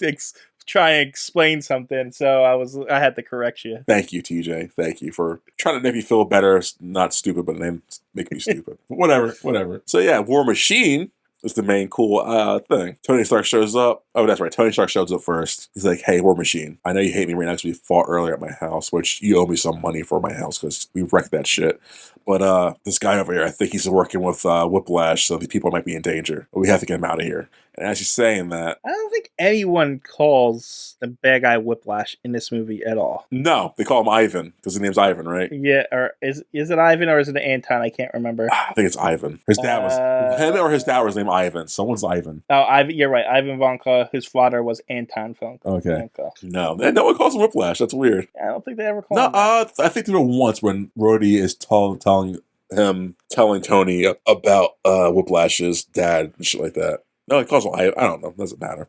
try and explain something, so I had to correct you. Thank you, TJ. Thank you for trying to make me feel better. Not stupid, but then make me stupid. Whatever. So yeah, War Machine is the main cool thing. Tony Stark shows up. Oh, that's right. Tony Stark shows up first. He's like, hey, War Machine, I know you hate me right now because we fought earlier at my house, which you owe me some money for my house because we wrecked that shit. But this guy over here, I think he's working with Whiplash, so the people might be in danger. We have to get him out of here. And as he's saying that, I don't think anyone calls the bad guy Whiplash in this movie at all. No, they call him Ivan because his name's Ivan, right? Yeah, or is it Ivan or is it Anton? I can't remember. I think it's Ivan. His dad was him, or his dad was named Ivan. Someone's Ivan. Oh, Ivan. You're right. Ivan Vanka. His father was Anton Vanka. Okay. No one calls him Whiplash. That's weird. I don't think they ever call him. No, I think there was once when Rhodey is telling Tony about Whiplash's dad and shit like that. No, he calls him I don't know. Doesn't matter.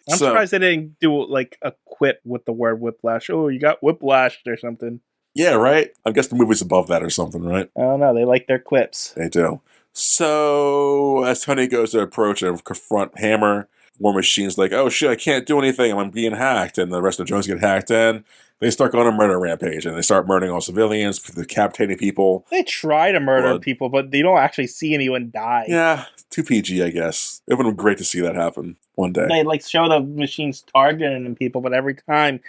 I'm surprised they didn't do like a quip with the word Whiplash. Oh, you got whiplashed or something. Yeah, right? I guess the movie's above that or something, right? I don't know. They like their quips. They do. So, as Tony goes to approach and confront Hammer, War Machine's like, oh shit, I can't do anything. I'm being hacked. And the rest of the drones get hacked in. They start going on a murder rampage, and they start murdering all civilians, decapitating people. They try to murder people, but they don't actually see anyone die. Yeah, too PG, I guess. It would have been great to see that happen one day. They like show the machines targeting people, but every time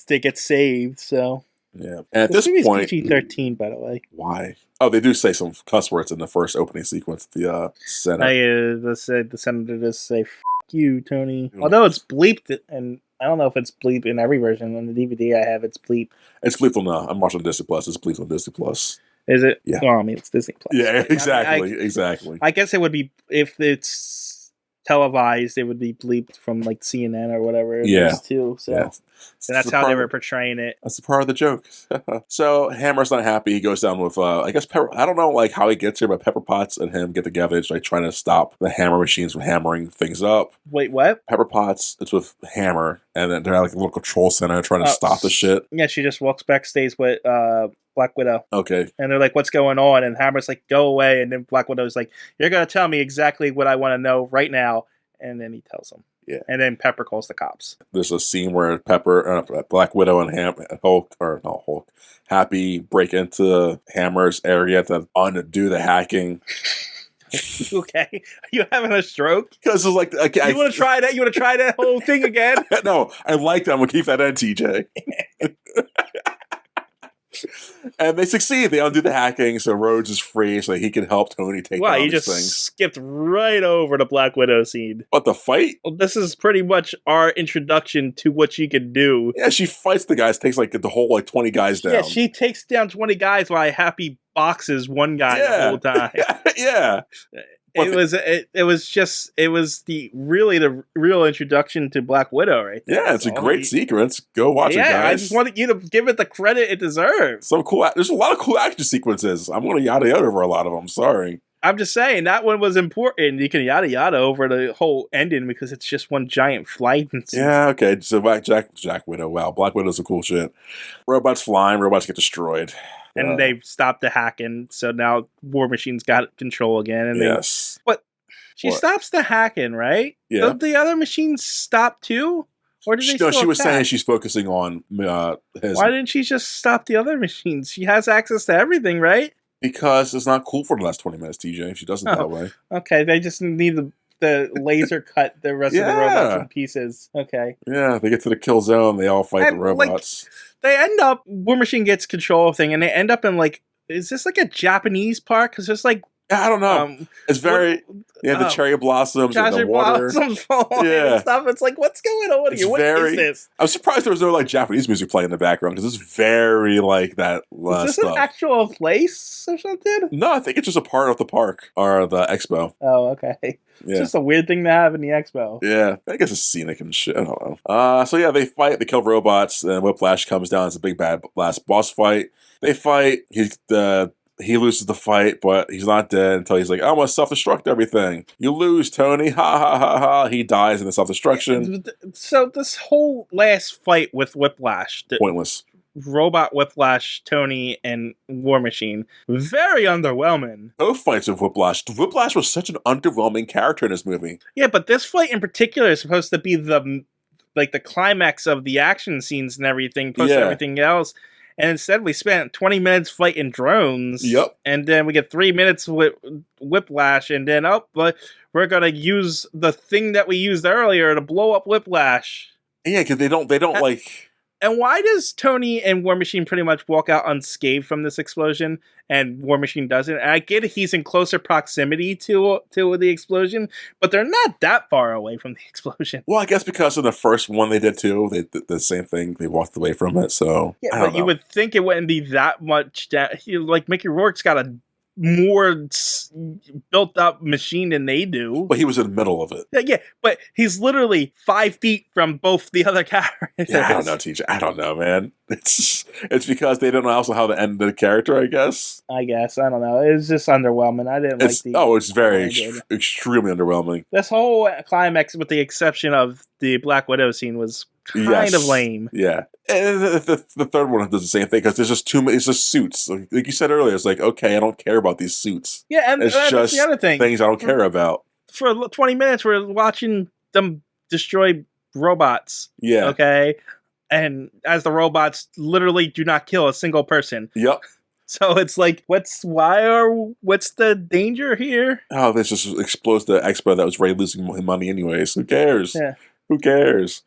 they get saved. So yeah, and at this point, PG-13, by the way. Why? Oh, they do say some cuss words in the first opening sequence. The Senate. The senator does say "F you, Tony," although it's bleeped and. I don't know if it's bleep in every version. On the DVD I have, it's bleep. It's bleep on I'm watching Disney Plus. It's bleep on Disney Plus. Is it? Yeah. Well, I mean, it's Disney Plus. Yeah, exactly. Exactly. I guess it would be, if it's televised, it would be bleeped from like CNN or whatever it is too. So. Yeah. So that's how they were portraying it. That's the part of the joke. So Hammer's not happy. He goes down with, I guess, Pepper. I don't know like how he gets here, but Pepper Potts and him get together, like trying to stop the Hammer machines from hammering things up. Wait, what? Pepper Potts, it's with Hammer, and then they're at like a little control center trying to stop the shit. Yeah, she just walks backstage with Black Widow. Okay. And they're like, what's going on? And Hammer's like, go away. And then Black Widow's like, you're going to tell me exactly what I want to know right now. And then he tells them. Yeah. And then Pepper calls the cops. There's a scene where Black Widow and Happy break into Hammer's area to undo the hacking. Okay, are you having a stroke? Because it's like, you want to try that? You want to try that whole thing again? No, I like that. I'm gonna keep that in, TJ. And they succeed. They undo the hacking, so Rhodes is free, so he can help Tony take down these things. Wow, you just skipped right over the Black Widow scene. What, the fight? Well, this is pretty much our introduction to what she can do. Yeah, she fights the guys, takes like the whole 20 guys down. Yeah, she takes down 20 guys while Happy boxes one guy the whole time. Yeah. It was the real introduction to Black Widow right there. Yeah, it's a great sequence. Go watch it, guys. I just wanted you to give it the credit it deserves. Some cool. There's a lot of cool action sequences. I'm going to yada yada over a lot of them. Sorry. I'm just saying that one was important. You can yada yada over the whole ending because it's just one giant flight. Yeah, okay. So Jack Widow. Wow, Black Widow's some cool shit. Robots flying. Robots get destroyed. And they've stopped the hacking, so now War Machine's got control again. And yes. She stops the hacking, right? Yeah. Did the other machines stop too? Or did they still she was attack? saying she's focusing on his... Why didn't she just stop the other machines? She has access to everything, right? Because it's not cool for the last 20 minutes, TJ, if she does it that way. Okay, they just need the laser cut the rest of the robots in pieces. Okay. Yeah, they get to the kill zone, they all fight the robots. They end up, War Machine gets control of thing, and they end up in is this like a Japanese park? Because there's I don't know. It's very the cherry blossoms and the water. Blossoms falling and stuff. It's like, what's going on here? What is this? I'm surprised there was no Japanese music playing in the background because it's very that Is this an actual place or something? No, I think it's just a part of the park or the expo. Oh, okay. Yeah. It's just a weird thing to have in the expo. Yeah, I guess it's scenic and shit. I don't know. So yeah, they fight. They kill robots, and Whiplash comes down. It's a big bad last boss fight. They fight. He loses the fight, but he's not dead until he's like, I'm going to self-destruct everything. You lose, Tony. Ha, ha, ha, ha. He dies in the self-destruction. So this whole last fight with Whiplash. Pointless. Robot Whiplash, Tony, and War Machine. Very underwhelming. Both fights with Whiplash. Whiplash was such an underwhelming character in this movie. Yeah, but this fight in particular is supposed to be the climax of the action scenes and everything, plus everything else. And instead, we spent 20 minutes fighting drones. Yep. And then we get 3 minutes with Whiplash. And then, but we're going to use the thing that we used earlier to blow up Whiplash. Yeah, because they don't And why does Tony and War Machine pretty much walk out unscathed from this explosion, and War Machine doesn't? And I get he's in closer proximity to the explosion, but they're not that far away from the explosion. Well, I guess because in the first one they did too. They did the same thing. They walked away from it. So yeah, but you would think it wouldn't be that much. Mickey Rourke's got a more built up machine than they do. But he was in the middle of it. Yeah, but he's literally 5 feet from both the other characters. Yeah, I don't know, TJ. I don't know, man. It's because they don't know also how to end the character, I guess. I don't know. It was just underwhelming. I didn't like the... Oh, it's very extremely underwhelming. This whole climax, with the exception of the Black Widow scene, was kind of lame. Yeah. And the third one does the same thing because there's just too many. It's just suits. Like you said earlier, it's like, okay, I don't care about these suits. Yeah, and it's that's the other thing. Things I don't care about. For 20 minutes, we're watching them destroy robots. Yeah. Okay? And as the robots literally do not kill a single person. Yep. So it's like, what's the danger here? Oh, this just explodes the expo that was already losing money anyways. Who cares? Yeah. Who cares?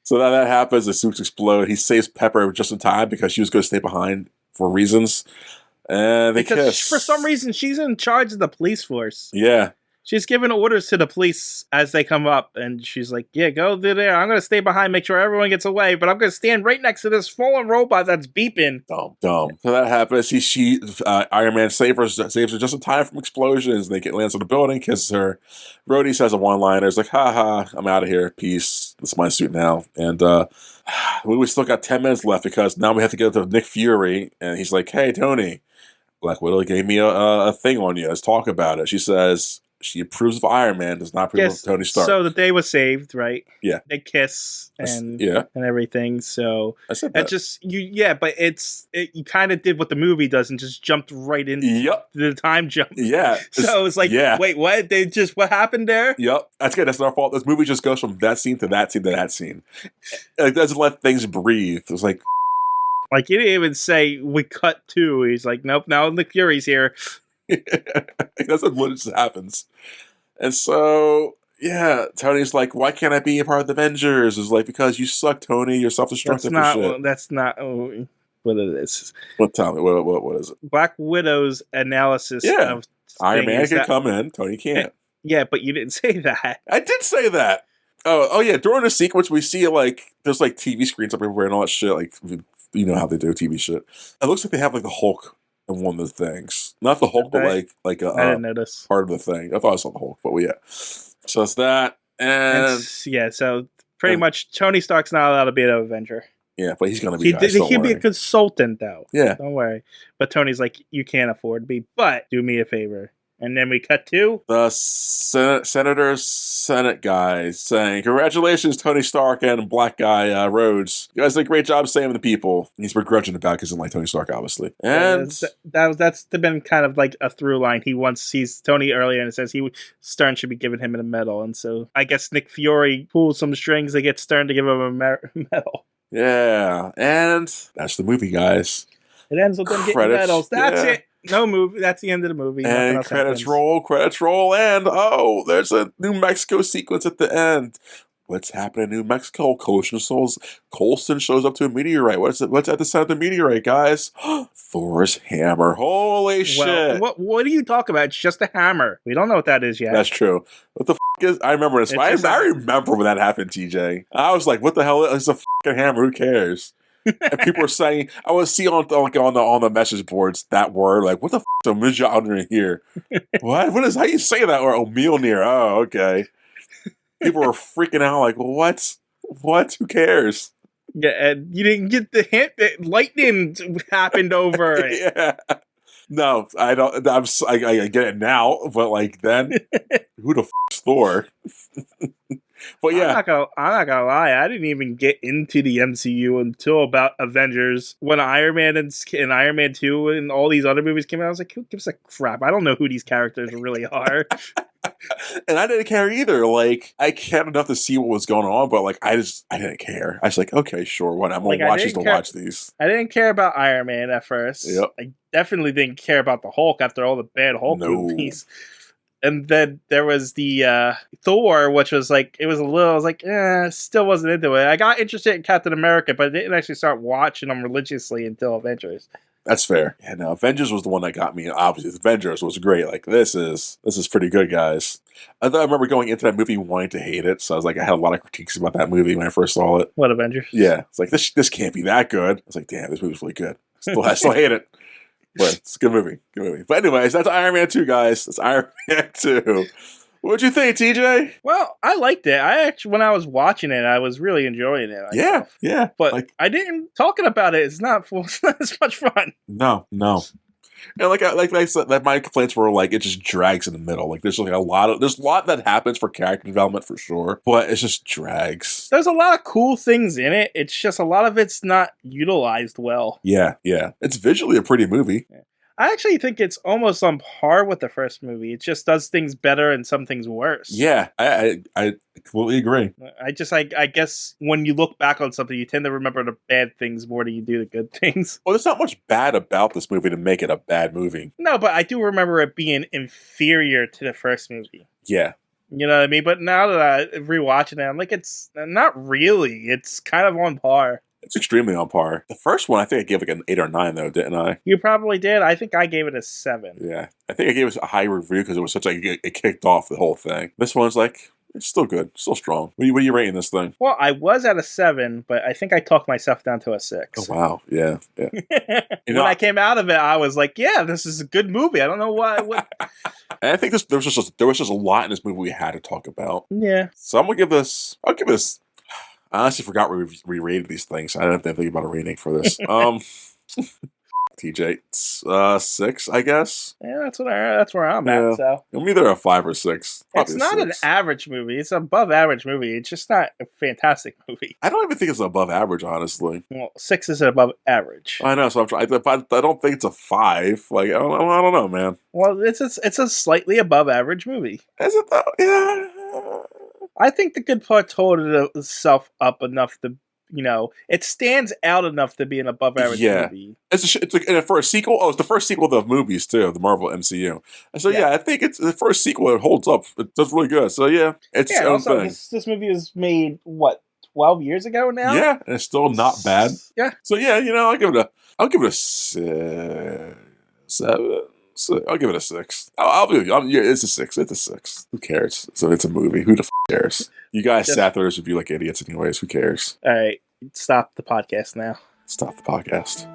So that happens, the suits explode. He saves Pepper just in time because she was going to stay behind for reasons. And they kiss. For some reason, she's in charge of the police force. Yeah. She's giving orders to the police as they come up, and she's like, yeah, go there. I'm going to stay behind, make sure everyone gets away, but I'm going to stand right next to this fallen robot that's beeping. Dumb. So that happens. Iron Man saves her just in time from explosions. They lands on the building, kisses her. Rhodey says a one-liner. It's like, ha, I'm out of here. Peace. This is my suit now. And we still got 10 minutes left because now we have to go to Nick Fury, and he's like, hey, Tony, Black Widow gave me a thing on you. Let's talk about it. She says... She approves of Iron Man, does not approve of Tony Stark. So the day was saved, right? Yeah. They kiss and everything. So I said that. But you kind of did what the movie does and just jumped right into the time jump. Yeah. So it's like, wait, what? What happened there? Yep. That's good. That's not our fault. This movie just goes from that scene to that scene to that scene. It doesn't let things breathe. It's like he didn't even say we cut to. He's like, nope. Now the Fury's here. That's what just happens. And so, Tony's like, why can't I be a part of the Avengers? It's like, because you suck, Tony. You're self-destructive and shit. That's not what it is. Tell me, what is it? Black Widow's analysis of Iron Man can come in, Tony can't. Yeah, but you didn't say that. I did say that. Oh yeah, during the sequence we see there's TV screens up everywhere and all that shit, you know how they do TV shit. It looks like they have the Hulk in one of the things. Not the Hulk, but like I didn't notice. part of the thing. I thought I saw the Hulk, but well, yeah. So it's that, and yeah, so pretty much Tony Stark's not allowed to be an Avenger. Yeah, but he's gonna be. He'd be a consultant though. Yeah, don't worry. But Tony's like, you can't afford me, but do me a favor. And then we cut to the Senate guy saying, "Congratulations, Tony Stark and Black Guy Rhodes. You guys did a great job saving the people." And he's begrudging about because he doesn't like Tony Stark, obviously. And that's been kind of like a through line. He once sees Tony earlier and says Stern should be giving him a medal, and so I guess Nick Fury pulls some strings to get Stern to give him a medal. Yeah, and that's the movie, guys. It ends with them getting medals. That's it. No movie. That's the end of the movie. And credits roll, and there's a New Mexico sequence at the end. What's happening in New Mexico? Coulson shows up to a meteorite. What's at the center of the meteorite, guys? Thor's hammer. Holy shit! What do you talk about? It's just a hammer. We don't know what that is yet. That's true. What the is? I remember this. I remember when that happened, TJ. I was like, "What the hell? It's a fucking hammer. Who cares?" And people were saying, I would see on the message boards that word, like, what the f is a midget under here? What is, how you say that? Or Mjolnir. Oh, okay. People were freaking out, like, what? Who cares? Yeah, and you didn't get the hint that lightning happened over it. Yeah. No, I don't. I get it now, but like then, who the f is Thor? But yeah, I'm not gonna lie. I didn't even get into the MCU until about Avengers. When Iron Man and Iron Man 2 and all these other movies came out, I was like, who gives a crap? I don't know who these characters really are. And I didn't care either. Like, I cared enough to see what was going on, but like, I didn't care. I was like, okay, sure, what? I'm gonna watch these. I didn't care about Iron Man at first. Yep. I definitely didn't care about the Hulk after all the bad Hulk movies. And then there was the Thor, which was like, I was like, still wasn't into it. I got interested in Captain America, but I didn't actually start watching them religiously until Avengers. That's fair. Yeah, no, Avengers was the one that got me. Obviously, Avengers was great. Like, this is pretty good, guys. I remember going into that movie wanting to hate it, so I was like, I had a lot of critiques about that movie when I first saw it. What, Avengers? Yeah, it's like, this can't be that good. I was like, damn, this movie's really good. I still hate it. But it's a good movie. But anyways, that's Iron Man 2, guys. That's Iron Man 2. What'd you think, TJ? Well, I liked it. When I was watching it, I was really enjoying it. Yeah. But I didn't, talking about it, it's not as much fun. No. And like I said, that my complaints were like, it just drags in the middle. Like there's a lot that happens for character development for sure, but it just drags. There's a lot of cool things in it. It's just a lot of it's not utilized well. Yeah. It's visually a pretty movie. Yeah. I actually think it's almost on par with the first movie. It just does things better and some things worse. Yeah, I completely agree. I guess when you look back on something, you tend to remember the bad things more than you do the good things. Well, there's not much bad about this movie to make it a bad movie. No, but I do remember it being inferior to the first movie. Yeah. You know what I mean? But now that I'm rewatching it, I'm like, it's not really. It's kind of on par. It's extremely on par. The first one, I think I gave like an 8 or 9, though, didn't I? You probably did. I think I gave it a 7. Yeah. I think I gave it a high review because it was such it kicked off the whole thing. This one's like, it's still good. Still strong. What are you rating this thing? Well, I was at a 7, but I think I talked myself down to a 6. Oh, wow. Yeah. When I came out of it, I was like, yeah, this is a good movie. I don't know why. And I think there was just a lot in this movie we had to talk about. Yeah. So I'll give this. I honestly forgot we rated these things. I didn't have to think about a rating for this. TJ, 6, I guess. Yeah, that's where I'm at. So I'm either a 5 or 6. It's not an average movie. It's an above average movie. It's just not a fantastic movie. I don't even think it's above average, honestly. Well, 6 is above average. I know, so I'm trying. I don't think it's a 5. Like I don't know, man. Well, it's a slightly above average movie. Is it though? Yeah. I think The Good Part told itself up enough to, it stands out enough to be an above average movie. It's for a sequel. Oh, it's the first sequel of the movies too, the Marvel MCU. And so I think it's the first sequel. It holds up. It does really good. So it's its own thing. This movie was made 12 years ago now. Yeah, and it's still not bad. Yeah. So I'll give it a 7. So I'll give it a 6. It's a 6. It's a 6. Who cares? So it's a movie. Who the cares? You guys sat there as review like idiots anyways. Who cares? All right. Stop the podcast now. Stop the podcast.